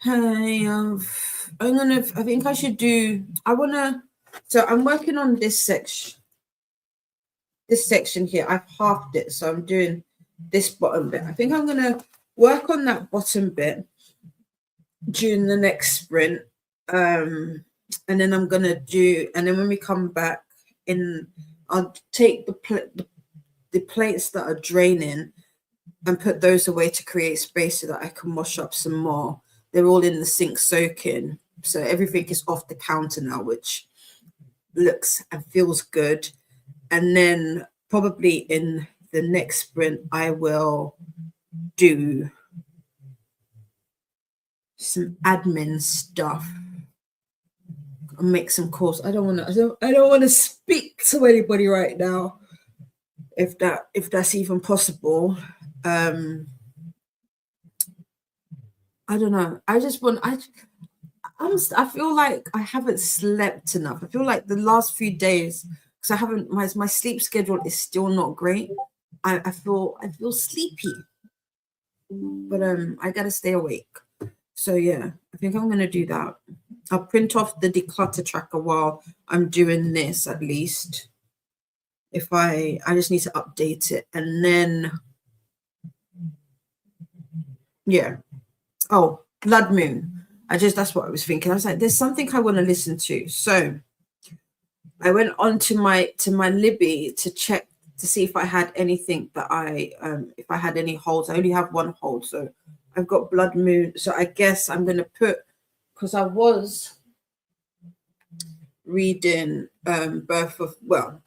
I think I should do, so I'm working on this section here. I've halved it, so I'm doing this bottom bit. I think I'm gonna work on that bottom bit during the next sprint. And then I'm gonna and then when we come back in, I'll take the plates that are draining and put those away to create space so that I can wash up some more. They're all in the sink soaking, so everything is off the counter now, which looks and feels good. And then probably in the next sprint, I will do some admin stuff. I'll make some calls. I don't want to speak to anybody right now, if that's even possible. I don't know. I feel like I haven't slept enough. I feel like the last few days, because I haven't, my sleep schedule is still not great. I feel sleepy, but I gotta stay awake. So yeah, I think I'm gonna do that. I'll print off the declutter tracker while I'm doing this, at least. If I just need to update it, and then yeah. Oh, Blood Moon. That's what I was thinking. I was like, there's something I want to listen to. So I went on to my Libby to check to see if I had anything that if I had any holds. I only have one hold, so I've got Blood Moon. So I guess I'm gonna because I was reading I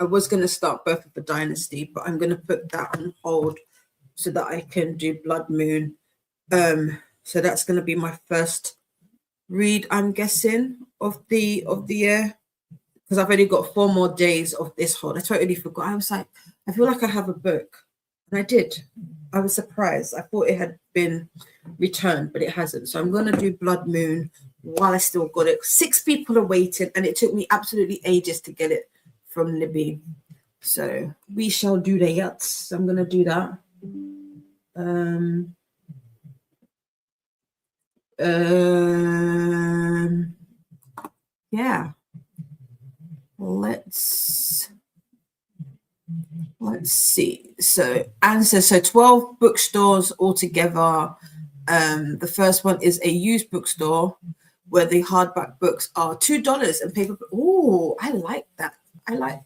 was gonna start Birth of a Dynasty, but I'm gonna put that on hold so that I can do Blood Moon. So that's gonna be my first read, I'm guessing, of the year, because I've only got 4 more days of this hold. I totally forgot. I was like, I feel like I have a book, and I did. I was surprised. I thought it had been returned, but it hasn't. So I'm going to do Blood Moon while I still got it. 6 people are waiting, and it took me absolutely ages to get it from Libby. So we shall do that. So I'm going to do that. Yeah. Let's see. So answer. So 12 bookstores altogether. The first one is a used bookstore where the hardback books are $2 and paper. Oh, I like that. I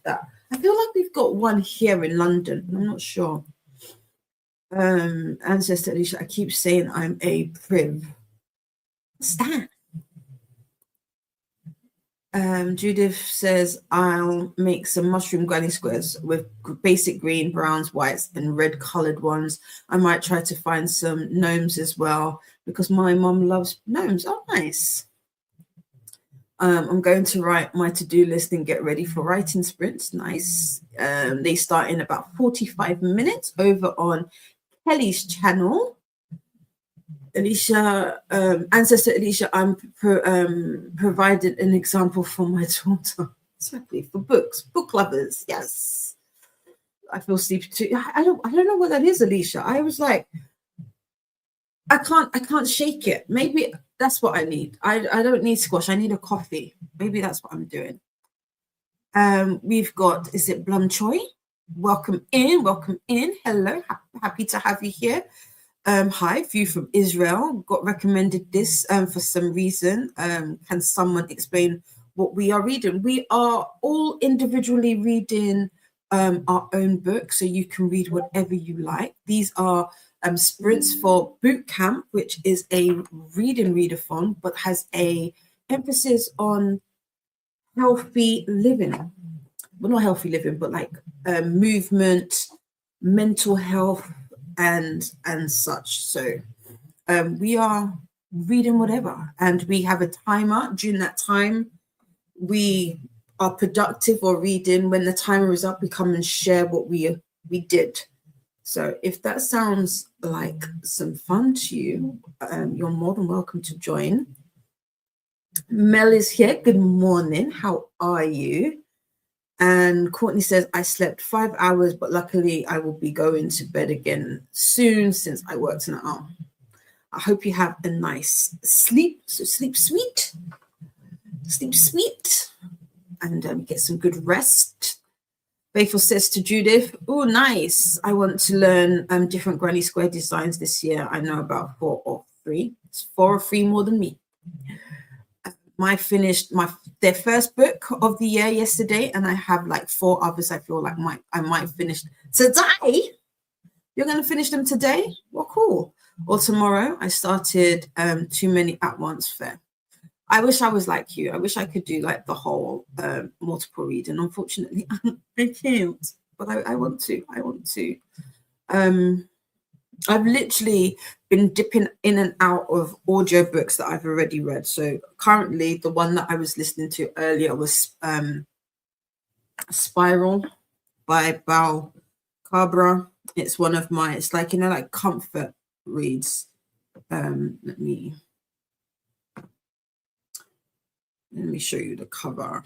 feel like we've got one here in London. I'm not sure. Ancestor Alicia, I keep saying I'm a priv. What's that? Judith says, I'll make some mushroom granny squares with basic green, browns, whites, and red colored ones. I might try to find some gnomes as well, because my mom loves gnomes. Oh, nice. I'm going to write my to-do list and get ready for writing sprints. Nice. They start in about 45 minutes over on Kelly's channel. Alicia, Ancestor Alicia, I'm provided an example for my daughter, exactly, for book lovers. Yes, I feel sleepy too. I don't know what that is, Alicia. I was like, I can't shake it. Maybe that's what I need. I don't need squash. I need a coffee. Maybe that's what I'm doing. We've got, is it Blum Choi? Welcome in. Hello, happy to have you here. Hi, view from Israel. Got recommended this for some reason. Can someone explain what we are reading? We are all individually reading our own book, so you can read whatever you like. These are sprints for Boot Camp, which is a readathon, but has a emphasis on healthy living. Well, not healthy living, but like movement, mental health, and such. So we are reading whatever, and we have a timer. During that time, we are productive or reading. When the timer is up, we come and share what we did. So if that sounds like some fun to you, you're more than welcome to join. Mel is here. Good morning. How are you? And Courtney says, I slept 5 hours, but luckily I will be going to bed again soon since I worked an hour. I hope you have a nice sleep. So sleep sweet, and get some good rest. Faithful says to Judith, oh, nice. I want to learn different granny square designs this year. I know about 4 or 3. It's 4 or 3 more than me. I finished their first book of the year yesterday, and I have like 4 others I feel like I might finish today. You're going to finish them today? Well, cool. Or tomorrow. I started Too Many at Once Fair. I wish I was like you. I wish I could do like the whole multiple reading. Unfortunately, I can't. But I want to. I want to. I've literally been dipping in and out of audiobooks that I've already read. So currently, the one that I was listening to earlier was Spiral by Bal Cabra. It's one of my. It's like, you know, like comfort reads. Let me show you the cover.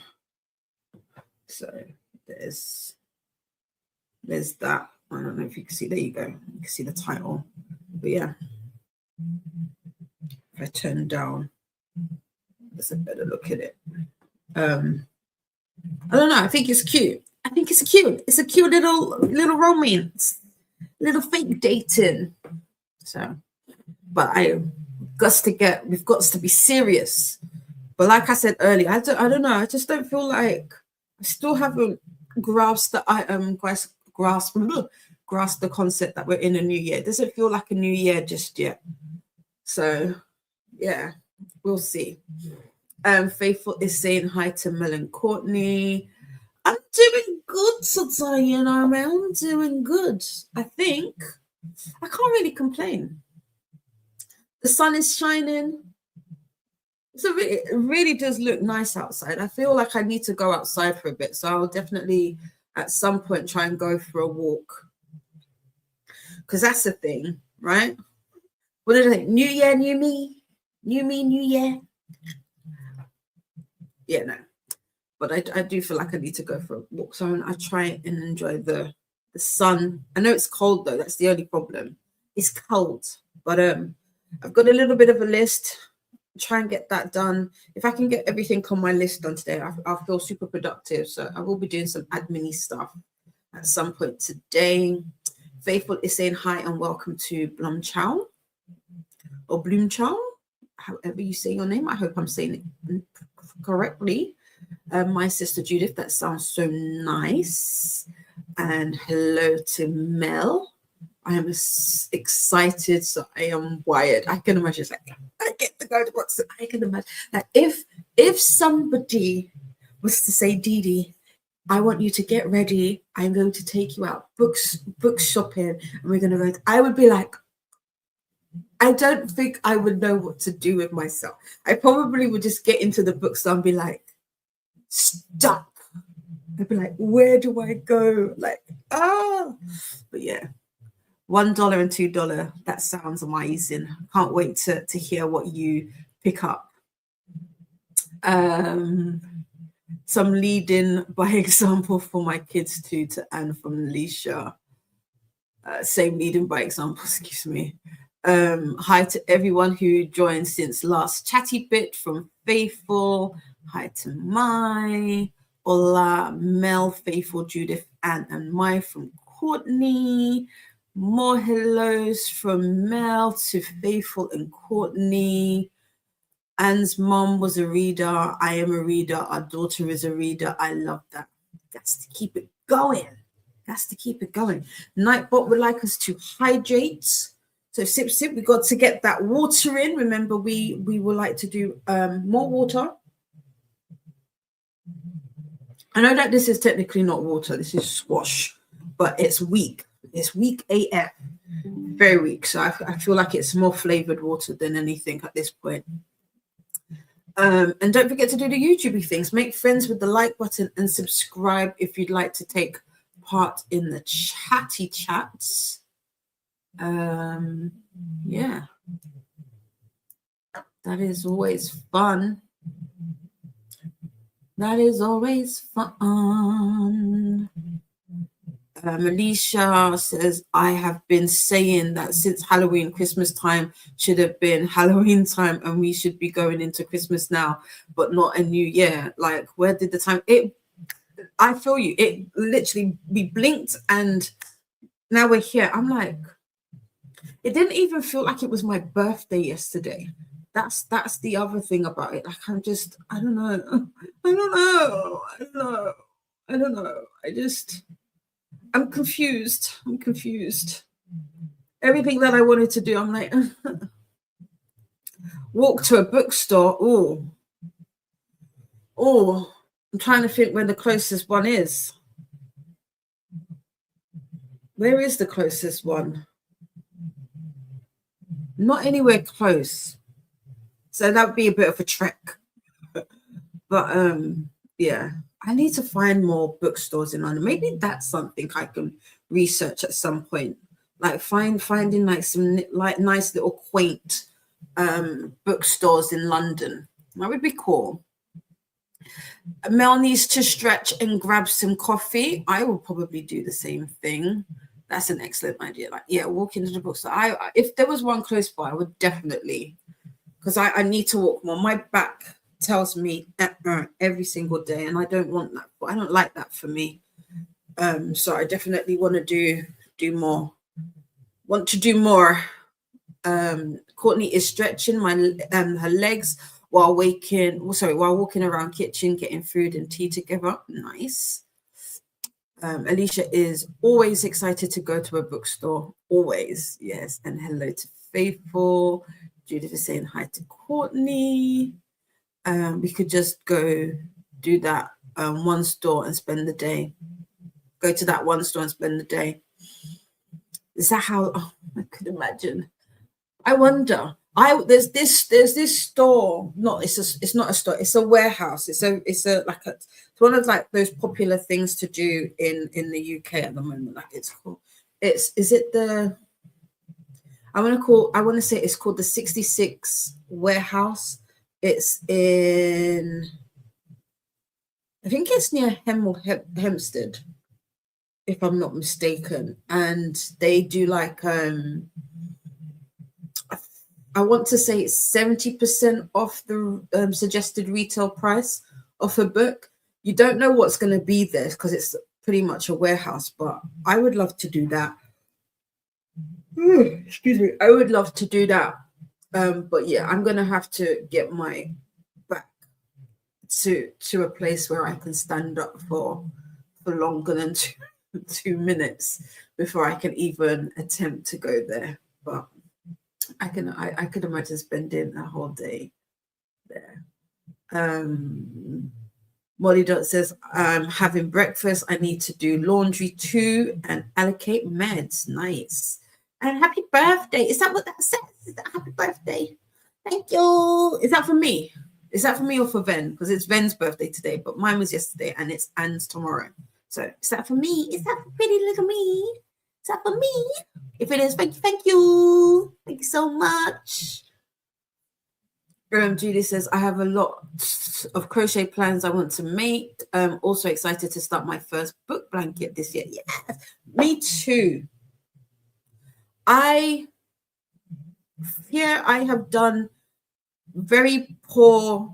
So there's that. I don't know if you can see. There you go. You can see the title. But yeah, if I turn down, there's a better look at it. I don't know. I think it's cute. It's a cute little romance, little fake dating. So, but we've got to be serious. But like I said earlier, I don't know. I just don't feel like I still haven't grasped the concept that we're in a new year. It doesn't feel like a new year just yet. So yeah, we'll see. Faithful is saying hi to Mel and Courtney. I'm doing good today, you know, man. I'm doing good. I think I can't really complain. The sun is shining. So it really does look nice outside. I feel like I need to go outside for a bit. So I'll definitely at some point try and go for a walk. Because that's the thing, right? What do they think? New year, new me. New me, new year. Yeah, no. But I do feel like I need to go for a walk. So I try and enjoy the sun. I know it's cold though. That's the only problem. It's cold. But I've got a little bit of a list. Try and get that done. If I can get everything on my list done today, I'll feel super productive. So I will be doing some admin-y stuff at some point today. Faithful is saying hi and welcome to Blumchow or Bloomchow, however you say your name. I hope I'm saying it correctly. My sister Judith, that sounds so nice. And hello to Mel. I am excited, so I am wired. I can imagine, it's like, I get to go to Boston. I can imagine that if somebody was to say, Dee Dee, I want you to get ready. I'm going to take you out book shopping, and we're going to go. I would be like, I don't think I would know what to do with myself. I probably would just get into the bookstore and be like, stop. I'd be like, where do I go? Like, but yeah. $1 and $2. That sounds amazing. Can't wait to hear what you pick up. Some leading by example for my kids too, to Anne from Alicia. Same leading by example, excuse me. Hi to everyone who joined since last chatty bit from Faithful. Hi to Mai, Ola, Mel, Faithful, Judith, Anne, and Mai from Courtney. More hellos from Mel to Faithful and Courtney. Anne's mom was a reader. I am a reader. Our daughter is a reader. I love that. That's to keep it going. That's to keep it going. Nightbot would like us to hydrate. So sip, we got to get that water in. Remember, we would like to do more water. I know that this is technically not water. This is squash, but it's weak. It's weak AF. Very weak. So I feel like it's more flavored water than anything at this point. And don't forget to do the YouTube things. Make friends with the like button and subscribe if you'd like to take part in the chatty chats. Yeah, that is always fun. That is always fun. Alicia says, I have been saying that since Halloween, Christmas time should have been Halloween time and we should be going into Christmas now, but not a new year. Like, where did the time? I feel you. It literally, we blinked and now we're here. I'm like, it didn't even feel like it was my birthday yesterday. That's the other thing about it. Like, I don't know. I'm confused. Everything that I wanted to do, I'm like, walk to a bookstore. Oh, I'm trying to think where the closest one is. Where is the closest one? Not anywhere close. So that would be a bit of a trek. But yeah, I need to find more bookstores in London. Maybe that's something I can research at some point. Like finding like some like nice little quaint bookstores in London. That would be cool. Mel needs to stretch and grab some coffee. I will probably do the same thing. That's an excellent idea. Like, yeah, walk into the bookstore. If there was one close by, I would definitely, because I need to walk more. My back tells me every single day, and I don't want that. I don't like that for me. So I definitely want to do more. Want to do more. Courtney is stretching her legs while walking around kitchen, getting food and tea together. Nice. Alicia is always excited to go to a bookstore. Always, yes. And hello to Faithful. Judith is saying hi to Courtney. We could just go do that one store and spend the day. Go to that one store and spend the day. Is that how? Oh, I could imagine. I wonder. There's this store. It's not a store. It's a warehouse. It's one of like those popular things to do in the UK at the moment. Like it's called. I want to say it's called the 66 Warehouse. It's in, I think it's near Hempstead, if I'm not mistaken. And they do like I want to say it's 70% off the suggested retail price of a book. You don't know what's going to be there because it's pretty much a warehouse, but I would love to do that. Excuse me. I would love to do that. But yeah, I'm going to have to get my back to a place where I can stand up for longer than 2 minutes before I can even attempt to go there. But I could imagine spending a whole day there. Molly Dot says, I'm having breakfast. I need to do laundry too and allocate meds. Nice. And happy birthday. Is that what that says? Is that happy birthday? Thank you. Is that for me? Is that for me or for Ven? Because it's Ven's birthday today, but mine was yesterday and it's Anne's tomorrow. So is that for me? Is that for pretty little me? Is that for me? If it is, thank you. Thank you so much. Judy says, I have a lot of crochet plans I want to make. Also excited to start my first book blanket this year. Yes, me too. I have done very poor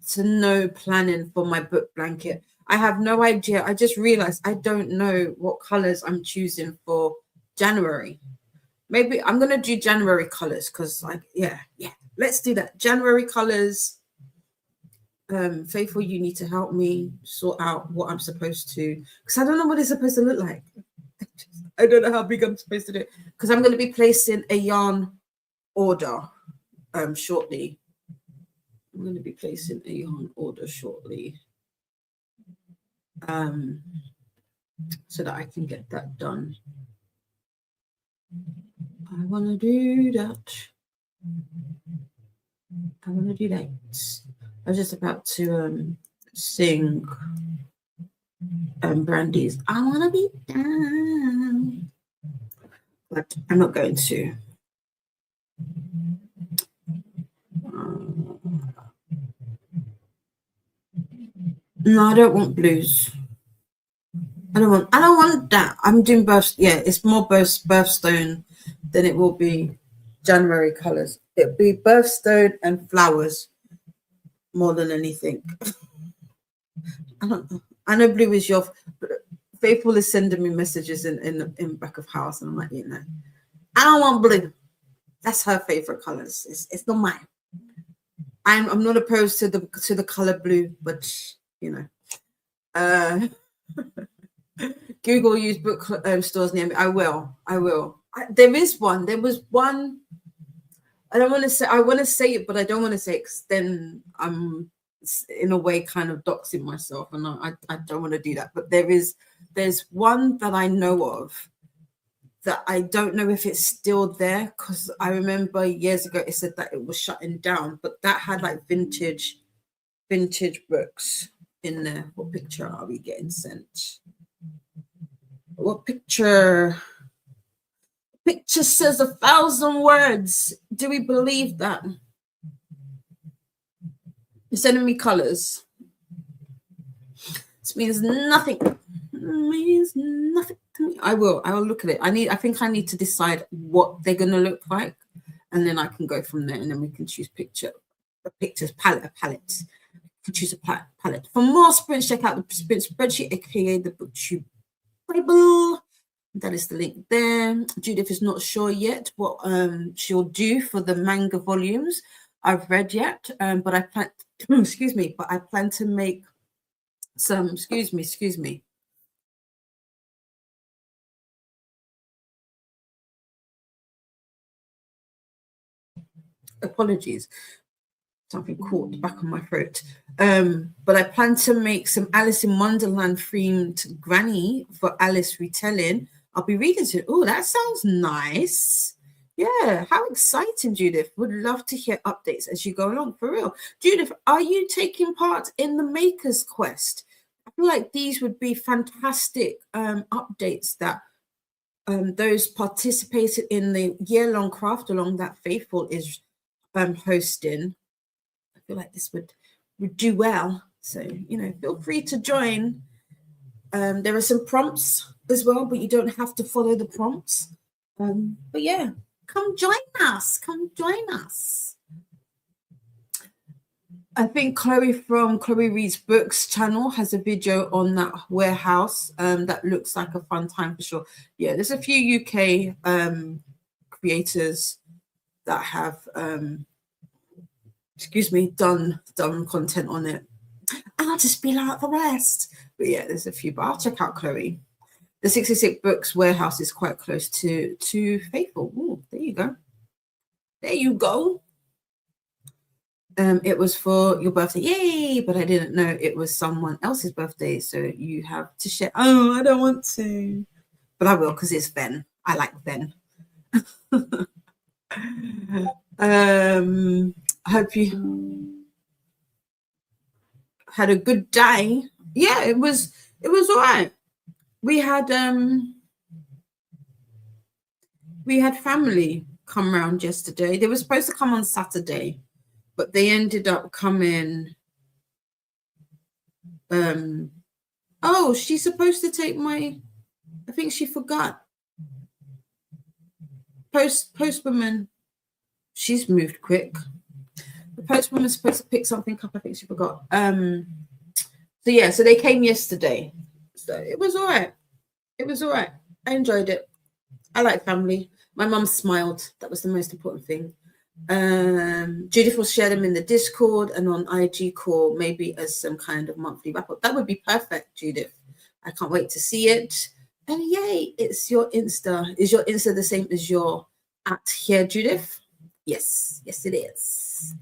to no planning for my book blanket. I have no idea. I just realized I don't know what colors I'm choosing for January. Maybe I'm going to do January colors because let's do that. January colors. Faithful, you need to help me sort out what I'm supposed to, because I don't know what it's supposed to look like. I don't know how big I'm supposed to do it, because I'm going to be placing a yarn order shortly. I'm going to be placing a yarn order shortly so that I can get that done. I want to do that. I was just about to sing Brandy's I Want to Be Down, but I'm not going to. No, I don't want blues. I don't want that. I'm doing it's more birthstone than it will be January colors. It'll be birthstone and flowers more than anything. I don't know. I know blue is your Faithful is sending me messages in back of house, and I'm like, I don't want blue. That's her favorite colors. It's not mine. I'm not opposed to the color blue, but Google use book stores near me. I will. There was one. I don't want to say. I want to say it, but I don't want to say it because then I'm in a way kind of doxing myself, and I don't want to do that. But there's one that I know of that I don't know if it's still there, because I remember years ago it said that it was shutting down, but that had like vintage books in there. What picture are we getting sent? What picture? Picture says 1,000 words. Do we believe that? You're sending me colors. This means nothing. It means nothing to me. I will look at it. I think I need to decide what they're gonna look like, and then I can go from there, and then we can choose pictures, palette. You can choose a palette. For more sprints, check out the sprint spreadsheet, aka the BookTube Bible. That is the link there. Judith is not sure yet what she'll do for the manga volumes I've read yet, but I plan but I plan to make some excuse me. Apologies. Something caught the back of my throat. But I plan to make some Alice in Wonderland themed granny for Alice retelling. I'll be reading to it. Oh, that sounds nice. Yeah, how exciting, Judith. Would love to hear updates as you go along, for real. Judith, are you taking part in the Maker's Quest? I feel like these would be fantastic updates that those participated in the year-long craft along that Faithful is hosting. I feel like this would do well. So, feel free to join. There are some prompts as well, but you don't have to follow the prompts. But yeah, come join us. I think Chloe from Chloe Reads Books channel has a video on that warehouse. That looks like a fun time for sure. Yeah, there's a few UK creators that have done content on it. And I'll just be like the rest. But yeah, there's a few, but I'll check out Chloe. The 66 Books warehouse is quite close to Faithful. Ooh, there you go. It was for your birthday. Yay! But I didn't know it was someone else's birthday. So you have to share. Oh, I don't want to. But I will, because it's Ben. I like Ben. I hope you had a good day. Yeah, it was all right. We had family come around yesterday. They were supposed to come on Saturday, but they ended up coming. Oh, she's supposed to take I think she forgot. Postwoman. She's moved quick. The postwoman's supposed to pick something up. I think she forgot. So they came yesterday. So it was all right. I enjoyed it. I like family. My mum smiled. That was the most important thing. Judith will share them in the Discord and on IG call, maybe as some kind of monthly wrap up. That would be perfect, Judith. I can't wait to see it. And yay, it's your Insta. Is your Insta the same as your @here, Judith? Yes, it is.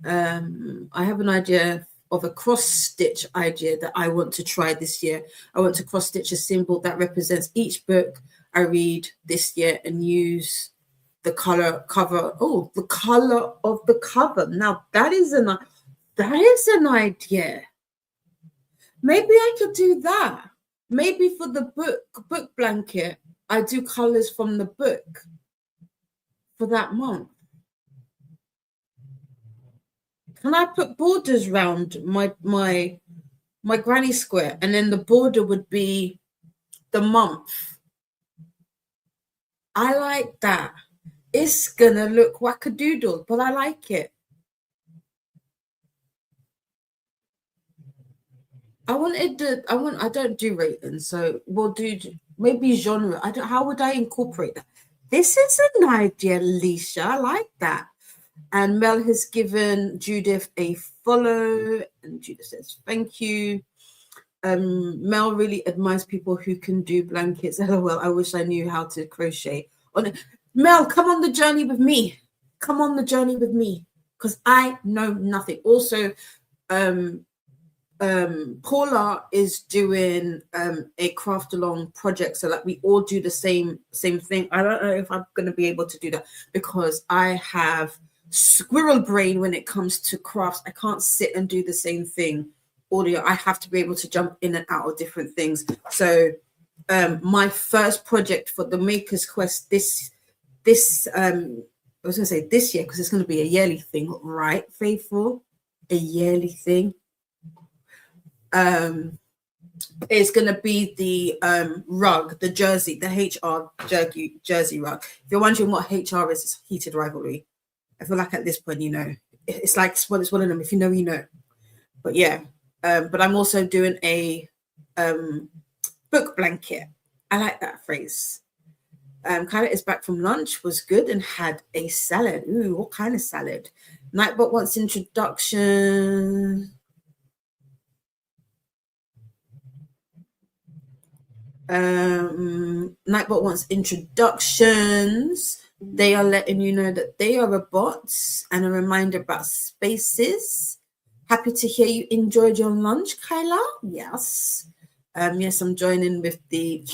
I have an idea of a cross-stitch idea that I want to try this year. I want to cross-stitch a symbol that represents each book I read this year and use the color of the cover. Now that is an idea. Maybe I could do that. Maybe for the book blanket, I do colors from the book for that month. Can I put borders around my granny square, and then the border would be the month. I like that. It's gonna look wackadoodle, but I like it. I don't do ratings, so we'll do maybe genre. How would I incorporate that? This is an idea, Alicia. I like that. And Mel has given Judith a follow, and Judith says thank you. Mel really admires people who can do blankets. LOL, I wish I knew how to crochet. Mel, come on the journey with me. Come on the journey with me, because I know nothing. Also, Paula is doing a craft along project, so like we all do the same thing. I don't know if I'm going to be able to do that because I have squirrel brain when it comes to crafts. I can't sit and do the same thing audio. I have to be able to jump in and out of different things. So my first project for the Maker's Quest this I was going to say this year, because it's going to be a yearly thing, right, Faithful? A yearly thing. Is going to be the rug, the jersey, the HR jersey rug. If you're wondering what HR is, it's heated rivalry. I feel like at this point, you know, it's like it's one of them. If you know, you know. But yeah, but I'm also doing a book blanket. I like that phrase. Kyla is back from lunch, was good, and had a salad. Ooh, what kind of salad? Nightbot wants introduction. Nightbot wants introductions. They are letting you know that they are a bot, and a reminder about spaces. Happy to hear you enjoyed your lunch, Kyla. Yes. Yes, I'm joining with the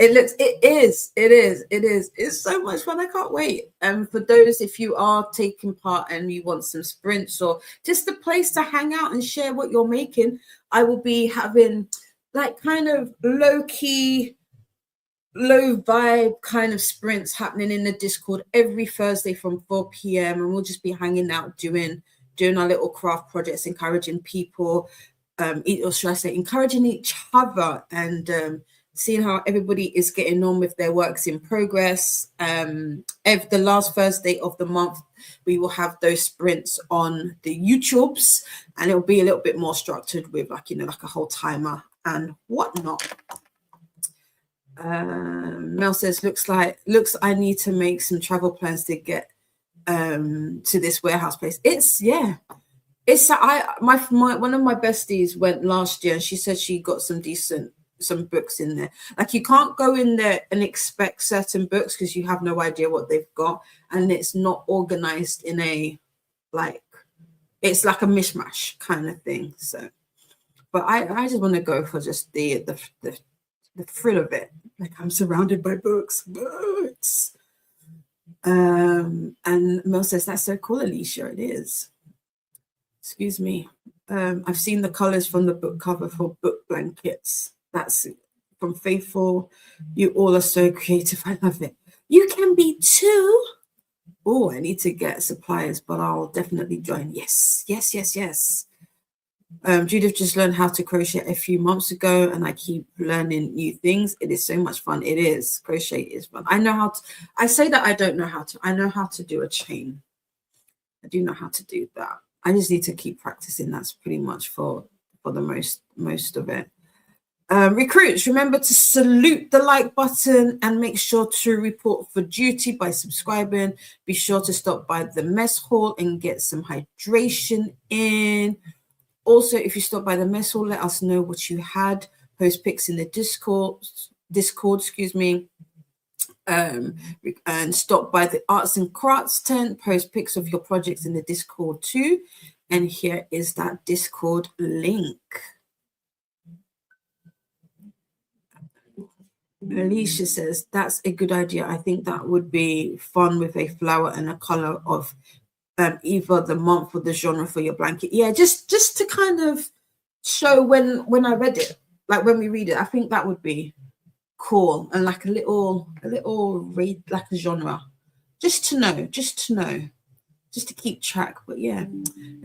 it is. It's so much fun. I can't wait. For those, if you are taking part and you want some sprints or just a place to hang out and share what you're making, I will be having like kind of low-key, low vibe kind of sprints happening in the Discord every Thursday from 4 p.m. and we'll just be hanging out doing our little craft projects, encouraging people, or should I say encouraging each other, and seeing how everybody is getting on with their works in progress. The last Thursday of the month, we will have those sprints on the YouTubes, and it'll be a little bit more structured with like a whole timer and whatnot. Mel says, looks I need to make some travel plans to get to this warehouse place. One of my besties went last year, and she said she got some books in there. Like, you can't go in there and expect certain books because you have no idea what they've got, and it's not organized in a it's like a mishmash kind of thing. So, but I just want to go for just the thrill of it. Like, I'm surrounded by books. And Mel says, that's so cool, Alicia. It is. Excuse me. I've seen the colors from the book cover for book blankets. That's from Faithful. You all are so creative. I love it. You can be too. Oh, I need to get suppliers, but I'll definitely join. Yes. Judith just learned how to crochet a few months ago, and I keep learning new things. It is so much fun. It is. Crochet is fun. I know how to. I say that I don't know how to. I know how to do a chain. I do know how to do that. I just need to keep practicing. That's pretty much for the most of it. Recruits, remember to salute the like button and make sure to report for duty by subscribing. Be sure to stop by the mess hall and get some hydration in. Also, if you stop by the mess hall, let us know what you had. Post pics in the Discord, excuse me. And stop by the arts and crafts tent. Post pics of your projects in the Discord too. And here is that Discord link. Alicia says, that's a good idea. I think that would be fun with a flower and a color of either the month or the genre for your blanket. Yeah, just to kind of show when I read it, like when we read it, I think that would be cool, and like a little read, like a genre, just to know, just to keep track. But yeah,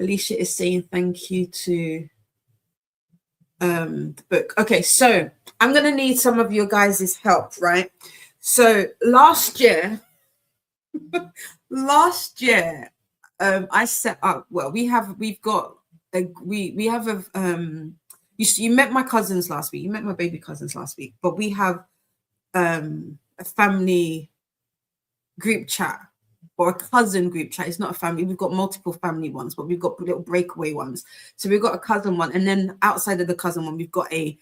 Alicia is saying thank you to the book. Okay, so I'm going to need some of your guys' help, right? So last year, I set up, well, we have you met my cousins last week. You met my baby cousins last week, but we have a family group chat, or a cousin group chat. It's not a family. We've got multiple family ones, but we've got little breakaway ones. So we've got a cousin one, and then outside of the cousin one, we've got a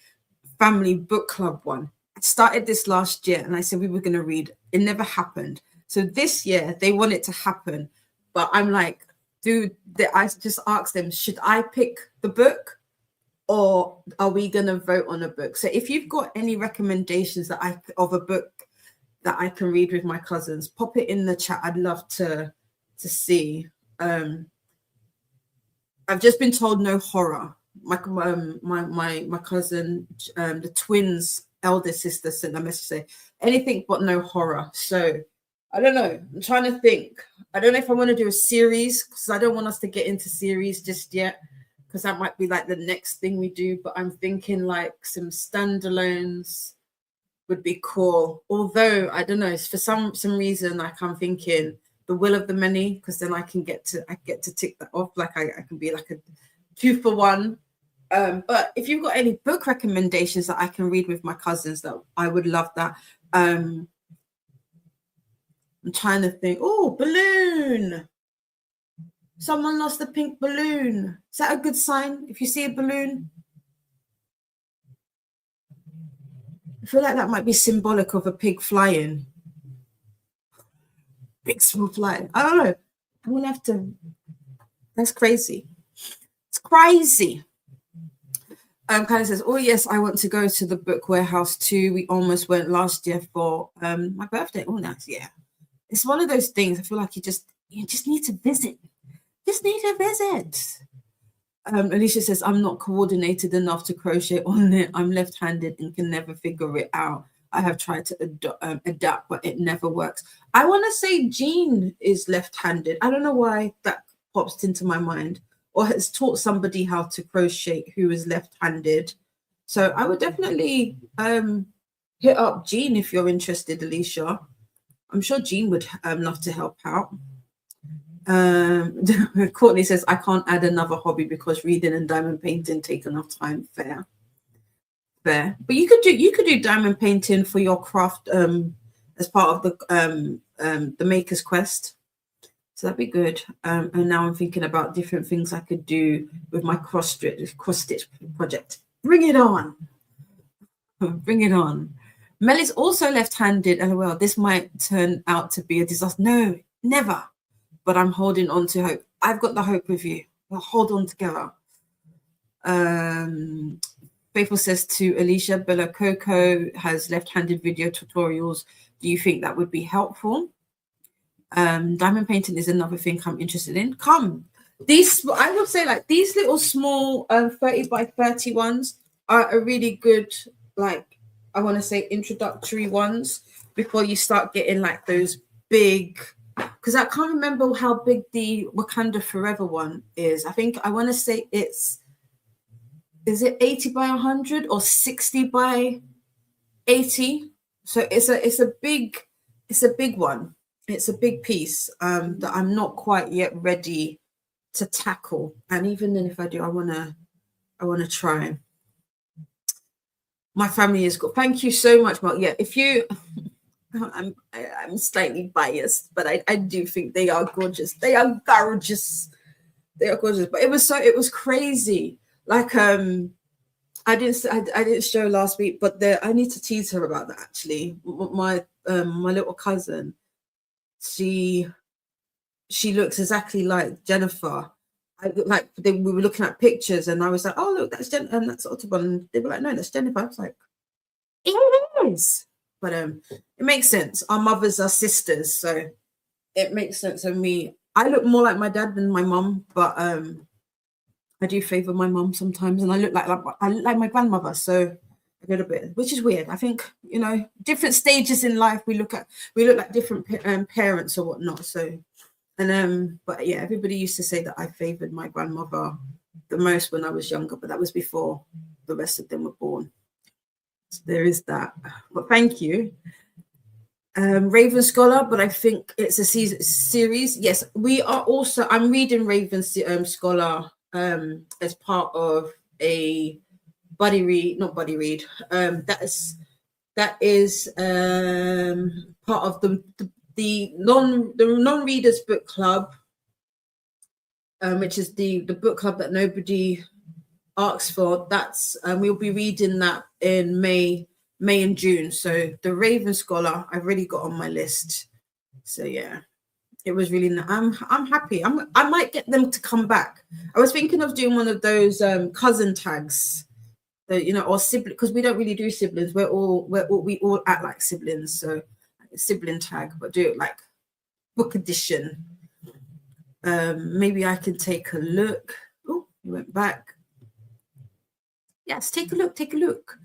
family book club one. I started this last year, and I said we were going to read. It never happened. So this year they want it to happen, but I'm like, dude, I just asked them, should I pick the book, or are we going to vote on a book? So if you've got any recommendations of a book that I can read with my cousins, pop it in the chat. I'd love to see. I've just been told no horror. My cousin, the twins' elder sister, sent a message saying anything but no horror. So I don't know. I'm trying to think. I don't know if I want to do a series, because I don't want us to get into series just yet, because that might be like the next thing we do. But I'm thinking like some standalones would be cool. Although I don't know, for some reason, like I'm thinking The Will of the Many, because then I get to tick that off. Like I can be like a 2-for-1. But if you've got any book recommendations that I can read with my cousins, that I would love that. I'm trying to think. Oh, balloon. Someone lost a pink balloon. Is that a good sign? If you see a balloon, I feel like that might be symbolic of a pig flying. Pigs will fly. I don't know. I'm gonna have to. That's crazy. It's crazy. Kind of says, oh yes, I want to go to the book warehouse too. We almost went last year for my birthday. Oh, nice. Yeah, it's one of those things. I feel like you just need to visit. Just need to visit. Alicia says, I'm not coordinated enough to crochet on it. I'm left-handed and can never figure it out. I have tried to adapt, but it never works. I want to say Jean is left-handed. I don't know why that pops into my mind, or has taught somebody how to crochet who is left-handed. So I would definitely hit up Jean if you're interested, Alicia. I'm sure Jean would love to help out. Courtney says, I can't add another hobby because reading and diamond painting take enough time. Fair. But you could do diamond painting for your craft as part of the Maker's Quest. So that'd be good. And now I'm thinking about different things I could do with my cross stitch project. Bring it on. Bring it on. Mel is also left-handed. LOL. This might turn out to be a disaster. No, never. But I'm holding on to hope. I've got the hope with you. We'll hold on together. Faithful says to Alicia, Bella Coco has left-handed video tutorials. Do you think that would be helpful? Diamond painting is another thing I'm interested in. Come. I would say like these little small 30 by 30 ones are a really good, like, I want to say introductory ones before you start getting like those big, because I can't remember how big the Wakanda Forever one is. I want to say is it 80 by 100 or 60 by 80? So it's a big one. It's a big piece that I'm not quite yet ready to tackle. And even then, if I do, I wanna try. My family is good. Thank you so much, Mark. Yeah, if you I'm slightly biased, but I do think they are gorgeous. They are gorgeous. They are gorgeous. But it was crazy. Like I didn't show last week, but I need to tease her about that actually. My little cousin, she looks exactly like Jennifer. We were looking at pictures, and I was like, "Oh, look, that's Jennifer, and that's Audubon." And they were like, "No, that's Jennifer." I was like, "It is," but it makes sense. Our mothers are sisters, so it makes sense. And I look more like my dad than my mum, but I do favor my mum sometimes, and I look like my grandmother, so a little bit, which is weird. I think different stages in life we look like different parents or whatnot. So. And but yeah, everybody used to say that I favored my grandmother the most when I was younger, but that was before the rest of them were born. So there is that. But thank you. Raven Scholar, but I think it's a series. Yes, we are also, I'm reading Raven Scholar as part of a buddy read, not buddy read. That is part of the non-readers book club, which is the book club that nobody asks for. That's we'll be reading that in May and June. So the Raven Scholar I've already got on my list. So yeah, it was really I'm happy. I might get them to come back. I was thinking of doing one of those cousin tags, you know, or sibling, because we don't really do siblings. We all act like siblings. So sibling tag, but do it like book edition. Maybe I can take a look. Oh, you went back. Yes, take a look.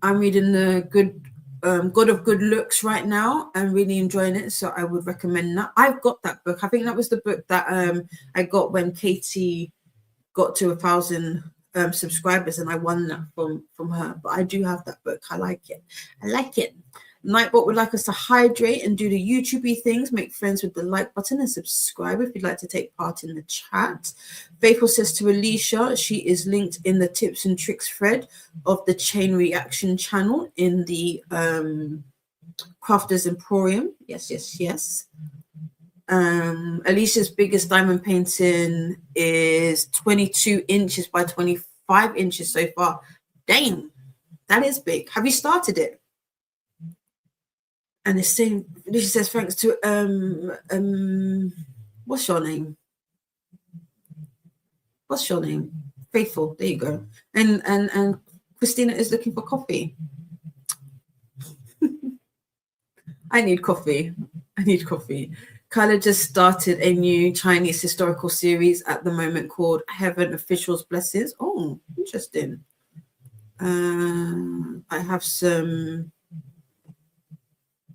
I'm reading the God of Good Looks right now. I'm really enjoying it, so I would recommend that. I've got that book. I think that was the book that I got when Katie got to 1,000 subscribers, and I won that from her. But I do have that book. I like it. Nightbot would like us to hydrate and do the YouTube-y things, make friends with the like button and subscribe if you'd like to take part in the chat. Faithful says to Alicia, she is linked in the tips and tricks thread of the Chain Reaction channel in the Crafters Emporium. Yes. Alicia's biggest diamond painting is 22 inches by 25 inches so far. Damn, that is big. Have you started it? And the same, Lucy says, thanks to what's your name? Faithful. There you go. And Christina is looking for coffee. I need coffee. Kyla just started a new Chinese historical series at the moment called Heaven Officials Blessings. Oh, interesting. I have some.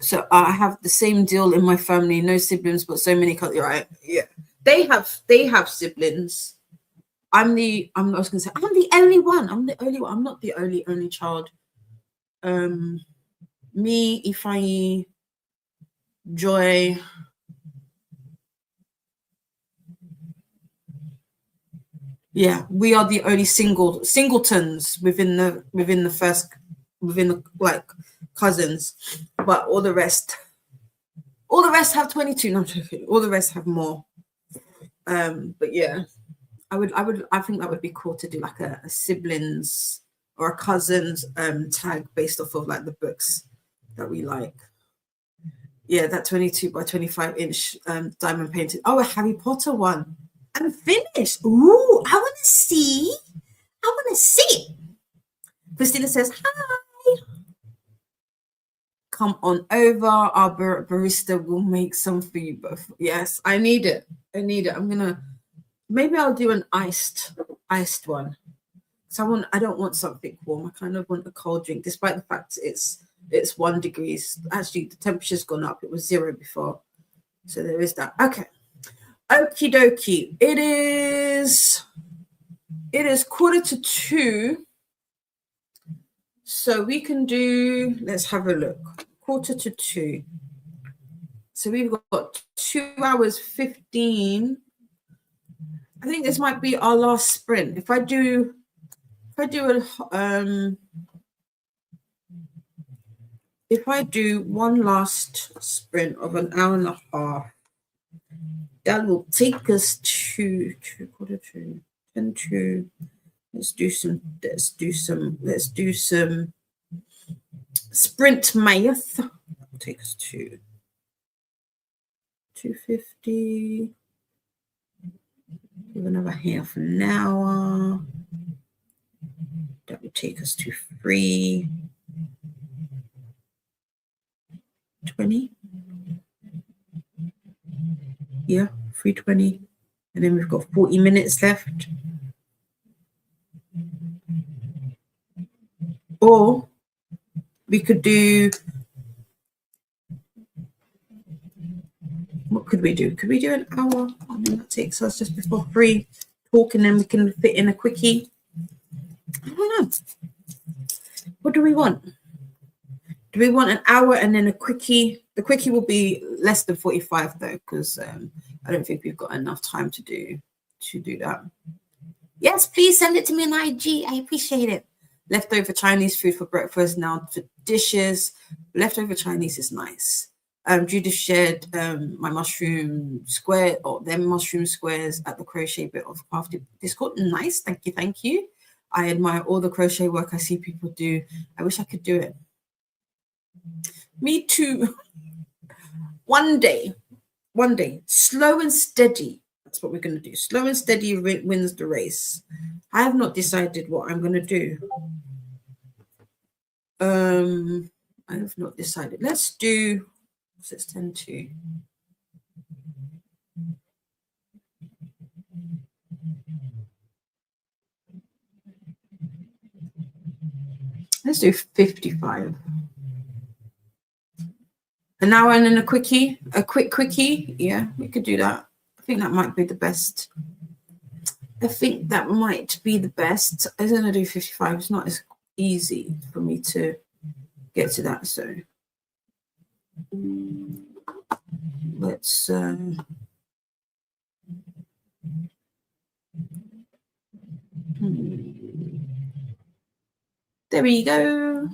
So I have the same deal in my family, no siblings, but so many cousins. Right? Yeah, they have siblings. I'm the only one. I'm not the only child. Me, Ifeanyi, Joy. Yeah, we are the only singletons within the like cousins, but all the rest have 22. No, I'm joking. All the rest have more. But yeah, I think that would be cool to do like a siblings or a cousins tag based off of like the books that we like. Yeah, that 22 by 25 inch diamond painted. Oh, a Harry Potter one. I'm finished. Ooh, I want to see. Christina says hi. Come on over. Our barista will make some for you both. Yes, I need it. Maybe I'll do an iced one. So I don't want something warm. I kind of want a cold drink, despite the fact it's 1 degree. Actually, the temperature's gone up. It was 0 before. So there is that. Okay. Okie dokie. It is 1:45. So we can do, let's have a look. 1:45. So we've got 2 hours 15. I think this might be our last sprint. If I do one last sprint of an hour and a half, that will take us to 1:45, 10 to. Let's do some sprint math. That'll take us to 2:50. Give another half an hour. That would take us to 3:20. Yeah, 3:20. And then we've got 40 minutes left. Or we could do, what could we do? Could we do an hour? And then that takes us just before 3 talk, and then we can fit in a quickie. I don't know. What do we want? Do we want an hour and then a quickie? The quickie will be less than 45 though, because I don't think we've got enough time to do that. Yes, please send it to me on IG. I appreciate it. Leftover Chinese food for breakfast. Now for dishes, leftover Chinese is nice. Judith shared my mushroom square or them mushroom squares at the crochet bit of crafted Discord. Nice, thank you, thank you. I admire all the crochet work I see people do. I wish I could do it. Me too. One day, slow and steady. That's what we're going to do. Slow and steady wins the race. I have not decided what I'm going to do. I have not decided. Let's do 6:10 Let's do 55. An hour and then a quickie, a quick quickie. Yeah, we could do that. I think that might be the best. I think that might be the best. I'm going to do 55. It's not as easy for me to get to that. So let's there we go.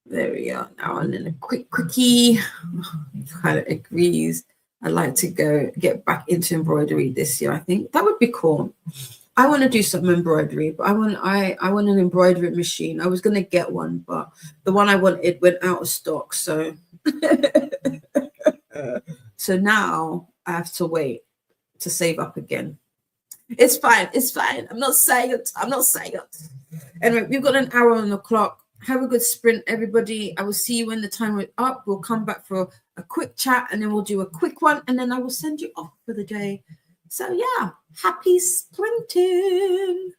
There we are. Now and then a quick quickie. Kind of agrees. I'd like to get back into embroidery this year. I think that would be cool. I want to do some embroidery, but I want an embroidery machine. I was going to get one, but the one I wanted went out of stock. So so now I have to wait to save up again. It's fine. It's fine. I'm not saying it. Anyway, we've got an hour on the clock. Have a good sprint, everybody. I will see you when the time is up. We'll come back for a quick chat and then we'll do a quick one and then I will send you off for the day. So yeah, happy sprinting.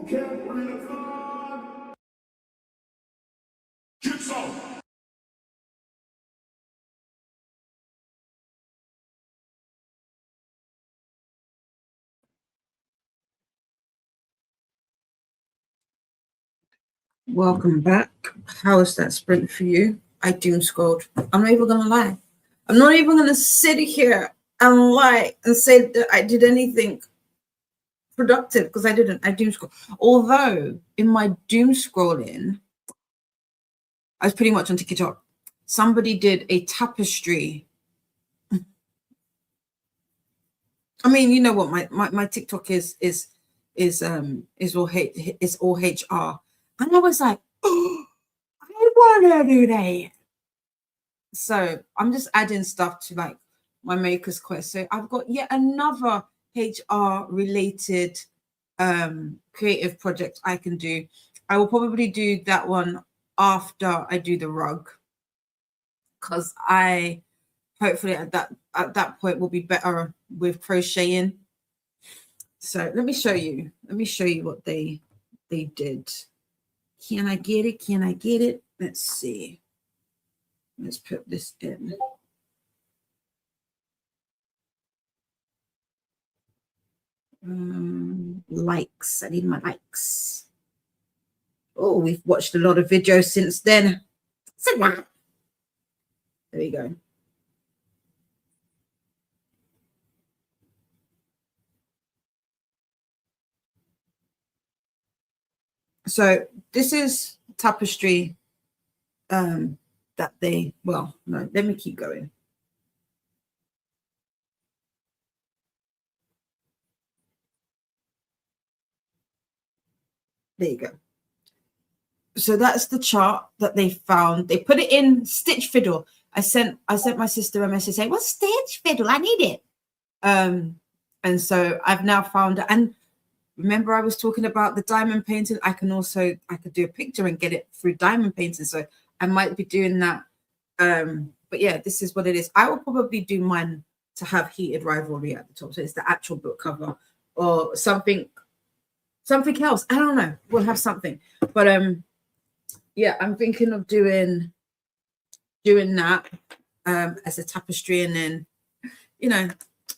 Boot Camp Readathon. Get some. Welcome back. How was that sprint for you? I doom scrolled. I'm not even gonna lie. I'm not even gonna sit here and lie and say that I did anything productive, because I didn't. I doom scroll. Although in my doom scrolling, I was pretty much on TikTok. Somebody did a tapestry. I mean, you know what? My TikTok is all HR, and I was like, oh, I want to do that. So I'm just adding stuff to like my maker's quest. So I've got yet another HR related creative project I can do. I will probably do that one after I do the rug, because I hopefully at that point will be better with crocheting. So let me show you what they did. Can I get it? Can I get it? Let's see. Let's put this in. Likes. I need my likes. Oh, we've watched a lot of videos since then. So there we go. So this is tapestry that they, well, no, let me keep going. There you go. So that's the chart that they found. They put it in stitch fiddle. I sent my sister a message saying, "What's stitch fiddle? I need it." And so I've now found it. And remember, I was talking about the diamond painting. I could do a picture and get it through diamond painting. So I might be doing that. But yeah, this is what it is. I will probably do mine to have heated rivalry at the top. So it's the actual book cover or something else. I don't know. We'll have something. But yeah, I'm thinking of doing that as a tapestry, and then, you know,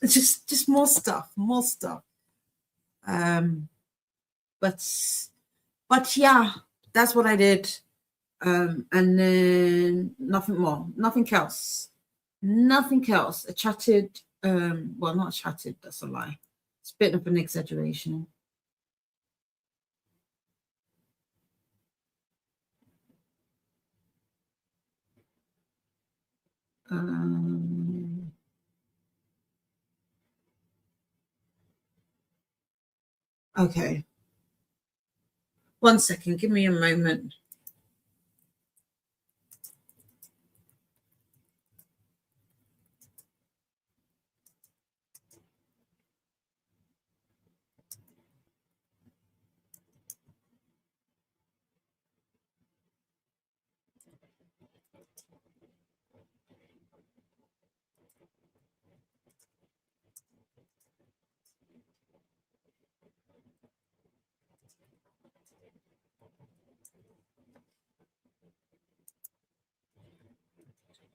just more stuff. But yeah, that's what I did. And then nothing else. I chatted, well, not chatted, that's a lie. It's a bit of an exaggeration. Okay. 1 second, give me a moment.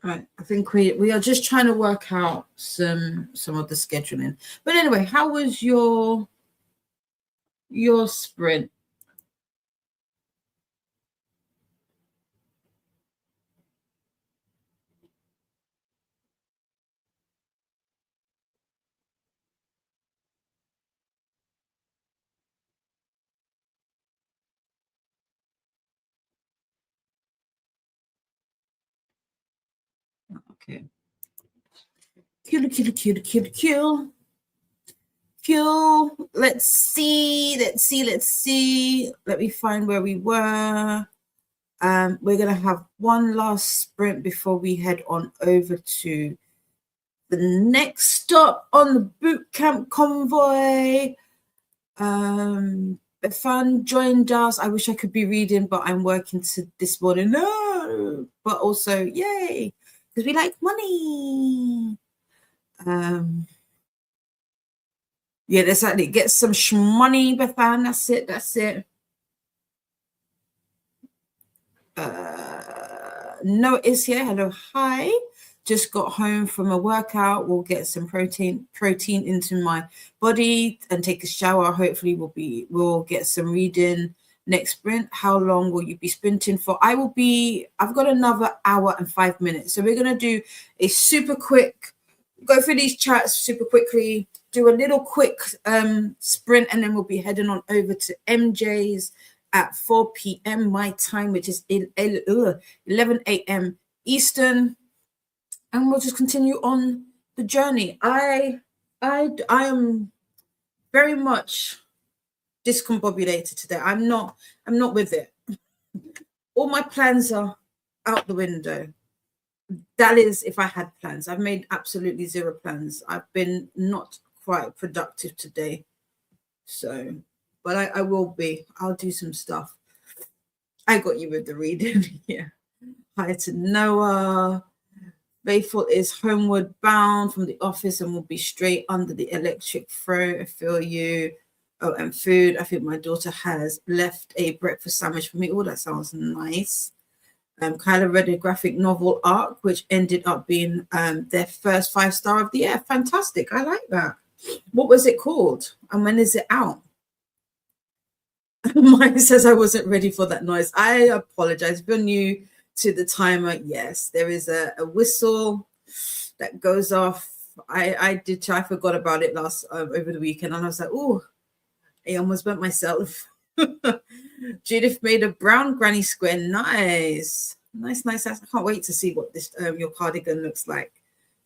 Right, I think we are just trying to work out some of the scheduling. But anyway, how was your sprint? Okay. Kill. Let's see. Let me find where we were. We're gonna have one last sprint before we head on over to the next stop on the boot camp convoy. Fun joined us. I wish I could be reading, but I'm working this morning. No, but also yay, because we like money. Yeah, that's exactly. Get some shmoney, Bethan. That's it. That's it. No, is here. Hello, hi. Just got home from a workout. We'll get some protein into my body and take a shower. Hopefully, we'll get some reading next sprint. How long will you be sprinting for? I've got another hour and 5 minutes. So we're gonna do a super quick, go through these chats super quickly, do a little quick sprint, and then we'll be heading on over to MJ's at 4 p.m. my time, which is 11 a.m. Eastern, and we'll just continue on the journey. I am very much discombobulated today. I'm not with it. All my plans are out the window. That is, if I had plans. I've made absolutely zero plans. I've been not quite productive today, so. But I will be. I'll do some stuff. I got you with the reading. Yeah. Hi to Noah. Faithful is homeward bound from the office and will be straight under the electric throat. I feel you. Oh, and food. I think my daughter has left a breakfast sandwich for me. Oh, that sounds nice. Kyla read a graphic novel arc, which ended up being their first 5-star of the year. Fantastic. I like that. What was it called? And when is it out? Mine says I wasn't ready for that noise. I apologize. If you're new to the timer, yes, there is a whistle that goes off. I forgot about it last over the weekend, and I was like, oh, I almost burnt myself. Judith made a brown granny square. Nice. I can't wait to see what this your cardigan looks like.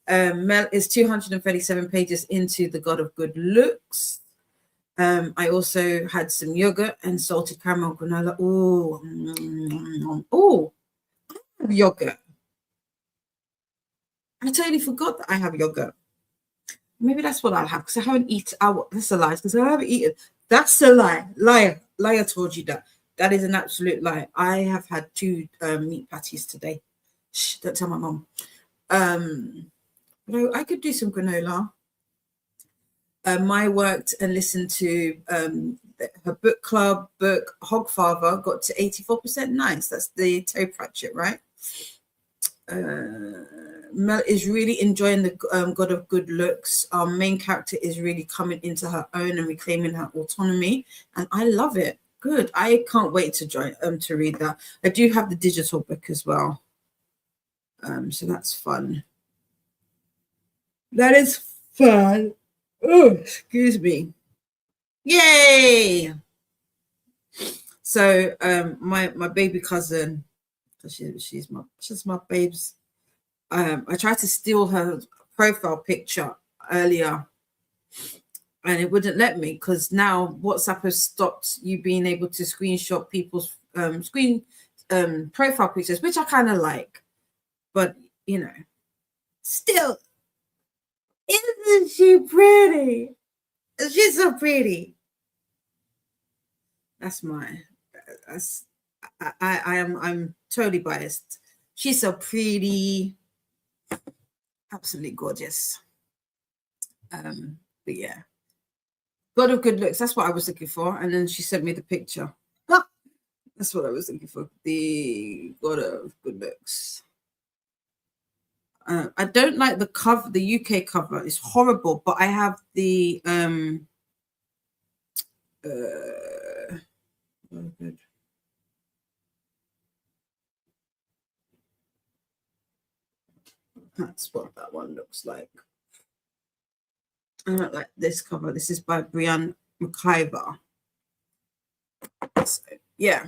Mel is 237 pages into The God of Good Looks. I also had some yogurt and salted caramel granola. Oh, I have yogurt. I totally forgot that I have yogurt. Maybe that's what I'll have because I haven't eaten. That's a lie because I haven't eaten. That's a lie. Liar told you that. That is an absolute lie. I have had 2 meat patties today. Shh, don't tell my mom. I could do some granola. I worked and listened to her book club book. Hogfather got to 84%. Nice. That's the Toe Pratchett, right? Mel is really enjoying the God of Good Looks. Our main character is really coming into her own and reclaiming her autonomy, and I love it. Good. I can't wait to read that. I do have the digital book as well, so that's fun. That is fun. Oh, excuse me. Yay! So my baby cousin, she's my babes. I tried to steal her profile picture earlier and it wouldn't let me because now WhatsApp has stopped you being able to screenshot people's profile pictures, which I kind of like, but you know, still, isn't she pretty? She's so pretty. I'm totally biased. She's so pretty, absolutely gorgeous. But yeah, God of Good Looks. That's what I was looking for, and then she sent me the picture. That's what I was looking for. The God of Good Looks. I don't like the cover. The UK cover is horrible, but I have the oh, good. That's what that one looks like. I don't like this cover. This is by Brianne McIver. So, yeah.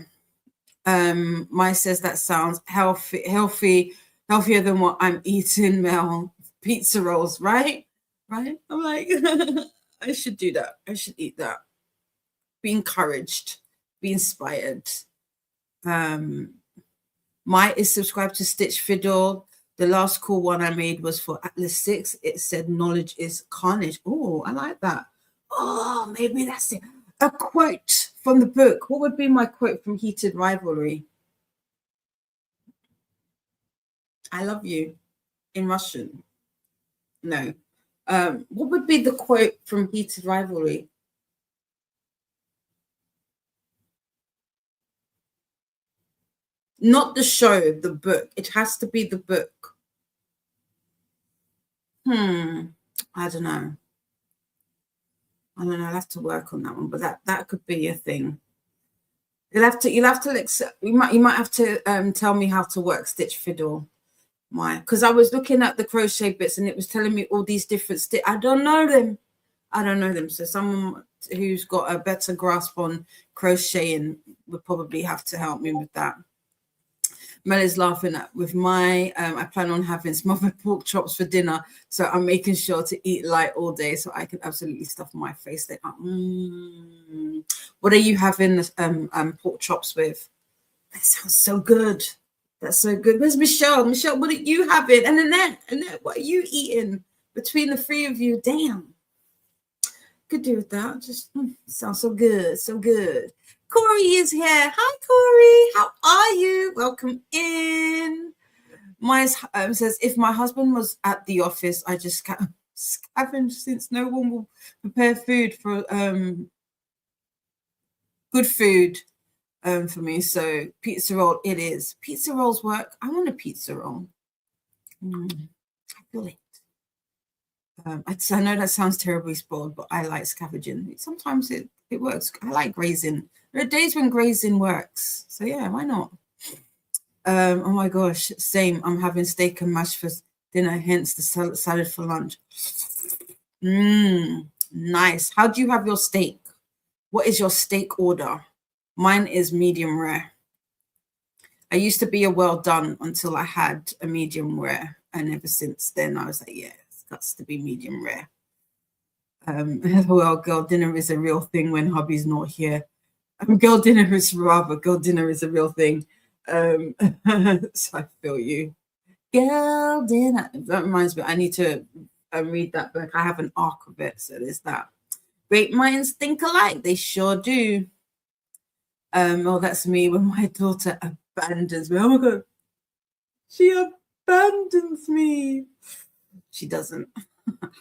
Mai says that sounds healthier than what I'm eating, Mel. Pizza rolls, right? I'm like, I should do that. I should eat that. Be encouraged. Be inspired. Mai is subscribed to Stitch Fiddle. The last cool one I made was for Atlas 6. It said knowledge is carnage. Oh, I like that. Oh, maybe that's it. A quote from the book. What would be my quote from Heated Rivalry? I love you in Russian. No. What would be the quote from Heated Rivalry? Not the show, the book. It has to be the book. I don't know. I'll have to work on that one, but that could be a thing. You'll have to you might have to tell me how to work stitch fiddle. Because I was looking at the crochet bits and it was telling me all these different I don't know them. So someone who's got a better grasp on crocheting would probably have to help me with that. Mel is laughing at with my I plan on having smothered pork chops for dinner, so I'm making sure to eat light all day so I can absolutely stuff my face there. What are you having pork chops with? That sounds so good. That's so good. Where's Michelle? Michelle, what are you having? And Annette, what are you eating? Between the three of you, damn. Could do with that. Just sounds so good, so good. Corey is here. Hi, Corey. How are you? Welcome in. Mine says, if my husband was at the office, I just scavenge since no one will prepare food for good food for me. So pizza roll it is. Pizza rolls work. I want a pizza roll. I feel it. I know that sounds terribly spoiled, but I like scavenging. Sometimes it works. I like grazing. There are days when grazing works. So yeah, why not? Oh my gosh, same. I'm having steak and mash for dinner, hence the salad for lunch. Nice. How do you have your steak? What is your steak order? Mine is medium rare. I used to be a well done until I had a medium rare. And ever since then, I was like, yeah, it's got to be medium rare. Well, girl dinner is a real thing when hubby's not here. Girl dinner is a real thing. So I feel you. Girl dinner. That reminds me, I need to read that book. I have an arc of it, so there's that. Great minds think alike. They sure do. Oh, that's me when my daughter abandons me. Oh my God. She abandons me. She doesn't.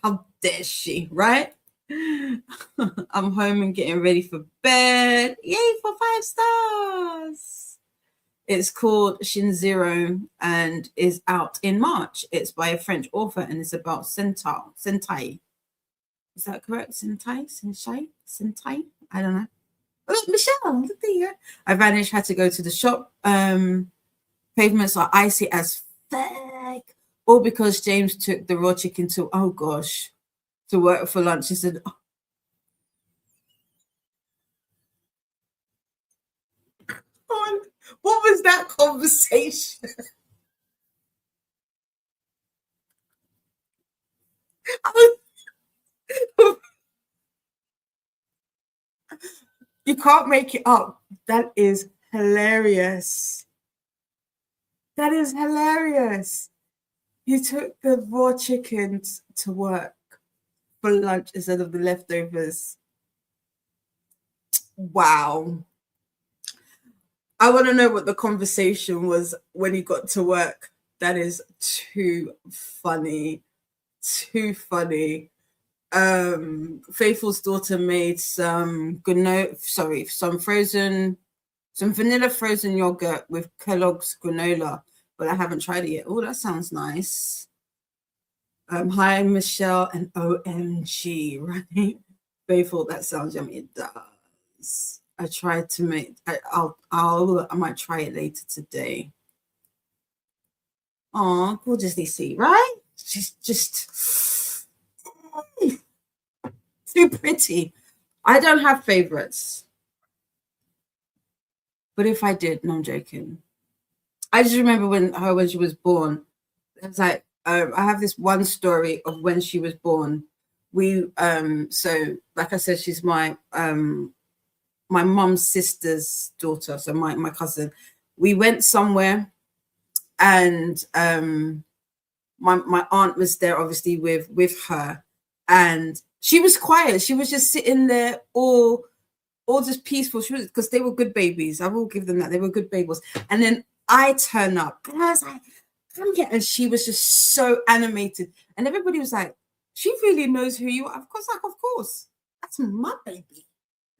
How dare she, right? I'm home and getting ready for bed. Yay, for 5 stars. It's called Shin Zero and is out in March. It's by a French author and it's about Sentai. Is that correct? Sentai? I don't know. Oh, Michelle, look there. I vanished, had to go to the shop. Pavements are icy as fuck. All because James took the raw chicken to work for lunch. He said, oh, what was that conversation? You can't make it up. That is hilarious. That is hilarious. He took the raw chicken to work for lunch instead of the leftovers. Wow. I want to know what the conversation was when he got to work. That is too funny. Too funny. Faithful's daughter made some vanilla frozen yogurt with Kellogg's granola, but I haven't tried it yet. Oh, that sounds nice. Hi, Michelle, and OMG, right? Faithful, that sounds yummy. It does. I tried to make. I might try it later today. Oh, gorgeously see, right? She's just too pretty. I don't have favorites, but if I did, no, I'm joking. I just remember when she was born. It's like I have this one story of when she was born. We so like I said, she's my mom's sister's daughter, so my cousin. We went somewhere, and my aunt was there, obviously with her, and she was quiet. She was just sitting there, all just peaceful. She was, because they were good babies. I will give them that. They were good babies. And then I turn up, and I was like, "Come here," and she was just so animated, and everybody was like, She really knows who you are. Of course, like, of course. That's my baby.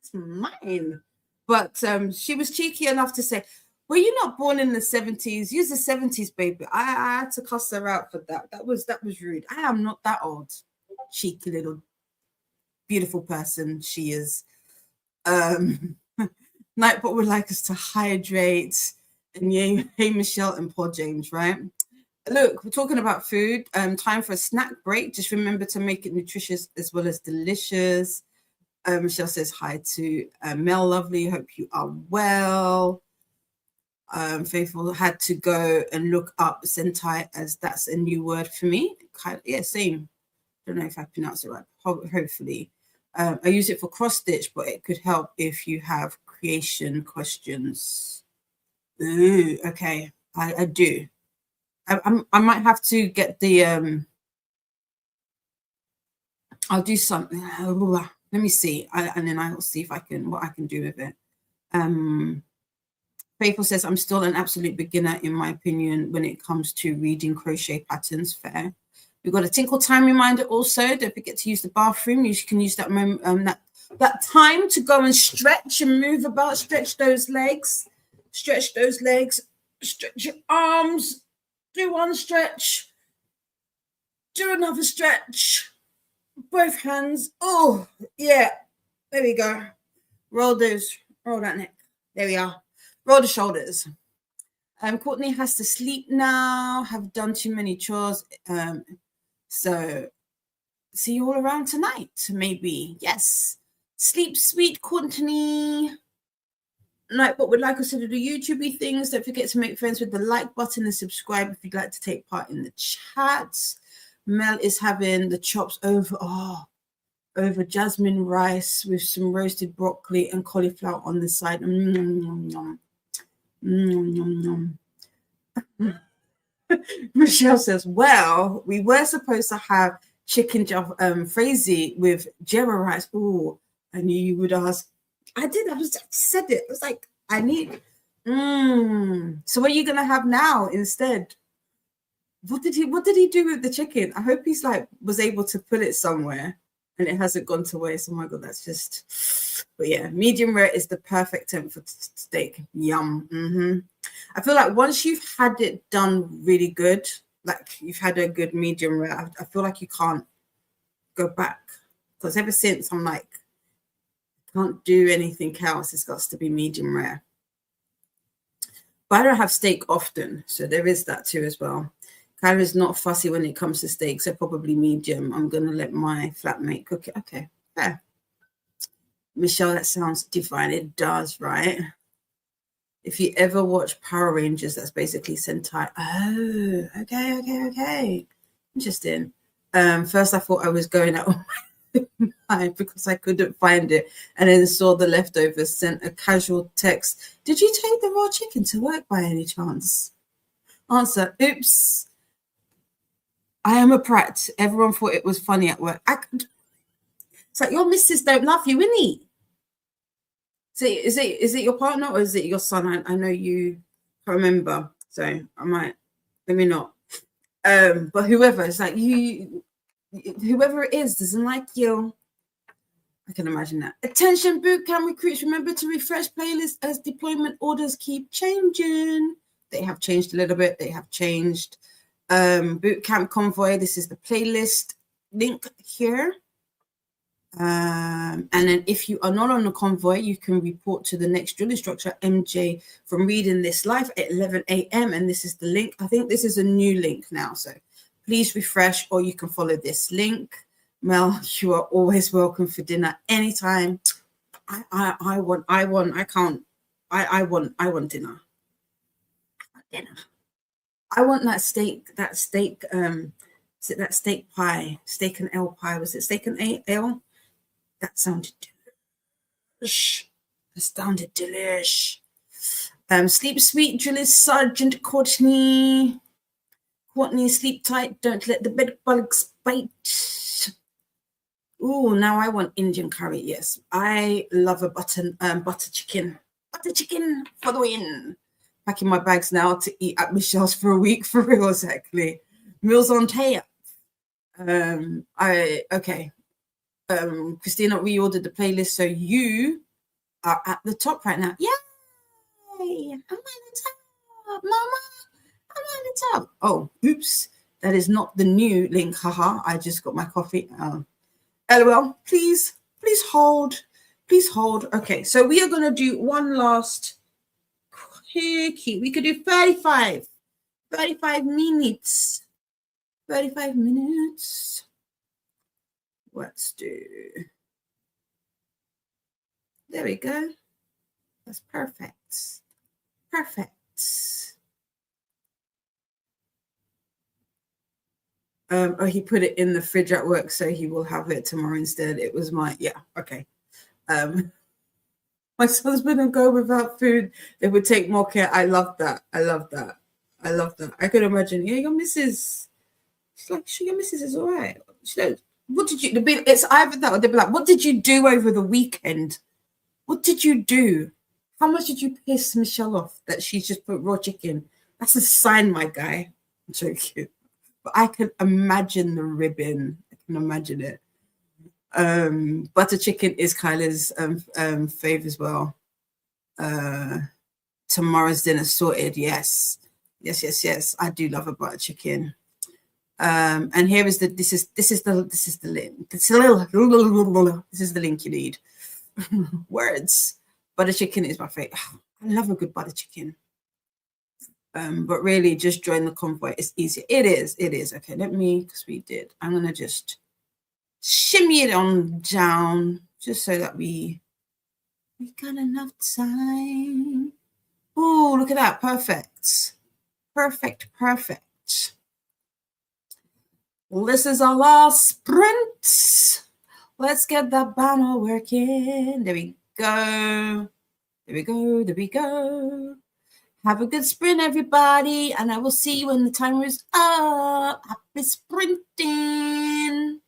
It's mine. But she was cheeky enough to say, "Were you not born in the 70s? Use the 70s, baby." I had to cuss her out for that. That was rude. I am not that old. Cheeky little beautiful person she is. Nightbot would like us to hydrate. And yeah, hey Michelle and Paul James, right? Look, we're talking about food. Time for a snack break. Just remember to make it nutritious as well as delicious. Michelle says hi to Mel Lovely. Hope you are well. Faithful had to go and look up Sentai, as that's a new word for me. Yeah, same. Don't know if I pronounced it right. Hopefully. I use it for cross stitch, but it could help if you have creation questions. Ooh, okay. I do. I might have to get the I'll do something. Let me see, and then I'll see if what I can do with it. Faithful says, I'm still an absolute beginner in my opinion when it comes to reading crochet patterns. Fair. We've got a tinkle time reminder also. Don't forget to use the bathroom. You can use that moment, that time to go and stretch and move about. Stretch those legs. Stretch those legs. Stretch your arms. Do one stretch. Do another stretch. Both hands. Oh, yeah. There we go. Roll those. Roll that neck. There we are. Roll the shoulders. Courtney has to sleep now. Have done too many chores. So see you all around tonight, maybe. Yes. Sleep sweet, Courtney. Nightbot would like us to do the YouTube things. Don't forget to make friends with the like button and subscribe if you'd like to take part in the chat. Mel is having the chops over jasmine rice with some roasted broccoli and cauliflower on the side. Michelle says, well, we were supposed to have chicken frazee with jera rice. Oh, I knew you would ask. I did. I said it. I was like, I need. So what are you gonna have now instead? What did he do with the chicken? I hope he's was able to put it somewhere and it hasn't gone to waste. Oh my god, that's just. But yeah, medium rare is the perfect temp for steak. Yum. I feel like once you've had it done really good, like you've had a good medium rare, I feel like you can't go back, because ever since I'm like, can't do anything else. It's got to be medium rare. But I don't have steak often, so there is that too as well. Kyra's not fussy when it comes to steak, so probably medium. I'm going to let my flatmate cook it. Okay, fair. Michelle, that sounds divine. It does, right? If you ever watch Power Rangers, that's basically Sentai. Oh, okay. Interesting. First, I thought I was going out because I couldn't find it, and then saw the leftovers. Sent a casual text. Did you take the raw chicken to work by any chance? Answer, oops. I am a prat. Everyone thought it was funny at work. It's like, your missus don't love you, innit? So is it your partner or is it your son? I know you can't remember, so I might, let me not. But whoever, it's like whoever it is doesn't like you. I can imagine that. Attention boot camp recruits, remember to refresh playlists as deployment orders keep changing. They have changed a little bit. They have changed. Boot camp convoy, this is the playlist link here. And then if you are not on the convoy, you can report to the next drill instructor, MJ, from reading this live at 11 a.m. And this is the link. I think this is a new link now, so please refresh, or you can follow this link. Mel, you are always welcome for dinner anytime. I want dinner. I want that steak, is it that steak pie, steak and ale pie? Was it steak and ale? That sounded delish. Sleep sweet, Drillis Sergeant Courtney. Courtney, sleep tight. Don't let the bed bugs bite. Ooh, now I want Indian curry. Yes, I love a butter chicken. Butter chicken for the win. Packing my bags now to eat at Michelle's for a week, for real, exactly. Meals on tap. Christina reordered the playlist, so you are at the top right now. Yay! I'm at the top, mama. I'm at the top. Oh, oops. That is not the new link. Haha. I just got my coffee. LOL. Please hold. Please hold. Okay, so we are going to do one last quickie. We could do 35 minutes. 35 minutes. Let's do. There we go. That's perfect. Perfect. He put it in the fridge at work, so he will have it tomorrow instead. It was okay. My husband would go without food. They would take more care. I love that. I could imagine. Yeah, your missus. She's like, sure, your missus is all right. What did you? It's either that or they'd be like, what did you do over the weekend? What did you do? How much did you piss Michelle off that she's just put raw chicken? That's a sign, my guy. I'm joking. But I can imagine the ribbon. I can imagine it. Butter chicken is Kyla's fave as well. Tomorrow's dinner sorted. Yes. I do love a butter chicken. And here is this is the link. This is the link you need. Words. Butter chicken is my favorite. I love a good butter chicken. But really just join the convoy. It's easy. It is. Okay, because we did. I'm gonna just shimmy it on down just so that we got enough time. Oh, look at that. Perfect. Well, this is our last sprint. Let's get that banner working. There we go. Have a good sprint, everybody, and I will see you when the timer is up. Happy sprinting.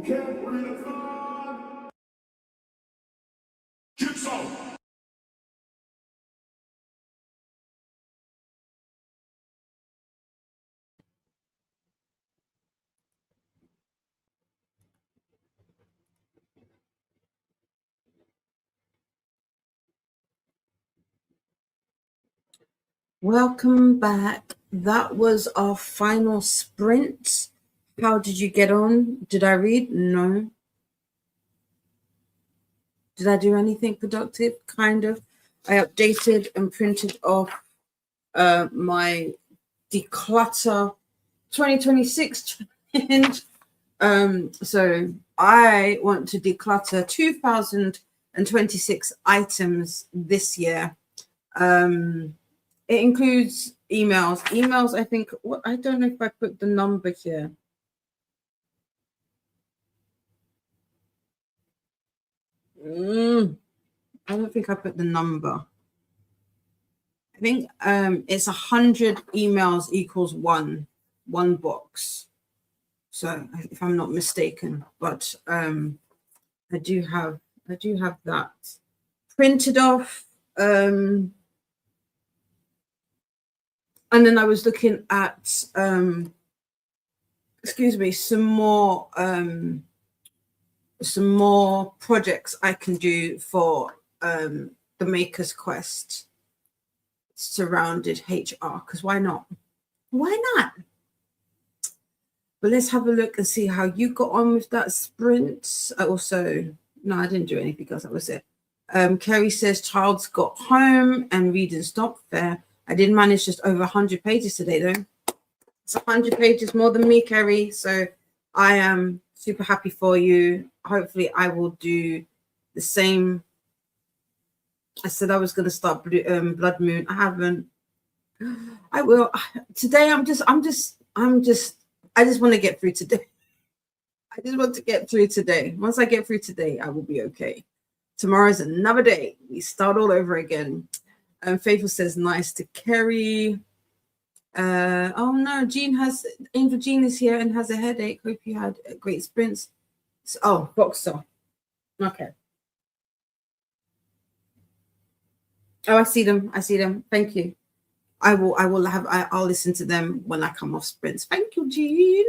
Camp Readathon. Get some. Welcome back. That was our final sprint. How did you get on? Did I read? No. Did I do anything productive? Kind of. I updated and printed off my declutter 2026 challenge. So I want to declutter 2026 items this year. It includes emails. I think, I don't know if I put the number here. I don't think I put the number. I think it's 100 emails equals one box. So if I'm not mistaken, but I do have that printed off. And then I was looking at some more projects I can do for the Maker's Quest surrounded HR, because why not? But let's have a look and see how you got on with that sprint. I didn't do anything else. That was it. Kerry says child's got home and reading stopped. Fair. I did manage just over 100 pages today, though. It's 100 pages more than me, Kerry. So I am super happy for you. Hopefully I will do the same. I said I was going to start Blood Moon. I haven't. I will. Today I just want to get through today. I just want to get through today. Once I get through today, I will be okay. Tomorrow's another day. We start all over again. Faithful says nice to Kerry. Oh no, Angel Jean is here and has a headache. Hope you had a great sprints. Oh, Boxer. Okay. Oh, I see them. Thank you. I'll listen to them when I come off sprints. Thank you, Jean.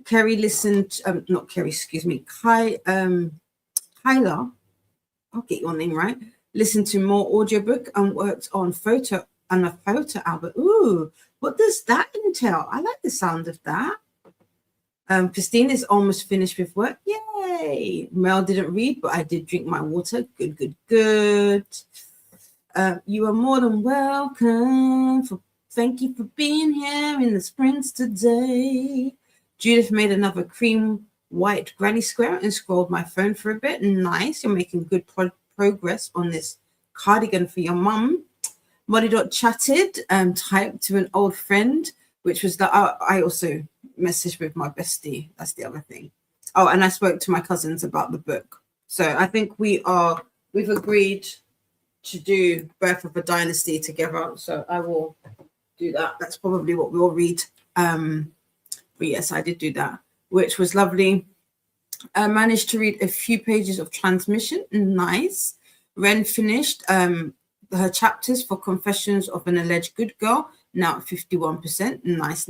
Kerry listened, not Kerry, excuse me. Kyla, I'll get your name right. Listened to more audiobook and worked on a photo album. Ooh, what does that entail? I like the sound of that. Christine is almost finished with work. Yay! Mel didn't read, but I did drink my water. Good. You are more than welcome. Thank you for being here in the sprints today. Judith made another cream white granny square and scrolled my phone for a bit. Nice. You're making good progress on this cardigan for your mum. Molly chatted and typed to an old friend, which was that I also messaged with my bestie. That's the other thing. Oh, and I spoke to my cousins about the book. So I think we've agreed to do Birth of a Dynasty together. So I will do that. That's probably what we'll read. But yes, I did do that, which was lovely. I managed to read a few pages of Transmission. Nice. Ren finished her chapters for Confessions of an Alleged Good Girl, now at 51%. Nice.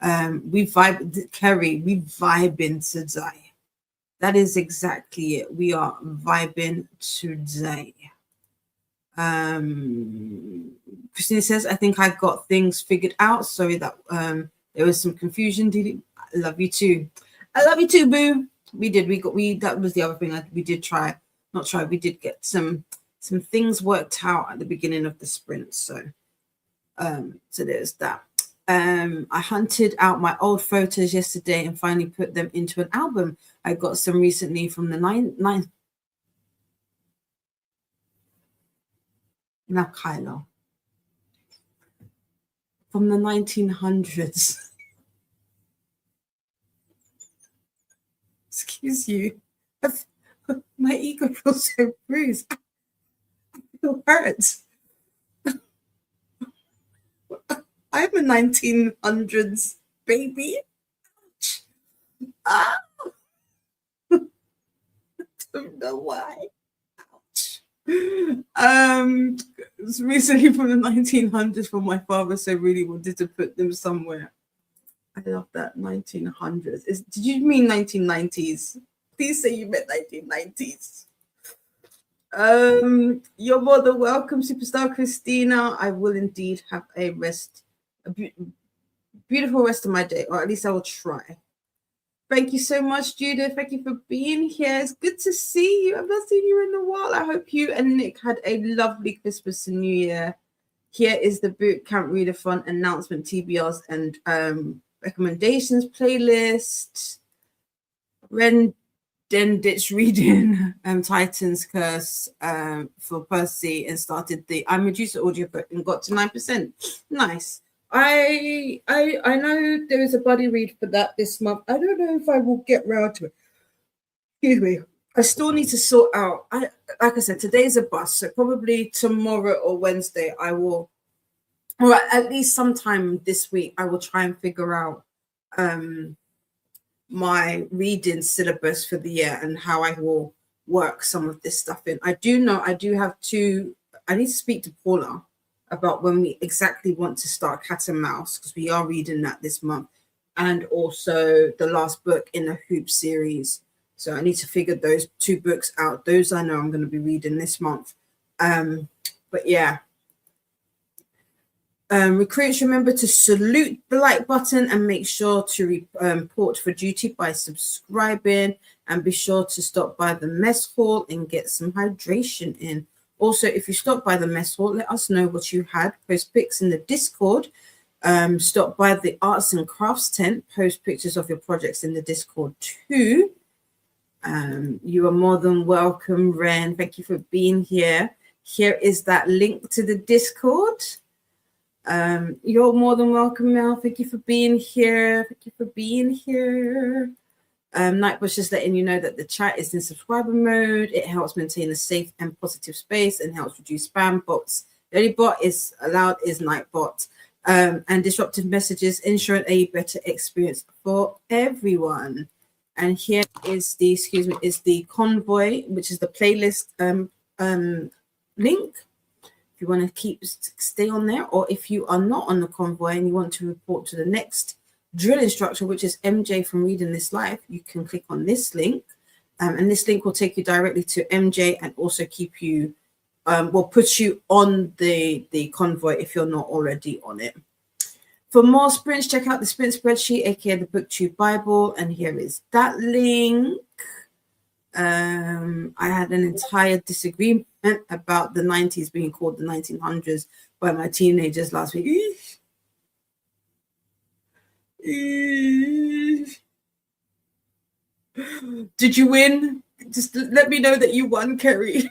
We vibe, Kerry, we vibing today. That is exactly it. We are vibing today. Christina says, I think I got things figured out. Sorry that there was some confusion. I love you too. I love you too, boo. We that was the other thing we did we did get some things worked out at the beginning of the sprint. So there's that. I hunted out my old photos yesterday and finally put them into an album. I got some recently from the now Kylo. From the 1900s. Excuse you. My ego feels so bruised. I feel hurt. I'm a 1900s baby. Ah, don't know why. Ouch. It's recently from the 1900s from my father, so really wanted to put them somewhere. I love that 1900s. Did you mean 1990s? Please say you meant 1990s. You're more than welcome, superstar Christina. I will indeed have a beautiful rest of my day, or at least I will try. Thank you so much, Judith. Thank you for being here. It's good to see you. I've not seen you in a while. I hope you and Nick had a lovely Christmas and New Year. Here is the Boot Camp Readathon announcement, TBRs, and recommendations playlist. Denditch reading Titan's Curse for Percy and started the I Medusa audiobook and got to 9%. Nice. I know there is a buddy read for that this month. I don't know if I will get round to it. Excuse me. I still need to sort out. Like I said, today's a bust, so probably tomorrow or Wednesday I will, or at least sometime this week, I will try and figure out my reading syllabus for the year and how I will work some of this stuff in. I do know I do have I need to speak to Paula about when we exactly want to start Cat and Mouse, because we are reading that this month, and also the last book in the Hoop series. So I need to figure those 2 books out. Those I know I'm going to be reading this month. But yeah. Recruits, remember to salute the like button and make sure to report for duty by subscribing, and be sure to stop by the mess hall and get some hydration in. Also, if you stop by the mess hall, let us know what you had. Post pics in the Discord. Stop by the arts and crafts tent. Post pictures of your projects in the Discord too. You are more than welcome, Ren. Thank you for being here. Here is that link to the Discord. You're more than welcome, Mel. Thank you for being here. Thank you for being here. Nightbush is letting you know that the chat is in subscriber mode. It helps maintain a safe and positive space and helps reduce spam bots. The only bot is allowed is Nightbot. And disruptive messages, ensuring a better experience for everyone. And here is the convoy, which is the playlist link. If you want to stay on there, or if you are not on the convoy and you want to report to the next drill instructor, which is MJ from Reading This Life, you can click on this link, and this link will take you directly to MJ and also keep you, will put you on the convoy if you're not already on it. For more sprints, check out the sprint spreadsheet, aka the BookTube Bible, and here is that link. I had an entire disagreement about the 90s being called the 1900s by my teenagers last week. Did you win? Just let me know that you won, Kerry.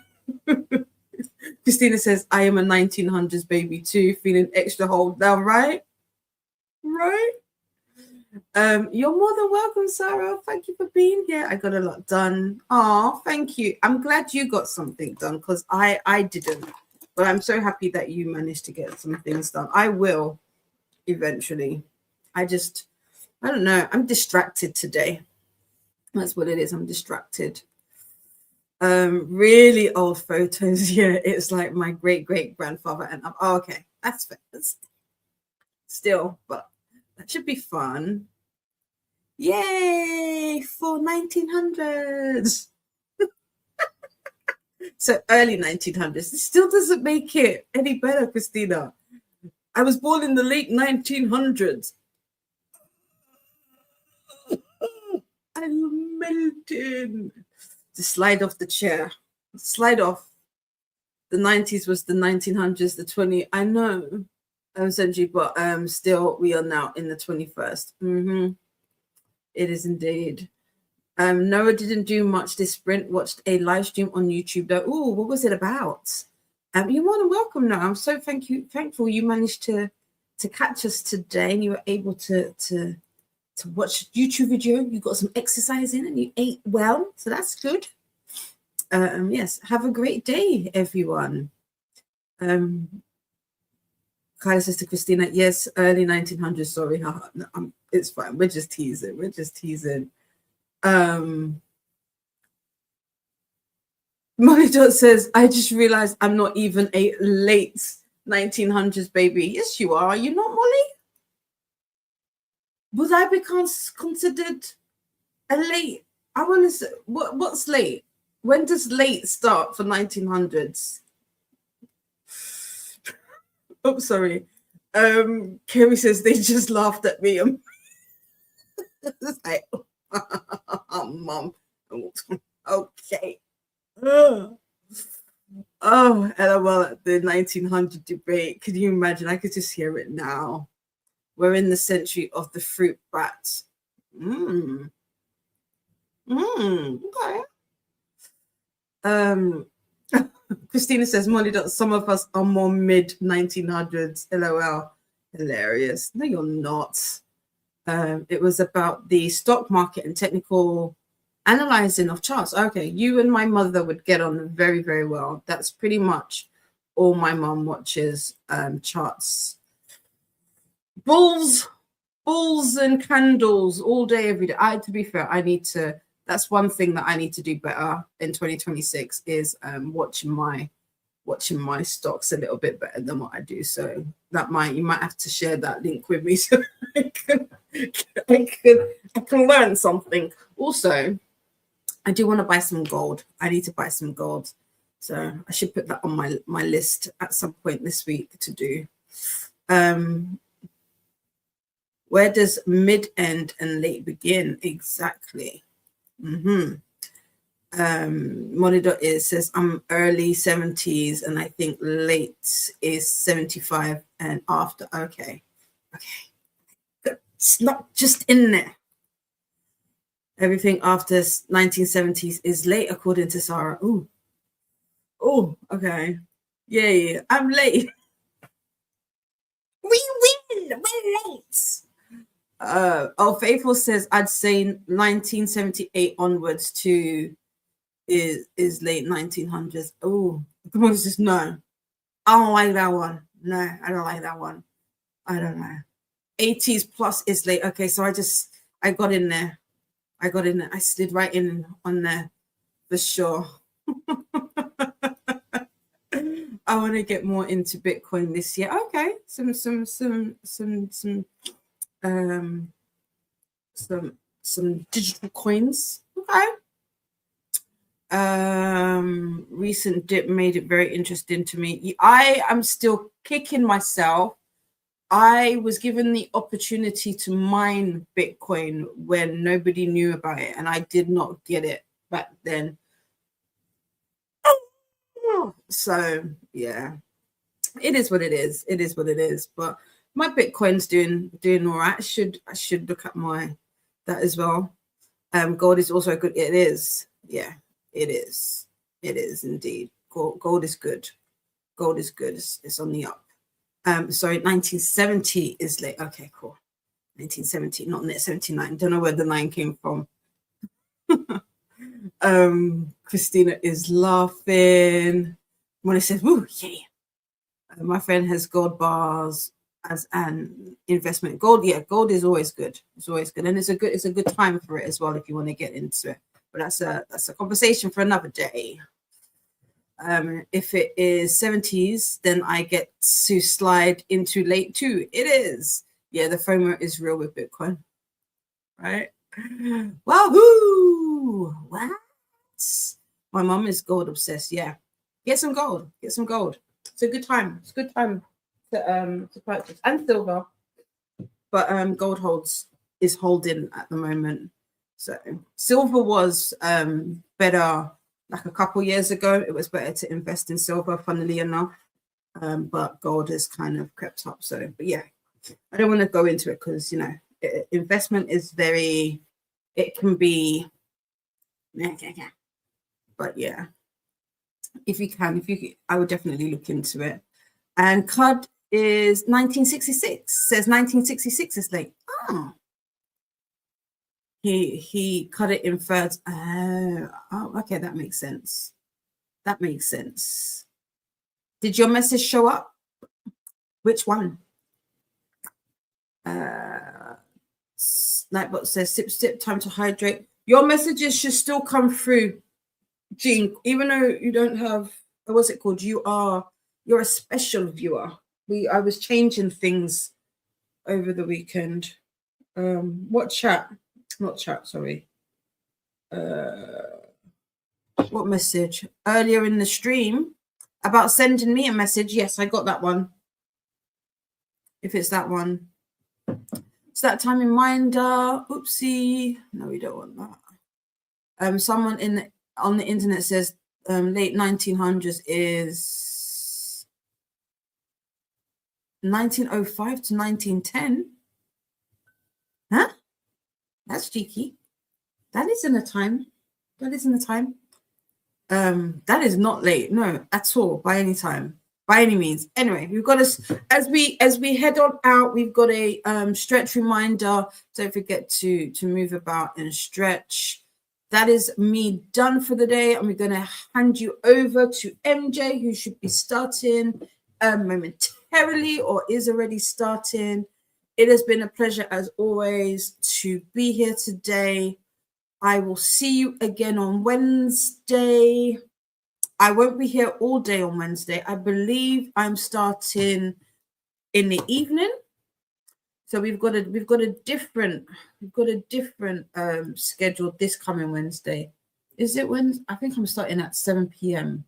Christina says, I am a 1900s baby too, feeling extra hold down, right? Right? You're more than welcome, Sarah. Thank you for being here. I got a lot done. Oh, thank you. I'm glad you got something done, because I didn't. But I'm so happy that you managed to get some things done. I will eventually. I don't know. I'm distracted today. That's what it is. I'm distracted. Really old photos. Yeah, it's like my great-great-grandfather. And okay, that's fair. Still, but that should be fun. Yay for 1900s. So early 1900s. It still doesn't make it any better, Christina. I was born in the late 1900s. I'm melting. Just slide off the chair. Slide off. The 90s was the 1900s, the 20. I know. Century, but still we are now in the 21st. It is indeed. Noah didn't do much this sprint. Watched a live stream on YouTube though. Oh, what was it about? You're more than welcome, Noah. I'm so thankful you managed to catch us today and you were able to watch a YouTube video. You got some exercise in and you ate well, so that's good. Yes, have a great day, everyone. Kyla says to Christina, yes, early 1900s, sorry. It's fine. We're just teasing. Molly Dot says, I just realized I'm not even a late 1900s baby. Yes, you are. Are you not, Molly? Would I be considered a late? I want to say, what's late? When does late start for 1900s? Oh, sorry. Kerry says they just laughed at me. It's like, Mom. Okay. Oh, LOL at the 1900 debate. Can you imagine? I could just hear it now. We're in the century of the fruit bat. Okay. Christina says, Molly, some of us are more mid 1900s. LOL. Hilarious. No, you're not. It was about the stock market and technical analyzing of charts. Okay, you and my mother would get on very, very well. That's pretty much all my mom watches, charts. Bulls and candles all day, every day. To be fair, that's one thing that I need to do better in 2026 is watching my stocks a little bit better than what I do. So you might have to share that link with me so I can learn something. Also, I do want to buy some gold. I need to buy some gold. So I should put that on my list at some point this week to do. Where does mid-end and late begin? Exactly. Monitor says I'm early 70s and I think late is 75 and after. Okay. It's not just in there. Everything after 1970s is late, according to Sarah. Oh, okay. Yeah. I'm late. We win. We're late. Faithful says I'd say 1978 onwards to is late 1900s. Oh, come on, says no. I don't like that one. No, I don't like that one. I don't know. 80s plus is late. Okay, so I got in there. I slid right in on there for sure. I want to get more into Bitcoin this year. Okay, some digital coins. Okay. Recent dip made it very interesting to me. I am still kicking myself. I was given the opportunity to mine Bitcoin when nobody knew about it, and I did not get it back then. So yeah, it is what it is. It is what it is. But my Bitcoin's doing all right. I should look at that as well. Gold is also good. It is. Yeah, it is. It is indeed. Gold is good. Gold is good. It's on the up. Sorry, 1970 is late. Okay, cool. 1970, not 79. Don't know where the 9 came from. Christina is laughing. When it says, "Woo, yeah." My friend has gold bars as an investment. Gold is always good. It's always good, and it's a good time for it as well if you want to get into it. But that's a conversation for another day. If it is 70s, then I get to slide into late too. It is. Yeah, the FOMO is real with Bitcoin. Right? Wahoo! What? My mom is gold obsessed. Yeah. Get some gold. It's a good time. It's a good time to purchase. And silver. But gold is holding at the moment. So silver was better. Like a couple years ago, it was better to invest in silver, funnily enough. But gold has kind of crept up. So, but yeah, I don't want to go into it because, investment is it can be, but yeah, if you can, I would definitely look into it. And CUD is 1966, says 1966 is late. Oh. He cut it in thirds. Oh, okay, that makes sense. Did your message show up? Which one? Nightbot says, sip, time to hydrate. Your messages should still come through, Jean, even though you don't have, what's it called? You're a special viewer. I was changing things over the weekend. What chat? Not chat, sorry. What message? Earlier in the stream about sending me a message. Yes, I got that one. If it's that one. It's that time reminder. Oopsie. No, we don't want that. Someone on the internet says late 1900s is 1905 to 1910. Huh? That's cheeky. That isn't a time. That isn't a time. That is not late. No, at all. By any time. By any means. Anyway, we've got as we head on out, we've got a stretch reminder. Don't forget to move about and stretch. That is me done for the day. And we're going to hand you over to MJ, who should be starting momentarily or is already starting. It has been a pleasure, as always, to be here today. I will see you again on Wednesday. I won't be here all day on Wednesday. I believe I'm starting in the evening. So we've got a different schedule this coming Wednesday. Is it Wednesday? I think I'm starting at 7 p.m.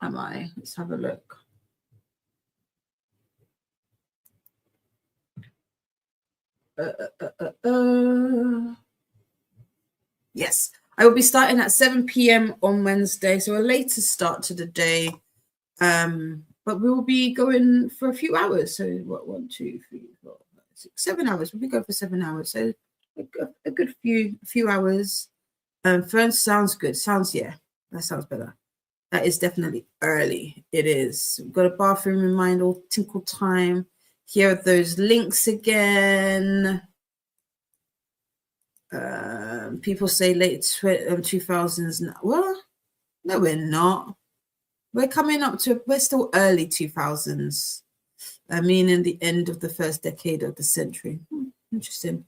Am I? Let's have a look. Yes, I will be starting at 7 p.m. on Wednesday, so a later start to the day. But we will be going for a few hours. So what? 1, 2, 3, 4, 5, 6, 7 hours. We'll be going for 7 hours. So a good few hours. First sounds good. That sounds better. That is definitely early. It is. We've got a bathroom reminder, tinkle time. Here are those links again. People say late 2000s. Well, no, we're not. We're coming up to, we're still early 2000s. I mean, in the end of the first decade of the century. Interesting.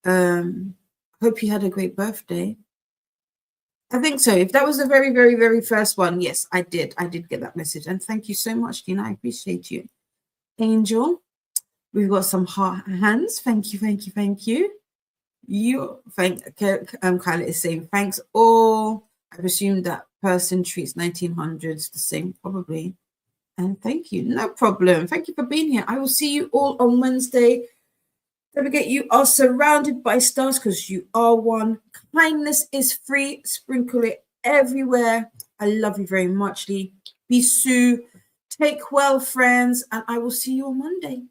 Hope you had a great birthday. I think so. If that was the very, very, very first one, yes, I did. I did get that message. And thank you so much, Gina. I appreciate you. Angel, we've got some heart hands. Thank you, thank you, thank you. Kyla is saying thanks all. I presume that person treats 1900s the same, probably. And thank you. No problem. Thank you for being here. I will see you all on Wednesday. Don't forget, you are surrounded by stars because you are one. Kindness is free. Sprinkle it everywhere. I love you very much, Lee. Be Sue. Take well, friends. And I will see you on Monday.